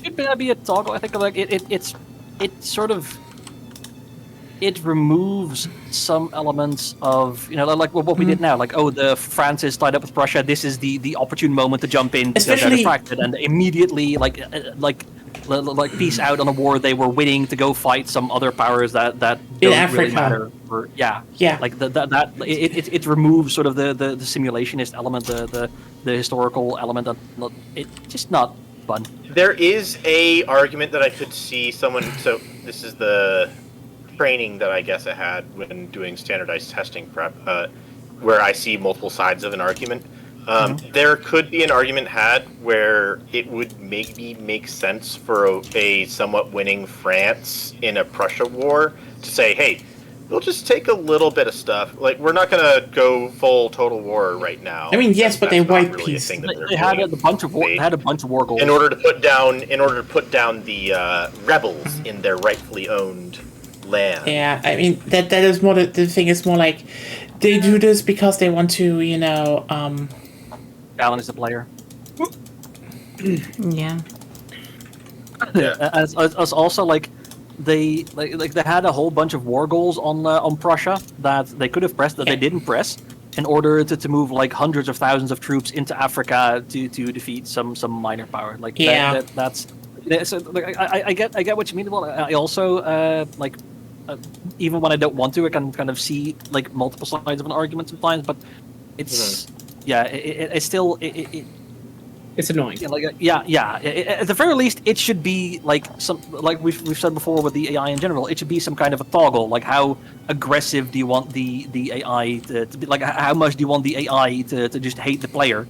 It should be a toggle. I think like it sort of it removes some elements of like what we did now. Like the France is tied up with Prussia. This is the opportune moment to jump in because they're Especially- distracted and immediately like like peace out on a war they were winning to go fight some other powers that don't In really Africa. matter. Yeah. Like it removes sort of the simulationist element, the historical element. It's just not fun. There is a argument that I could see someone. So this is the training that I guess I had when doing standardized testing prep, where I see multiple sides of an argument. There could be an argument had where it would maybe make sense for a somewhat winning France in a Prussia war to say, hey, we'll just take a little bit of stuff. Like, we're not going to go full total war right now. I mean, yes, but they That's not white really a piece. thing that they're They had doing. a bunch of war. They had a bunch of war goals In order to put down the rebels in their rightfully owned land. Yeah, I mean that is more the thing is more like they do this because they want to, Alan is a player. Yeah. As also like they had a whole bunch of war goals on Prussia that they could have pressed that they didn't press in order to move like hundreds of thousands of troops into Africa to defeat some minor power. Like that's so, like, I get what you mean. Well, I also even when I don't want to, I can kind of see like multiple sides of an argument sometimes, but it's it's still It's annoying. At the very least, it should be like some like we've said before with the AI in general. It should be some kind of a toggle. Like how aggressive do you want the AI to be? Like how much do you want the AI to just hate the player?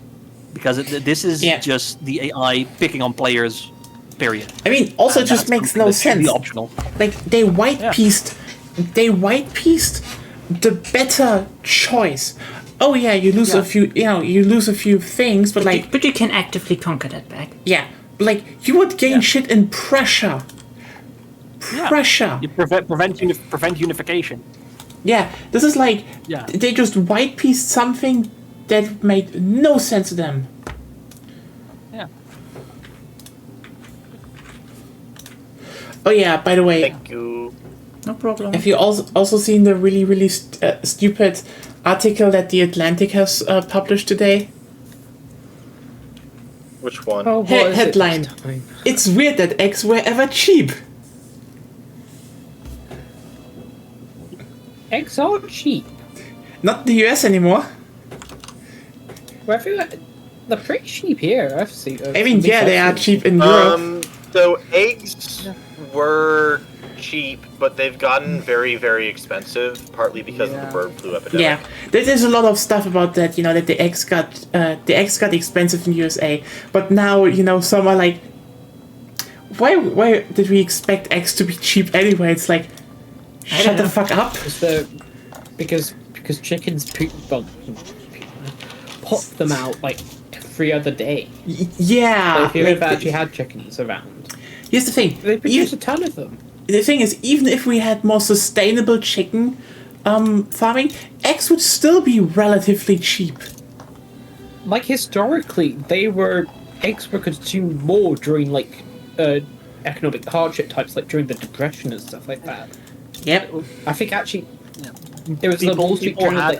Because this is just the AI picking on players. Period. I mean, also it just makes no sense. Optional. Like they white pieced the better choice. Oh yeah, you lose a few, you lose a few things, but like, But you can actively conquer that back. yeah, like you would gain shit in Prussia. Prussia. You prevent unification. Yeah, this is like Yeah. they just white pieced something that made no sense to them. Yeah. Oh yeah, by the way, Thank you. No problem. have you also seen the really stupid article that The Atlantic has published today? Which one? Oh, what is it Headline. this time? It's weird that eggs were ever cheap. Eggs are cheap. Not in the US anymore. Well, I feel like they're pretty cheap here. I've seen. I mean, yeah, they are cheap in Europe. So eggs were cheap, but they've gotten very, very expensive, partly because of the bird flu epidemic. Yeah, there's a lot of stuff about that. That the eggs got expensive in USA, but now some are like, why did we expect eggs to be cheap anyway? It's like, shut the fuck up. Because chickens pop them out like every other day. Yeah. So if you like, ever actually had chickens around, here's the thing. they produce a ton of them. The thing is, even if we had more sustainable chicken farming, eggs would still be relatively cheap. Like historically, eggs were consumed more during like economic hardship types, like during the Depression and stuff like that. Yep. I think actually there was the Wall Street Journal.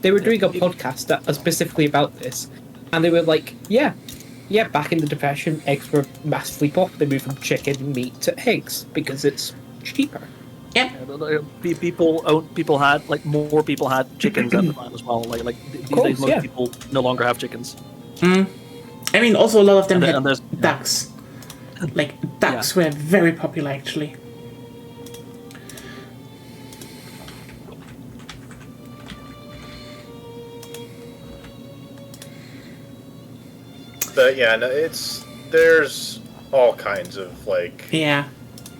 They were doing a podcast that was specifically about this, and they were like, yeah, back in the Depression, eggs were massively popular. They moved from chicken meat to eggs because it's cheaper. Yep. People had more people had chickens at the time as well. Like these days, most people no longer have chickens. I mean, also a lot of them And had ducks. Like ducks were very popular actually. But yeah, no, there's all kinds of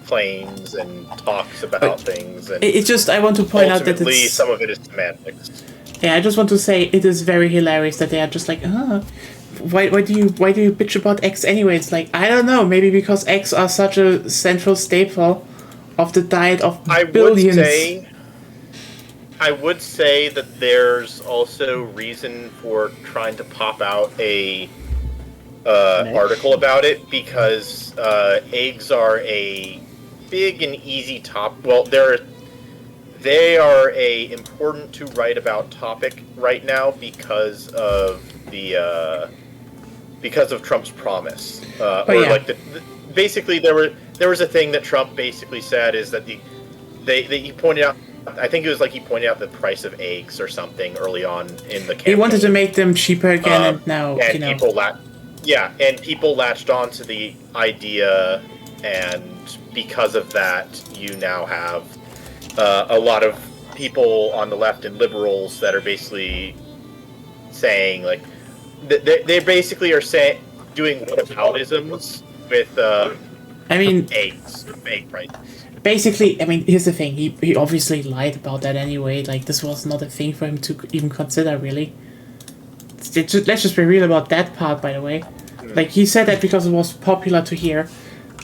claims and talks about things, and It's just I want to point out that ultimately it's some of it is semantics. Yeah, I just want to say it is very hilarious that they are just like, why do you bitch about eggs anyway? It's like, I don't know, maybe because eggs are such a central staple of the diet of billions. I would say that there's also reason for trying to pop out a article about it, because eggs are a big and easy Well, they are a important to write about topic right now because of Trump's promise, basically there was a thing that Trump basically said is that he pointed out. I think it was like he pointed out the price of eggs or something early on in the campaign. He wanted to make them cheaper again, and now and people latched on to the idea, and because of that, you now have a lot of people on the left and liberals that are basically saying like they basically are saying doing whataboutisms with eggs, egg prices. Basically, I mean, here's the thing. He obviously lied about that anyway. Like, this was not a thing for him to even consider, really. Let's just be real about that part, by the way. Like, he said that because it was popular to hear.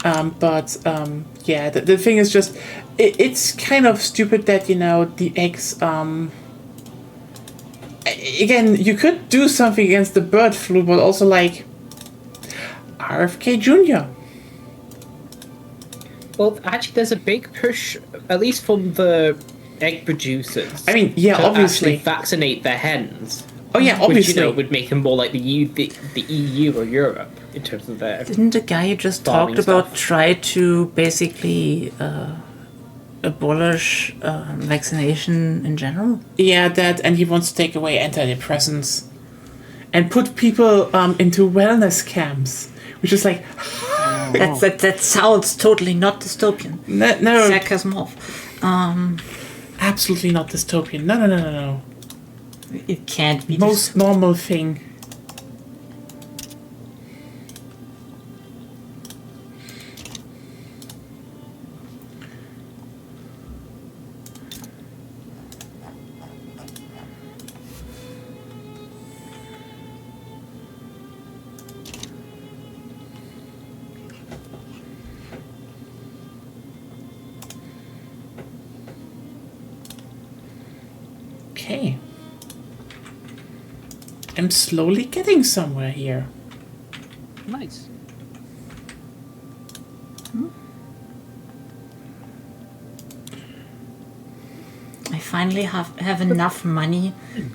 Yeah, the thing is just... It's kind of stupid that, the eggs... Again, you could do something against the bird flu, but also, like... RFK Jr., Well, actually, there's a big push, at least from the egg producers. I mean, yeah, to obviously actually vaccinate their hens. Oh yeah, obviously. Which, would make them more like the EU or Europe in terms of their. Didn't the guy you just talked about try to basically abolish vaccination in general? Yeah, that, and he wants to take away antidepressants and put people into wellness camps, which is like... That sounds totally not dystopian. No. Sarcasm off. Absolutely not dystopian. No. It can't be. Most normal thing. Okay. I'm slowly getting somewhere here. Nice. I finally have enough money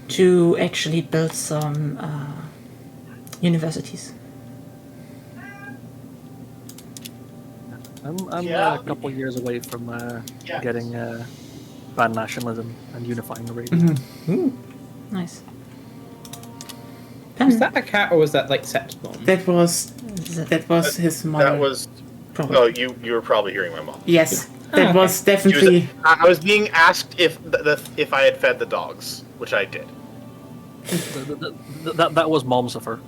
to actually build some universities. I'm a couple years away from getting pan-nationalism and unifying the region. Nice. Was that a cat or was that like Sep's mom? That was his mother. That was... Probably. Oh, you were probably hearing my mom. Yes, that was definitely... I was being asked if I had fed the dogs, which I did. That was mom's of her.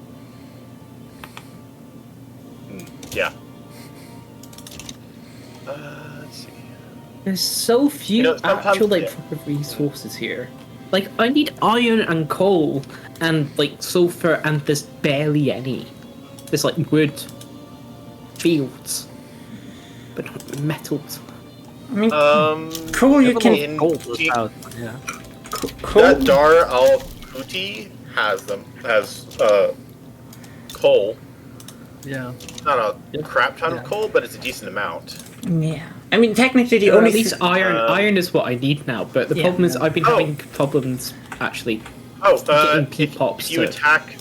Yeah. Let's see. There's so few actual proper resources here. Like, I need iron and coal and like sulfur, and there's barely any. There's like wood, fields, but not metals. I mean, coal you can... Yeah. That Dar al Kuti has coal. Yeah. Not a crap ton of coal, but it's a decent amount. Yeah. I mean, technically the Or only... at least iron. Iron is what I need now, but the problem is I've been having problems actually getting P-pops. If you attack,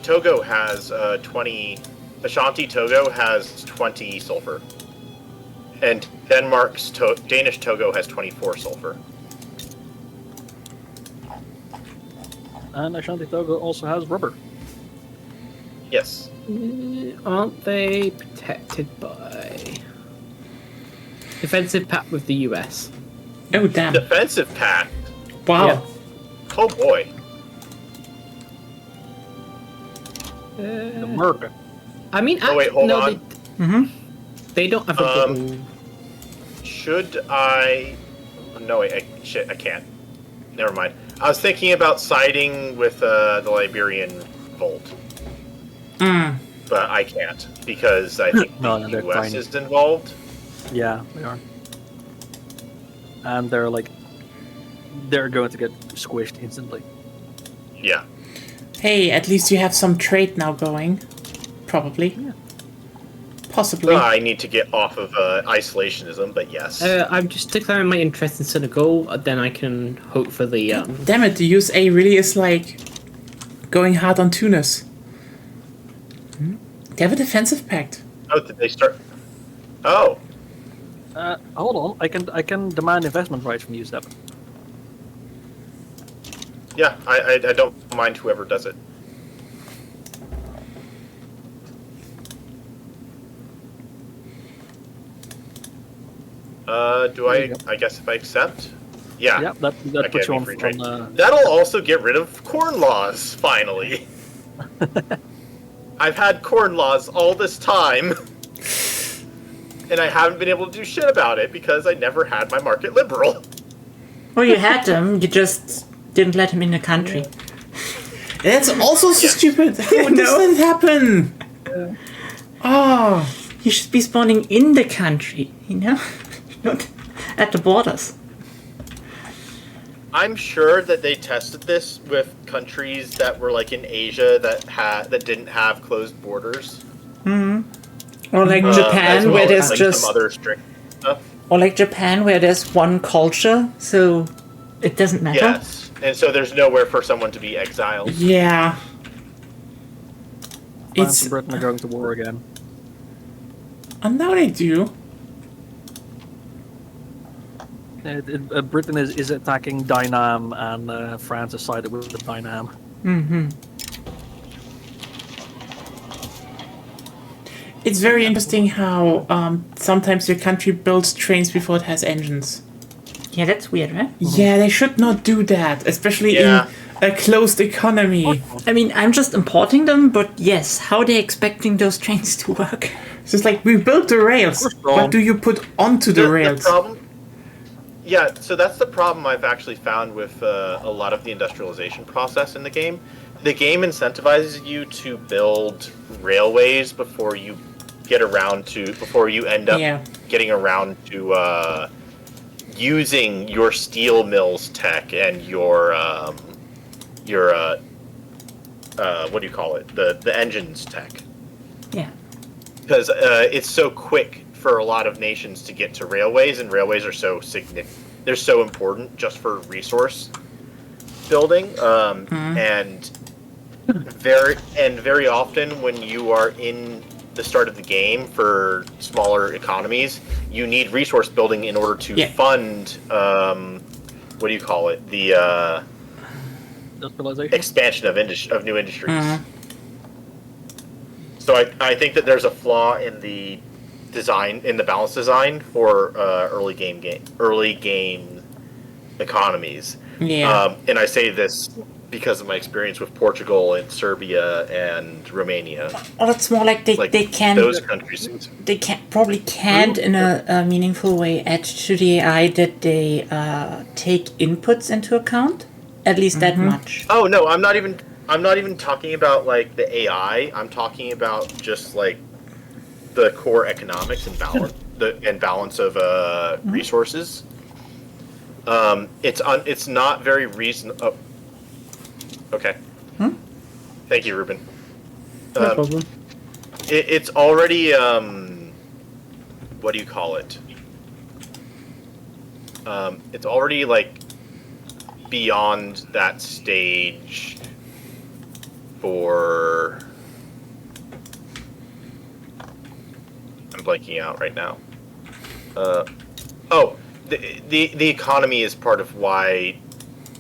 Togo has 20... Ashanti Togo has 20 sulfur. And Denmark's Danish Togo has 24 sulfur. And Ashanti Togo also has rubber. Yes. Aren't they protected by defensive pact with the US? Oh, damn. Defensive pact? Wow. Yeah. Oh boy. America. I mean, Oh wait, hold on. They don't have a little... Should I... No, wait, I can't. Never mind. I was thinking about siding with the Liberian Volt. But I can't, because I think the US is involved. Yeah, they are. And they're going to get squished instantly. Yeah. Hey, at least you have some trade now going. Probably. Yeah. Possibly. I need to get off of isolationism, but yes. I'm just declaring my interest in Senegal, then I can hopefully... Damn it, the USA really is like going hard on Tunis. They have a defensive pact. Oh, did they start? Oh, Hold on. I can demand investment rights from you, Seb. yeah. I don't mind whoever does it. Do There you I guess if I accept? Yeah. Yeah, that puts gave you me on. free trade. That'll also get rid of corn laws, finally. I've had corn laws all this time, and I haven't been able to do shit about it because I never had my market liberal. Well, you had them, you just didn't let him in the country. That's also so stupid. How does that happen? Oh, You should be spawning in the country, not at the borders. I'm sure that they tested this with countries that were like in Asia that didn't have closed borders. Or like as Japan, well where as, there's like, just, some other strict stuff. or like Japan, where there's one culture, so it doesn't matter. Yes, and so there's nowhere for someone to be exiled. yeah. France It's and Britain are going to war again. and now they do. Britain is attacking Dynam, and France has sided with Dynam. It's very interesting how sometimes your country builds trains before it has engines. Yeah, that's weird, right? Yeah, they should not do that, especially Yeah. in a closed economy. I mean, I'm just importing them, but yes, how are they expecting those trains to work? It's just like we built the rails. wrong. What do you put onto the rails? problem. Yeah, so that's the problem I've actually found with a lot of the industrialization process in the game. The game incentivizes you to build railways before you end up Yeah. getting around to using your steel mills tech and your what do you call it? The engines tech. Yeah. Because it's so quick for a lot of nations to get to railways, and railways are so they're so important just for resource building, and very often when you are in the start of the game for smaller economies, you need resource building in order to fund what do you call it, the Industrialization. expansion of new industries. So I think that there's a flaw in the design, in the balance design for early game economies. Yeah. And I say this because of my experience with Portugal and Serbia and Romania. Or it's more like they can those countries. they can't in a meaningful way add to the AI that they take inputs into account. At least that much. Oh no, I'm not even talking about like the AI. I'm talking about just like the core economics and balance balance of resources. It's not very reasonable. Oh. Okay. Thank you, Ruben. No problem. It's already what do you call it? It's already like beyond that stage for. I'm blanking out right now. The economy is part of why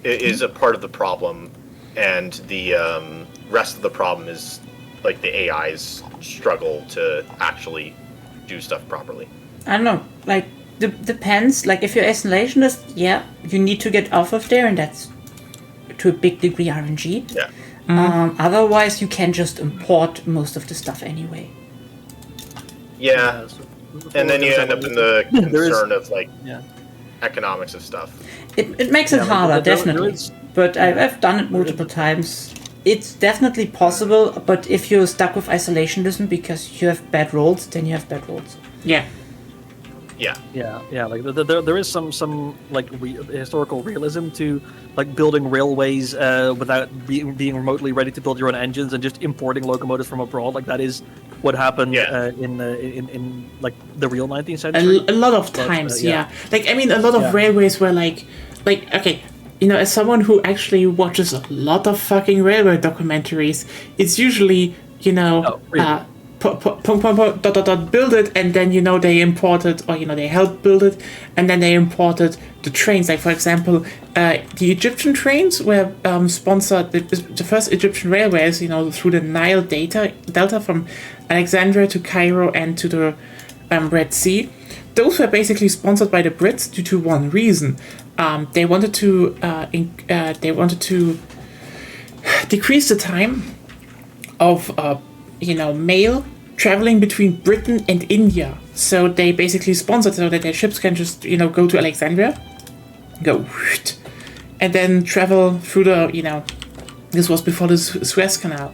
is a part of the problem, and the rest of the problem is like the AI's struggle to actually do stuff properly. I don't know. Like depends. Like if you're isolationist, yeah, you need to get off of there, and that's to a big degree RNG. Yeah. Otherwise, you can just import most of the stuff anyway. Yeah. And then you end up in the concern of like Yeah. economics of stuff. It makes it Yeah, harder, there definitely. is- But I've done it multiple times. It's definitely possible, but if you're stuck with isolationism because you have bad rolls, then you have bad rolls. Yeah. Yeah. Yeah. Like there is some like historical realism to like building railways without being remotely ready to build your own engines and just importing locomotives from abroad. Like that is what happened in like the real 19th century. A lot of But, times, yeah. yeah. Like, I mean, a lot of Yeah. railways were like, okay, you know, as someone who actually watches a lot of fucking railway documentaries, it's usually, you know, Oh, really? build it, and then they imported, or they helped build it, and then they imported the trains. Like for example, the Egyptian trains were sponsored. The first Egyptian railways, through the Nile Delta from Alexandria to Cairo and to the Red Sea. Those were basically sponsored by the Brits due to one reason. They wanted to decrease the time of mail traveling between Britain and India. So they basically sponsored so that their ships can just go to Alexandria, go, and then travel through the this was before the Suez Canal.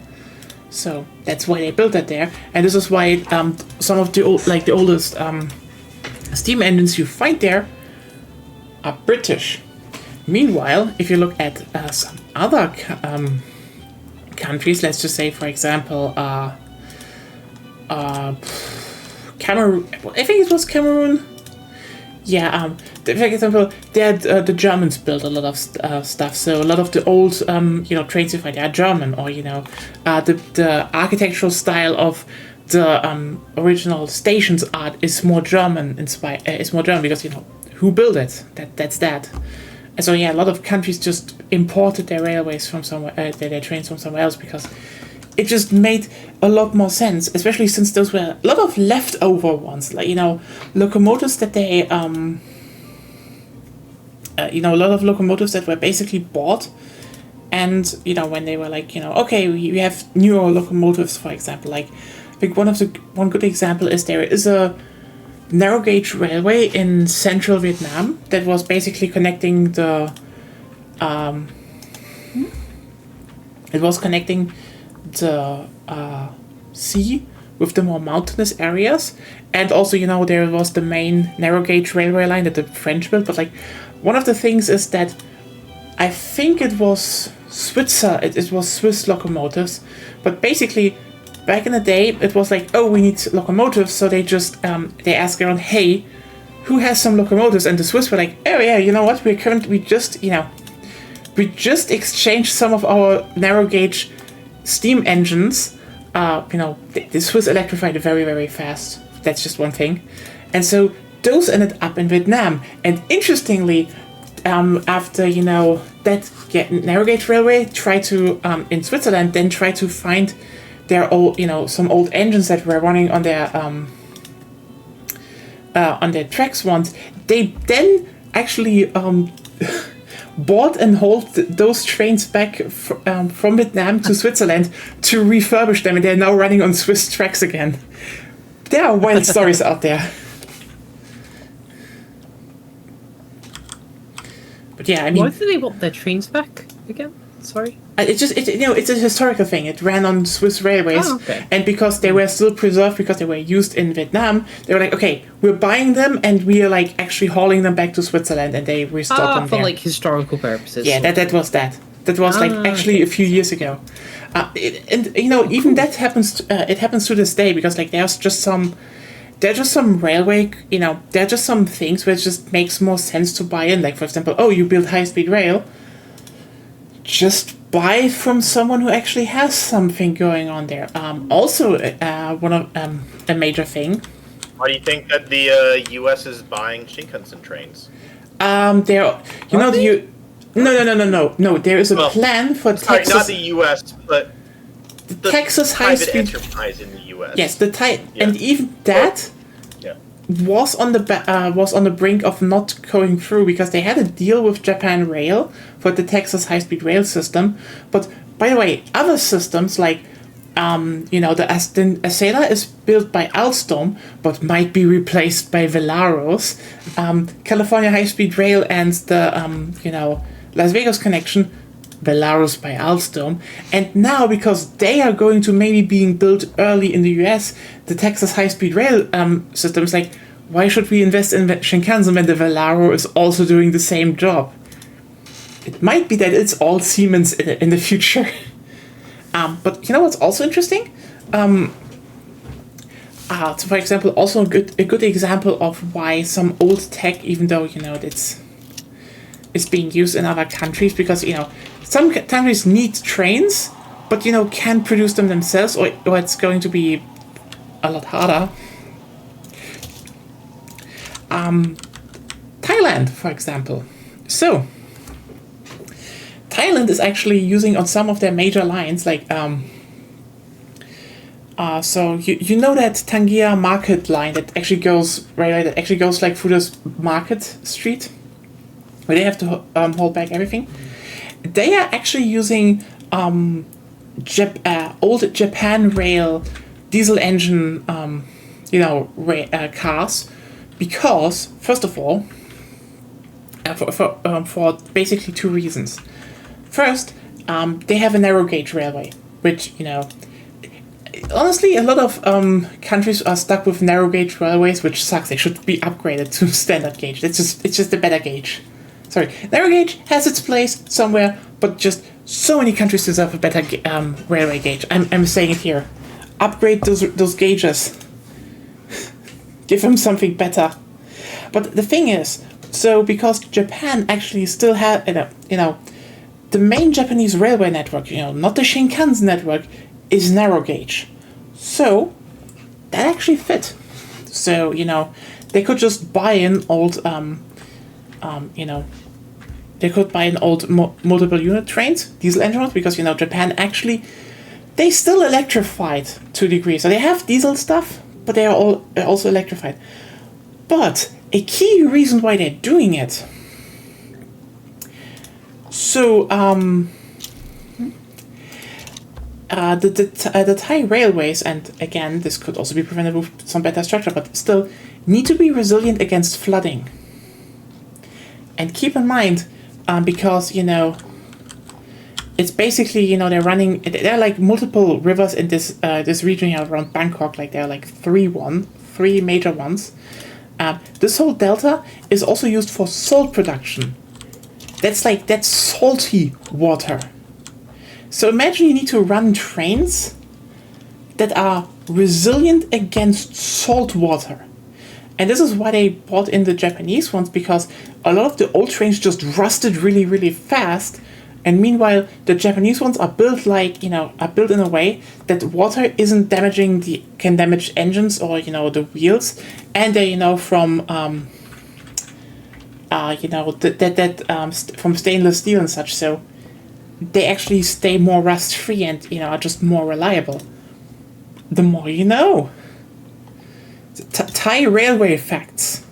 So that's why they built that there, and this is why some of the oldest steam engines you find there are British. Meanwhile, if you look at some other countries, let's just say, for example, Cameroon. I think it was Cameroon. Yeah. For example, the Germans built a lot of stuff. So a lot of the old, trains you find are German, or the architectural style of the original stations art is more German inspired. It's more German because who built it? That's that. And so a lot of countries just imported their railways from somewhere, their trains from somewhere else, because it just made a lot more sense, especially since those were a lot of leftover ones, like locomotives that they a lot of locomotives that were basically bought, and when they were like okay, we have newer locomotives, for example. Like I think one good example is there is a narrow gauge railway in central Vietnam that was basically connecting the sea with the more mountainous areas, and also there was the main narrow gauge railway line that the French built. But like one of the things is that I think it was it was Swiss locomotives, but basically back in the day, it was like, oh, we need locomotives, so they just they asked around, hey, who has some locomotives? And the Swiss were like, oh yeah, you know what? We just exchanged some of our narrow gauge steam engines. The Swiss electrified it very, very fast. That's just one thing, and so those ended up in Vietnam. And interestingly, after that narrow gauge railway tried to in Switzerland, then tried to find their old, some old engines that were running on their tracks once. They then actually bought and hauled those trains back from Vietnam to Switzerland to refurbish them, and they're now running on Swiss tracks again. There are wild stories out there. But yeah, I mean, Why do they want their trains back again? Sorry. It's a historical thing. It ran on Swiss railways, and because they were still preserved, because they were used in Vietnam, they were like, okay, we're buying them, and we are like actually hauling them back to Switzerland, and they restored them for there. like historical purposes. Yeah, that was that. That was like actually a few years ago, even that happens. It happens to this day, because like there's just some railway. There are just some things where it just makes more sense to buy in. Like for example, oh, you build high-speed rail. Just buy from someone who actually has something going on there. Also, one of a major thing. Why do you think that the U.S. is buying Shinkansen trains? No. There is a plan for Texas. Not the U.S., but the Texas private high-speed enterprise in the U.S. Yes, and even that. Was on the brink of not going through, because they had a deal with Japan Rail for the Texas high-speed rail system. But by the way, other systems like the Acela is built by Alstom, but might be replaced by Velaros. California high-speed rail and the Las Vegas connection, Velaros by Alstom. And now, because they are going to maybe being built early in the US, the Texas high-speed rail system is like, why should we invest in Shinkansen when the Velaro is also doing the same job? It might be that it's all Siemens in the future. But what's also interesting? So for example, also a good example of why some old tech, even though it's being used in other countries, because some countries need trains, but can't produce them themselves, or it's going to be a lot harder. Thailand, for example. So, Thailand is actually using on some of their major lines, like, so you know that Tangier Market line that actually goes that actually goes like through this market street, where they have to hold back everything. They are actually using old Japan Rail diesel engine, cars, because first of all, for basically two reasons. First, they have a narrow gauge railway, which honestly, a lot of countries are stuck with narrow gauge railways, which sucks. They should be upgraded to standard gauge. It's just a better gauge. Sorry, narrow gauge has its place somewhere, but just so many countries deserve a better railway gauge. I'm saying it here. Upgrade those gauges. Give them something better. But the thing is, so because Japan actually still has, the main Japanese railway network, not the Shinkansen network, is narrow gauge. So that actually fit. So, they could just buy in old, they could buy in old multiple unit trains, diesel engine ones, because, Japan actually, they still electrified to a degree. So they have diesel stuff, but they are all also electrified. But a key reason why they're doing it. So, the Thai railways, and again, this could also be prevented with some better structure, but still need to be resilient against flooding. And keep in mind, because, it's basically, there are like multiple rivers in this region here around Bangkok, like there are like three major ones. This whole delta is also used for salt production. That's salty water. So imagine you need to run trains that are resilient against salt water. And this is why they brought in the Japanese ones, because a lot of the old trains just rusted really, really fast. And meanwhile, the Japanese ones are built in a way that water isn't can damage engines or, the wheels. And they're, from stainless steel and such. So they actually stay more rust free and are just more reliable. The more you know. Thai railway facts.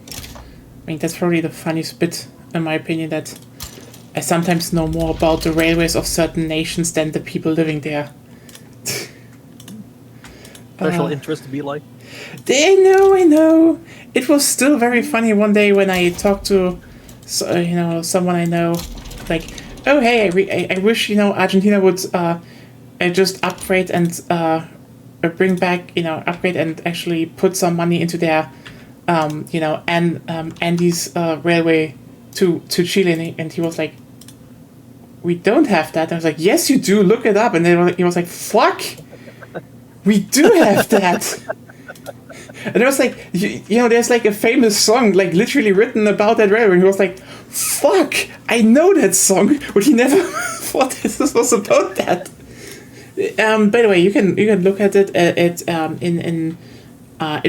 I mean, that's probably the funniest bit, in my opinion, that I sometimes know more about the railways of certain nations than the people living there. Special interest to be like. I know. It was still very funny one day when I talked to, someone I know, like, oh hey, I wish Argentina would just upgrade and bring back upgrade and actually put some money into their Andes railway to Chile, and he was like, we don't have that. And I was like, yes you do, look it up. And then he was like, fuck, we do have that. And it was like, there's like a famous song, like literally written about that railway. And he was like, fuck, I know that song, but he never thought this was about that. By the way, you can look at it. It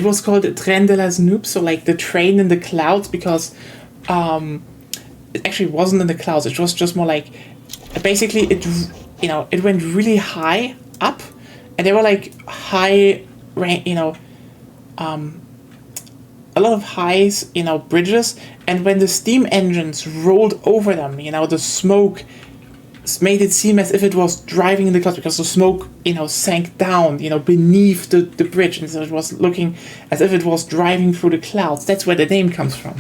was called Tren de las Nubes, so like the train in the clouds, because it actually wasn't in the clouds. It was just more like, basically it went really high up, and there were like high, a lot of highs, bridges, and when the steam engines rolled over them, the smoke made it seem as if it was driving in the clouds, because the smoke, sank down, beneath the bridge, and so it was looking as if it was driving through the clouds. That's where the name comes from.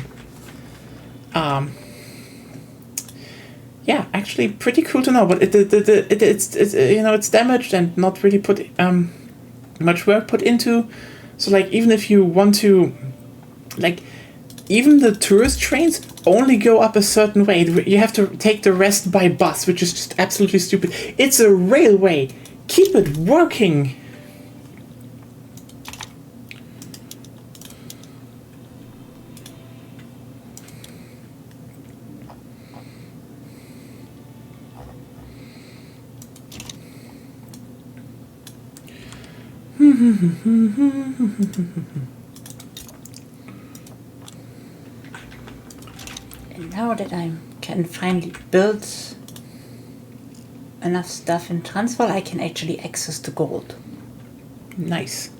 Yeah, actually pretty cool to know, but it's damaged and not really put much work put into. So like, even if you want to, like, even the tourist trains only go up a certain way. You have to take the rest by bus, which is just absolutely stupid. It's a railway. Keep it working. And now that I can finally build enough stuff in Transvaal, I can actually access the gold. Nice.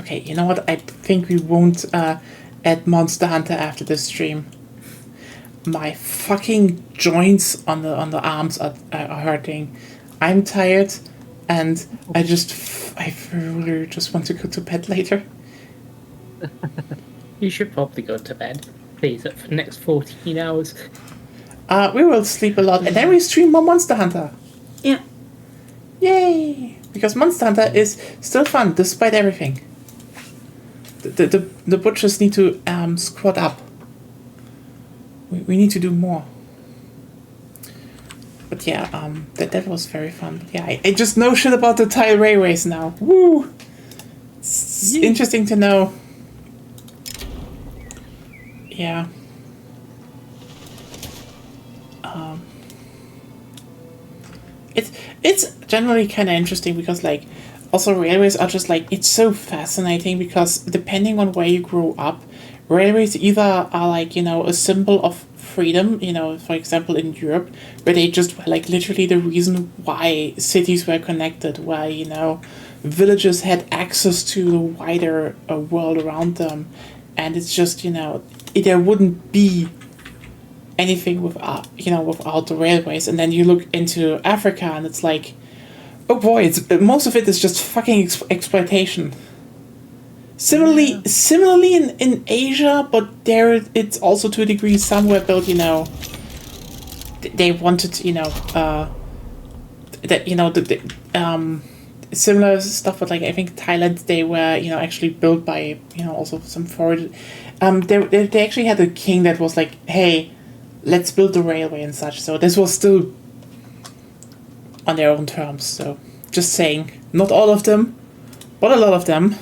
Okay, you know what? I think we won't add Monster Hunter after this stream. My fucking joints on the arms are hurting. I'm tired, and I really just want to go to bed later. You should probably go to bed. Please, for the next 14 hours. We will sleep a lot, and then we stream more Monster Hunter. Yeah. Yay! Because Monster Hunter is still fun despite everything. The butchers need to squat up. We need to do more. But yeah, that was very fun. But yeah, I just know shit about the tile railways now. Woo! It's interesting to know. Yeah. It's generally kind of interesting because like also railways are just like it's so fascinating because depending on where you grow up, railways either are like a symbol of freedom, for example in Europe, where they just were like literally the reason why cities were connected, why villages had access to the wider world around them, and it's just there wouldn't be anything without the railways. And then you look into Africa and it's like, oh boy, most of it is just fucking exploitation. Similarly in Asia, but there it's also to a degree somewhere built, they wanted, similar stuff, but like I think Thailand, they were, actually built by, also some foreign. They actually had a king that was like, hey, let's build the railway and such. So this was still on their own terms. So just saying, not all of them, but a lot of them.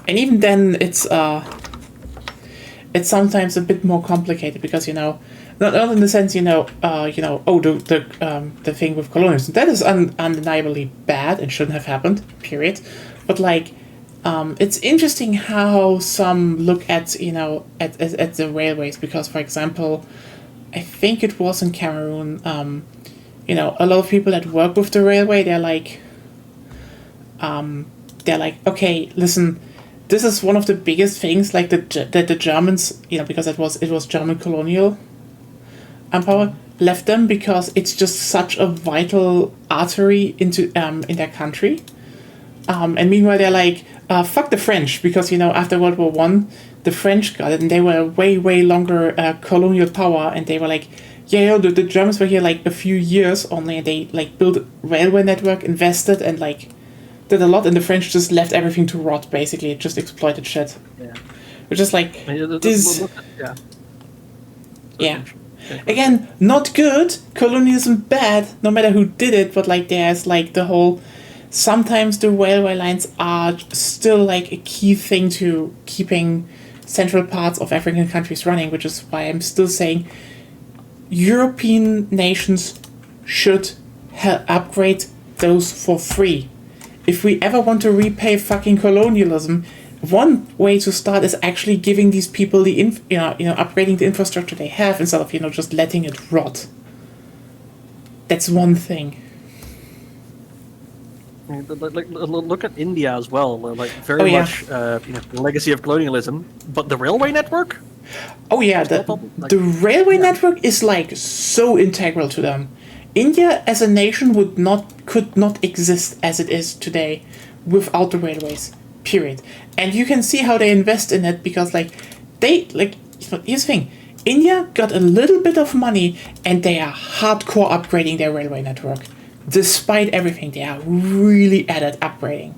And even then, it's sometimes a bit more complicated because not in the sense the thing with colonialism that is undeniably bad and shouldn't have happened. Period. But like. It's interesting how some look at at the railways because, for example, I think it was in Cameroon. A lot of people that work with the railway, they're like, okay, listen, this is one of the biggest things like that the Germans, because it was German colonial power left them because it's just such a vital artery into in their country. And meanwhile, they're like, fuck the French, because, after World War One, the French got it, and they were way longer colonial power, and they were like, the Germans were here, like, a few years only, and they, like, built a railway network, invested, and, like, did a lot, and the French just left everything to rot, basically. It just exploited shit. Yeah. Which is, like, this... Yeah. Again, not good, colonialism bad, no matter who did it, but, like, there's, like, the whole... Sometimes the railway lines are still like a key thing to keeping central parts of African countries running, which is why I'm still saying European nations should upgrade those for free. If we ever want to repay fucking colonialism, one way to start is actually giving these people the upgrading the infrastructure they have instead of just letting it rot. That's one thing. Like, look at India as well. Like very much, the legacy of colonialism, but the railway network. Oh yeah, the railway network is like so integral to them. India as a nation could not exist as it is today without the railways. Period. And you can see how they invest in it because here's the thing. India got a little bit of money and they are hardcore upgrading their railway network. Despite everything, they are really at upgrading.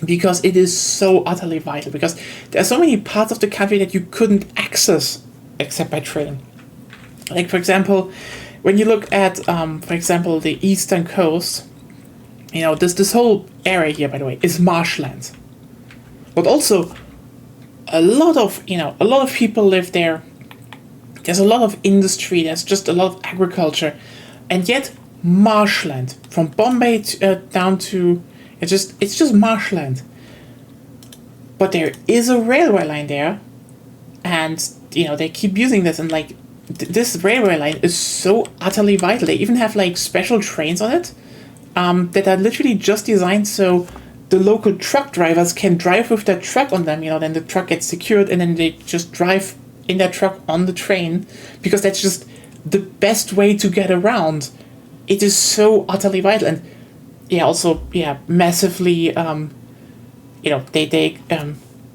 Because it is so utterly vital. Because there are so many parts of the country that you couldn't access except by train. Like, for example, when you look at, for example, the eastern coast, this whole area here, by the way, is marshland. But also, a lot of people live there there's a lot of industry. There's just a lot of agriculture, and yet marshland from Bombay down to it's just marshland. But there is a railway line there, and they keep using this, and like this railway line is so utterly vital. They even have like special trains on it that are literally just designed so the local truck drivers can drive with their truck on them. Then the truck gets secured, and then they just drive in their truck on the train, because that's just the best way to get around. It is so utterly vital, and massively. They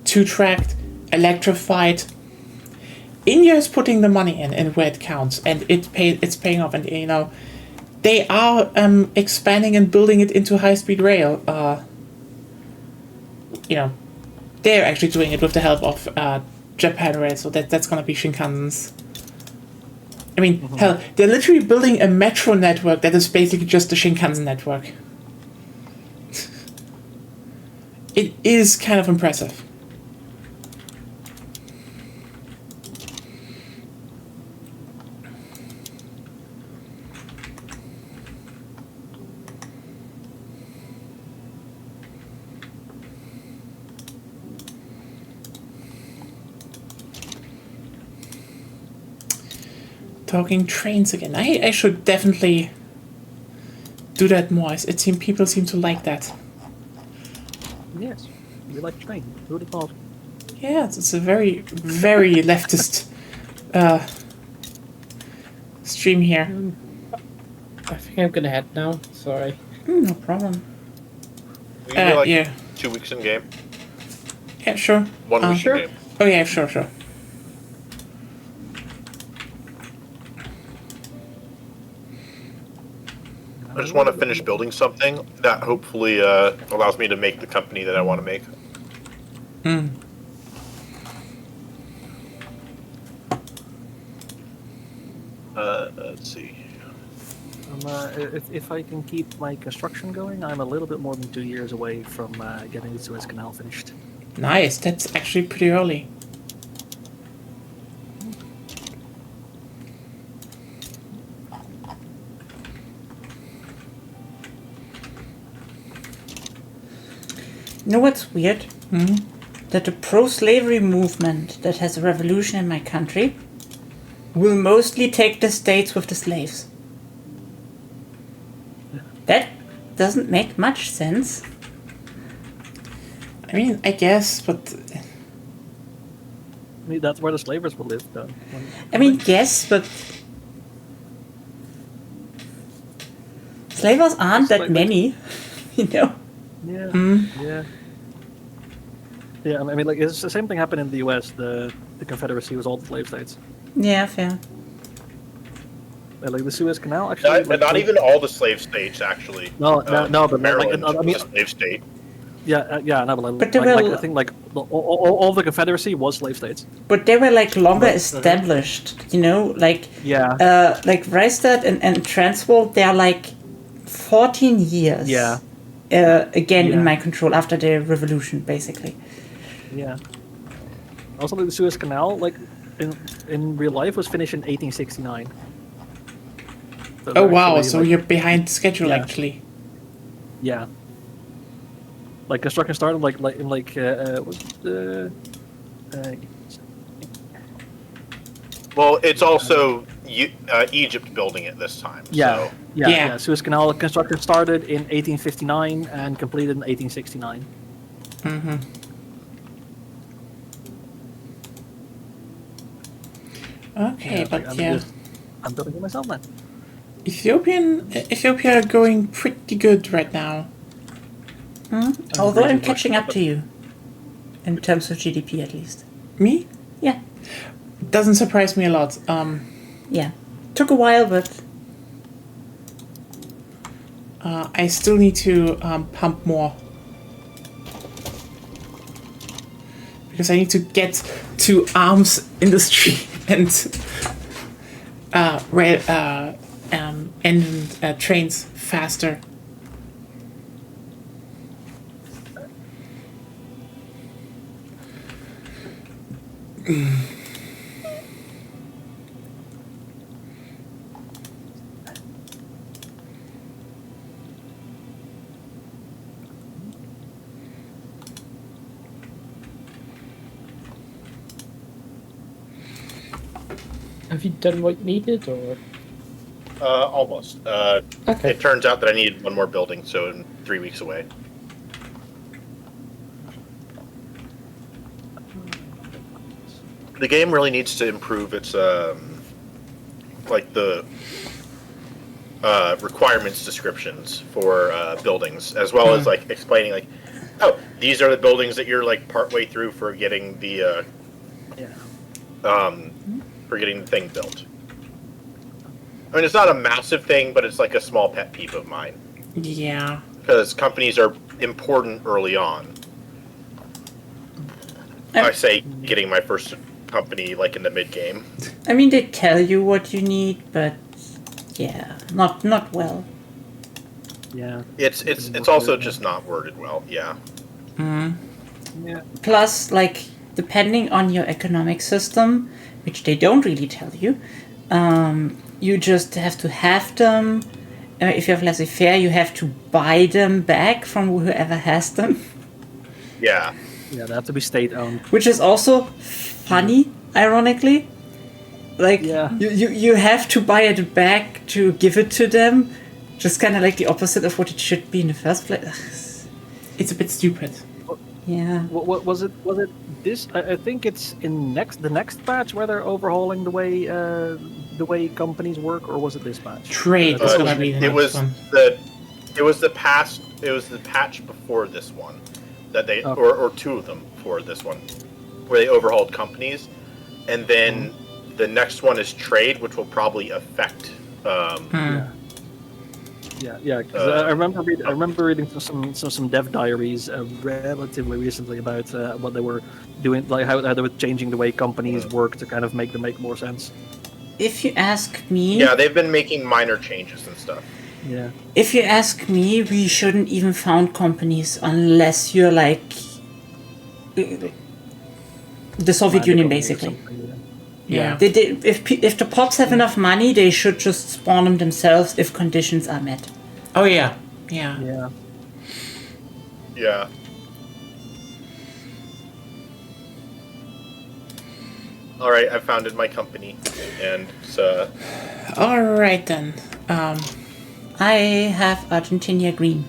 two-tracked, electrified. India is putting the money in where it counts, and it's paying off. And they are expanding and building it into high-speed rail. They're actually doing it with the help of Japan Rail, so that's gonna be Shinkansen's. I mean, hell, they're literally building a metro network that is basically just the Shinkansen network. It is kind of impressive. Talking trains again. I should definitely do that more. People seem to like that. Yes, we like train. Who would have thought? Yeah, it's a very, very leftist stream here. I think I'm gonna head now. Sorry. No problem. We can do like Yeah. 2 weeks in game. Yeah, sure. 1 week Sure. in game. Oh yeah, sure. I just want to finish building something that hopefully allows me to make the company that I want to make. Let's see. If I can keep my construction going, I'm a little bit more than 2 years away from getting the Suez Canal finished. Nice. That's actually pretty early. You know what's weird? That the pro-slavery movement that has a revolution in my country will mostly take the states with the slaves. That doesn't make much sense. I mean, I guess, but I mean, that's where the slavers will live, though. I mean, yes, but slavers aren't that many, Yeah. Yeah. Yeah, I mean, like, it's the same thing happened in the U.S. The Confederacy was all the slave states. Yeah, fair. Like the Suez Canal, actually. Not even all the slave states, actually. No, but Maryland I mean, was a slave state. yeah, no, but But they like, will- I think like all the Confederacy was slave states. But they were like longer established, like Yeah. like Reichstadt and Transvaal, they're like 14 years. Yeah. Again, in Yeah. my control after the revolution, basically. Yeah. Also, like, the Suez Canal, like in real life, was finished in 1869. So oh they're wow, actually, so like, you're behind schedule Yeah. actually. Yeah. Like construction started what's the Well, it's also Egypt building it this time. yeah. So. Yeah. Suez Canal construction started in 1859 and completed in 1869. Okay, Like, but yeah. I'm building it myself then. Ethiopia are going pretty good right now. Although I'm reason for catching it, up but- to you. In terms of GDP, at least. Me? Yeah. Doesn't surprise me a lot. Yeah. Took a while, but I still need to pump more. Because I need to get to arms industry and rail and trains faster. Have you done what you needed, or? Almost. Okay. It turns out that I needed one more building, so in 3 weeks away. The game really needs to improve its like the requirements descriptions for buildings, as well as like explaining like, oh, these are the buildings that you're like partway through for getting the for getting the thing built. I mean, it's not a massive thing, but it's like a small pet peeve of mine. Yeah. Because companies are important early on. I say getting my first company like in the mid game. I mean, they tell you what you need, but yeah, not well. Yeah. It's also just not worded well. Yeah. Yeah. Plus, like, depending on your economic system, which they don't really tell you, you just have to have them. If you have laissez-faire, you have to buy them back from whoever has them. Yeah. Yeah, they have to be state-owned. Which is also funny, ironically. Like, Yeah. you have to buy it back to give it to them. Just kind of like the opposite of what it should be in the first place. It's a bit stupid. Yeah. What was it? Was it this? I think it's in the next batch where they're overhauling the way companies work, or was it this batch? Trade is gonna be the it next was one. it was the patch before this one that they Okay. or two of them for this one where they overhauled companies, and then the next one is trade, which will probably affect. Yeah. 'Cause I remember reading some dev diaries relatively recently about what they were doing, like how they were changing the way companies work to kind of make them make more sense. If you ask me, Yeah, they've been making minor changes and stuff. Yeah. if you ask me, we shouldn't even found companies unless you're like the Soviet Union, basically. Yeah. If the pops have enough money, they should just spawn them themselves if conditions are met. Oh yeah. Yeah. Yeah. Yeah. All right, I founded my company, and it's All right then. I have Argentina Green.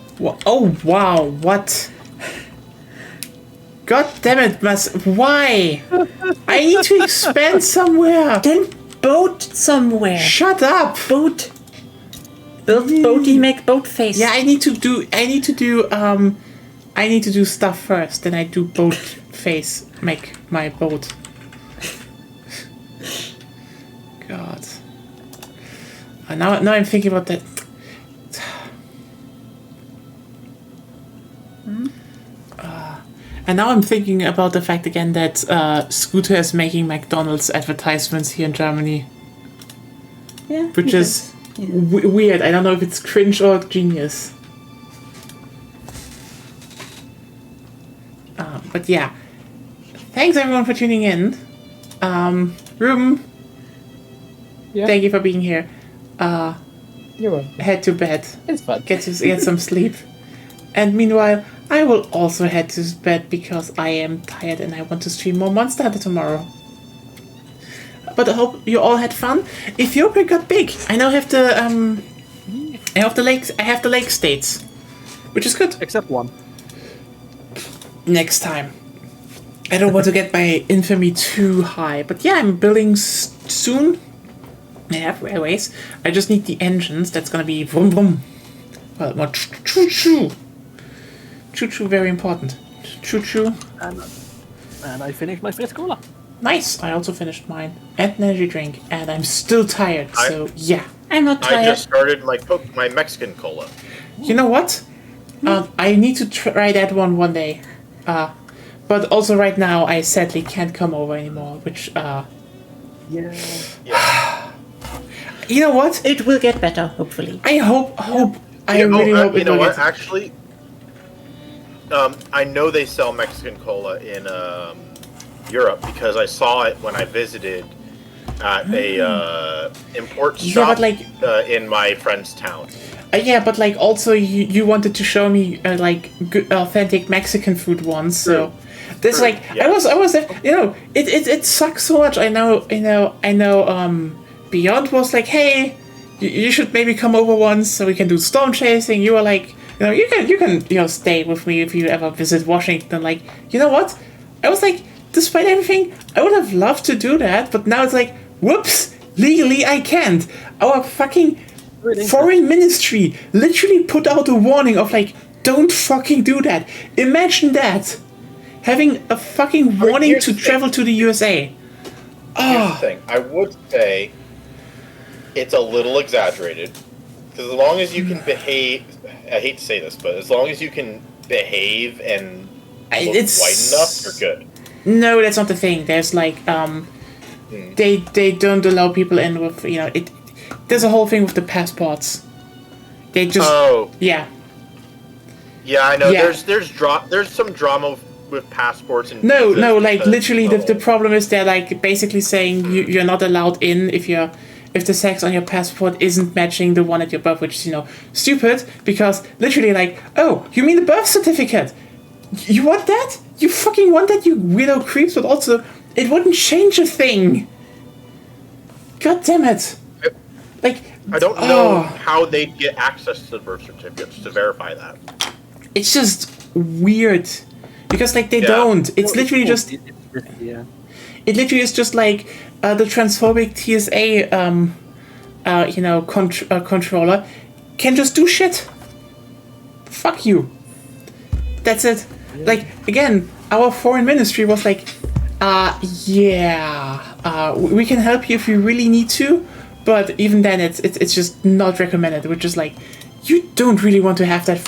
Oh wow! What? God damn it, why? I need to expand somewhere. Then boat somewhere. Shut up. Boat. Build boaty, make boat face. Yeah, I need to do stuff first. Then I do boat face. Make my boat. God. Now I'm thinking about that. And now I'm thinking about the fact again that Scooter is making McDonald's advertisements here in Germany, Yeah. which is weird. I don't know if it's cringe or genius. But yeah, thanks everyone for tuning in. Ruben, Yeah. thank you for being here. You're welcome. Head to bed. It's fun. Get some sleep. And meanwhile, I will also head to bed because I am tired and I want to stream more Monster Hunter tomorrow. But I hope you all had fun. Ethiopia got big. I now have the lake states, which is good. Except one. Next time. I don't want to get my infamy too high, but yeah, I'm building soon. I have railways. I just need the engines. That's gonna be vroom vroom. Well, more choo choo. Choo choo, very important. Choo choo. And I finished my fifth cola. Nice. I also finished mine and an energy drink, and I'm still tired. So yeah. I'm not I tired. just started my Mexican cola. You know what? I need to try that one day. But also right now I sadly can't come over anymore. Which Yeah. you know what? It will get better, hopefully. I hope. I really hope you it know will what? get. Actually, I know they sell Mexican cola in Europe because I saw it when I visited at a import Yeah, shop but like- in my friend's town. Yeah, but like also you wanted to show me like good authentic Mexican food once, so There's like Yeah. I was there, it sucks so much. I know. Beyond was like, hey, you should maybe come over once so we can do storm chasing. You were like, you can stay with me if you ever visit Washington. Like, you know what? I was like, despite everything, I would have loved to do that, but now it's like, whoops, legally I can't. Our fucking foreign ministry literally put out a warning of like, don't fucking do that. Imagine that. Having a fucking warning here's to the travel to the USA. Here's the thing. I would say it's a little exaggerated. Because as long as you can behave... I hate to say this, but as long as you can behave and look white enough, you're good. No, that's not the thing. There's like, they don't allow people in with, there's a whole thing with the passports. They just... Oh. Yeah. Yeah, I know. Yeah. There's some drama with passports and No, visas like because- literally the problem is they're like basically saying you're not allowed in if the sex on your passport isn't matching the one at your birth, which is stupid because literally like, oh, you mean the birth certificate? You want that? You fucking want that, you weirdo creeps? But also, it wouldn't change a thing. God damn it! Like, I don't know how they'd get access to the birth certificates to verify that. It's just weird because like they Yeah. don't. It's literally just. Yeah. It literally is just like the transphobic TSA, controller can just do shit. Fuck you. That's it. Yeah. Like again, our foreign ministry was like, we can help you if you really need to, but even then, it's just not recommended. We're just like, you don't really want to have that.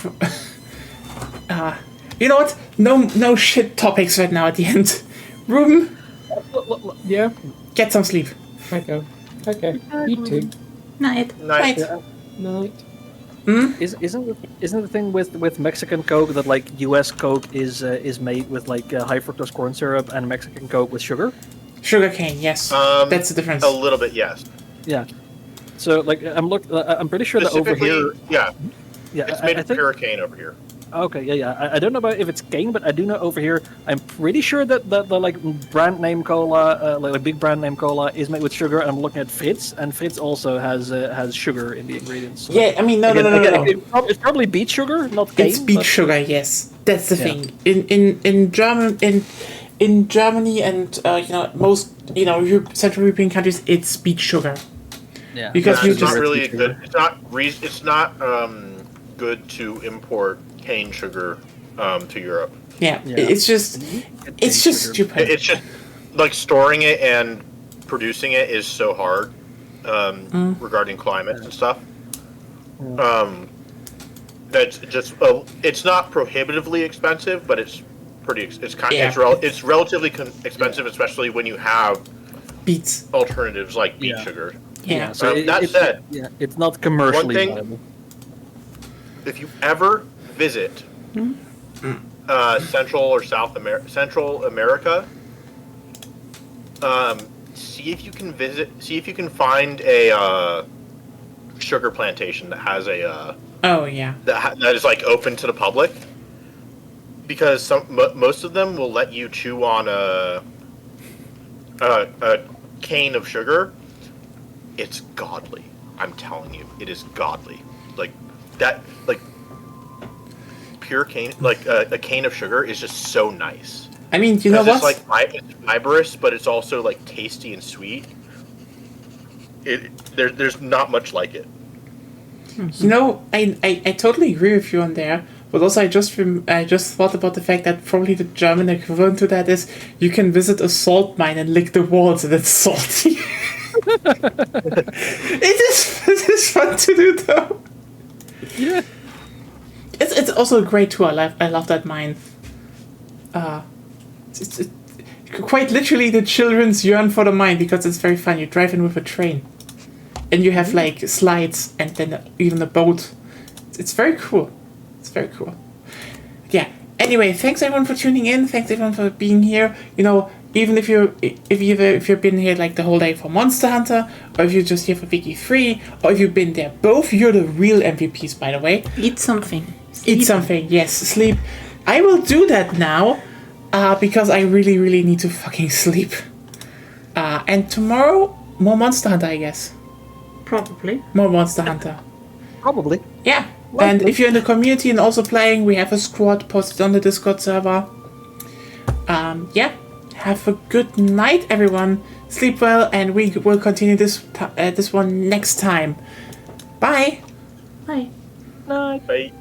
You know what? No shit topics right now at the end. Ruben. Yeah. Get some sleep. Okay. You too. Night. Night. Night. Isn't the thing with Mexican Coke that like U.S. Coke is made with like high fructose corn syrup and Mexican Coke with sugar? Sugarcane, yes. That's the difference. A little bit, yes. Yeah. So like I'm pretty sure that over here. Yeah. Yeah. It's made I of think, pure cane over here. Okay, yeah. I don't know about if it's cane, but I do know over here. I'm pretty sure that the like brand name cola, like a big brand name cola, is made with sugar. I'm looking at Fritz, and Fritz also has sugar in the ingredients. So yeah, I mean, no. It's probably beet sugar, not cane. It's beet sugar, yes. That's the thing. In Germany and most Central European countries, it's beet sugar. Yeah. Because it's not really good. It's not good to import cane sugar to Europe. Yeah. It's just stupid. It's just like storing it and producing it is so hard regarding climate and stuff. That's just it's not prohibitively expensive, but it's pretty. It's relatively expensive, especially when you have beets alternatives like beet sugar. Yeah. So that said, it's not commercially one thing, viable. If you ever visit Central or Central America, see if you can find a sugar plantation that has a that is like open to the public, because most of them will let you chew on a cane of sugar. It's godly. I'm telling you, it is godly. Like that, like pure cane, like a cane of sugar is just so nice. I mean, you know what? It's like it's fibrous, but it's also like tasty and sweet. There's not much like it. I totally agree with you on there. But also, I just thought about the fact that probably the German equivalent to that is you can visit a salt mine and lick the walls and it's salty. It is fun to do though. Yeah. It's also a great tour. I love that mine. It's quite literally the children's yearn for the mine because it's very fun. You drive in with a train, and you have like slides and then even a boat. It's very cool. It's very cool. Yeah. Anyway, thanks everyone for tuning in. Thanks everyone for being here. Even if you've been here like the whole day for Monster Hunter, or if you're just here for Wiki 3, or if you've been there both, you're the real MVPs, by the way. Eat something. Eat something. Yes, sleep. I will do that now. because I really, really need to fucking sleep. And tomorrow, more Monster Hunter, I guess. Probably. More Monster Hunter. Probably. Yeah. Likely. And if you're in the community and also playing, we have a squad posted on the Discord server. Yeah. Have a good night, everyone. Sleep well, and we will continue this one next time. Bye. Bye. Night. Bye.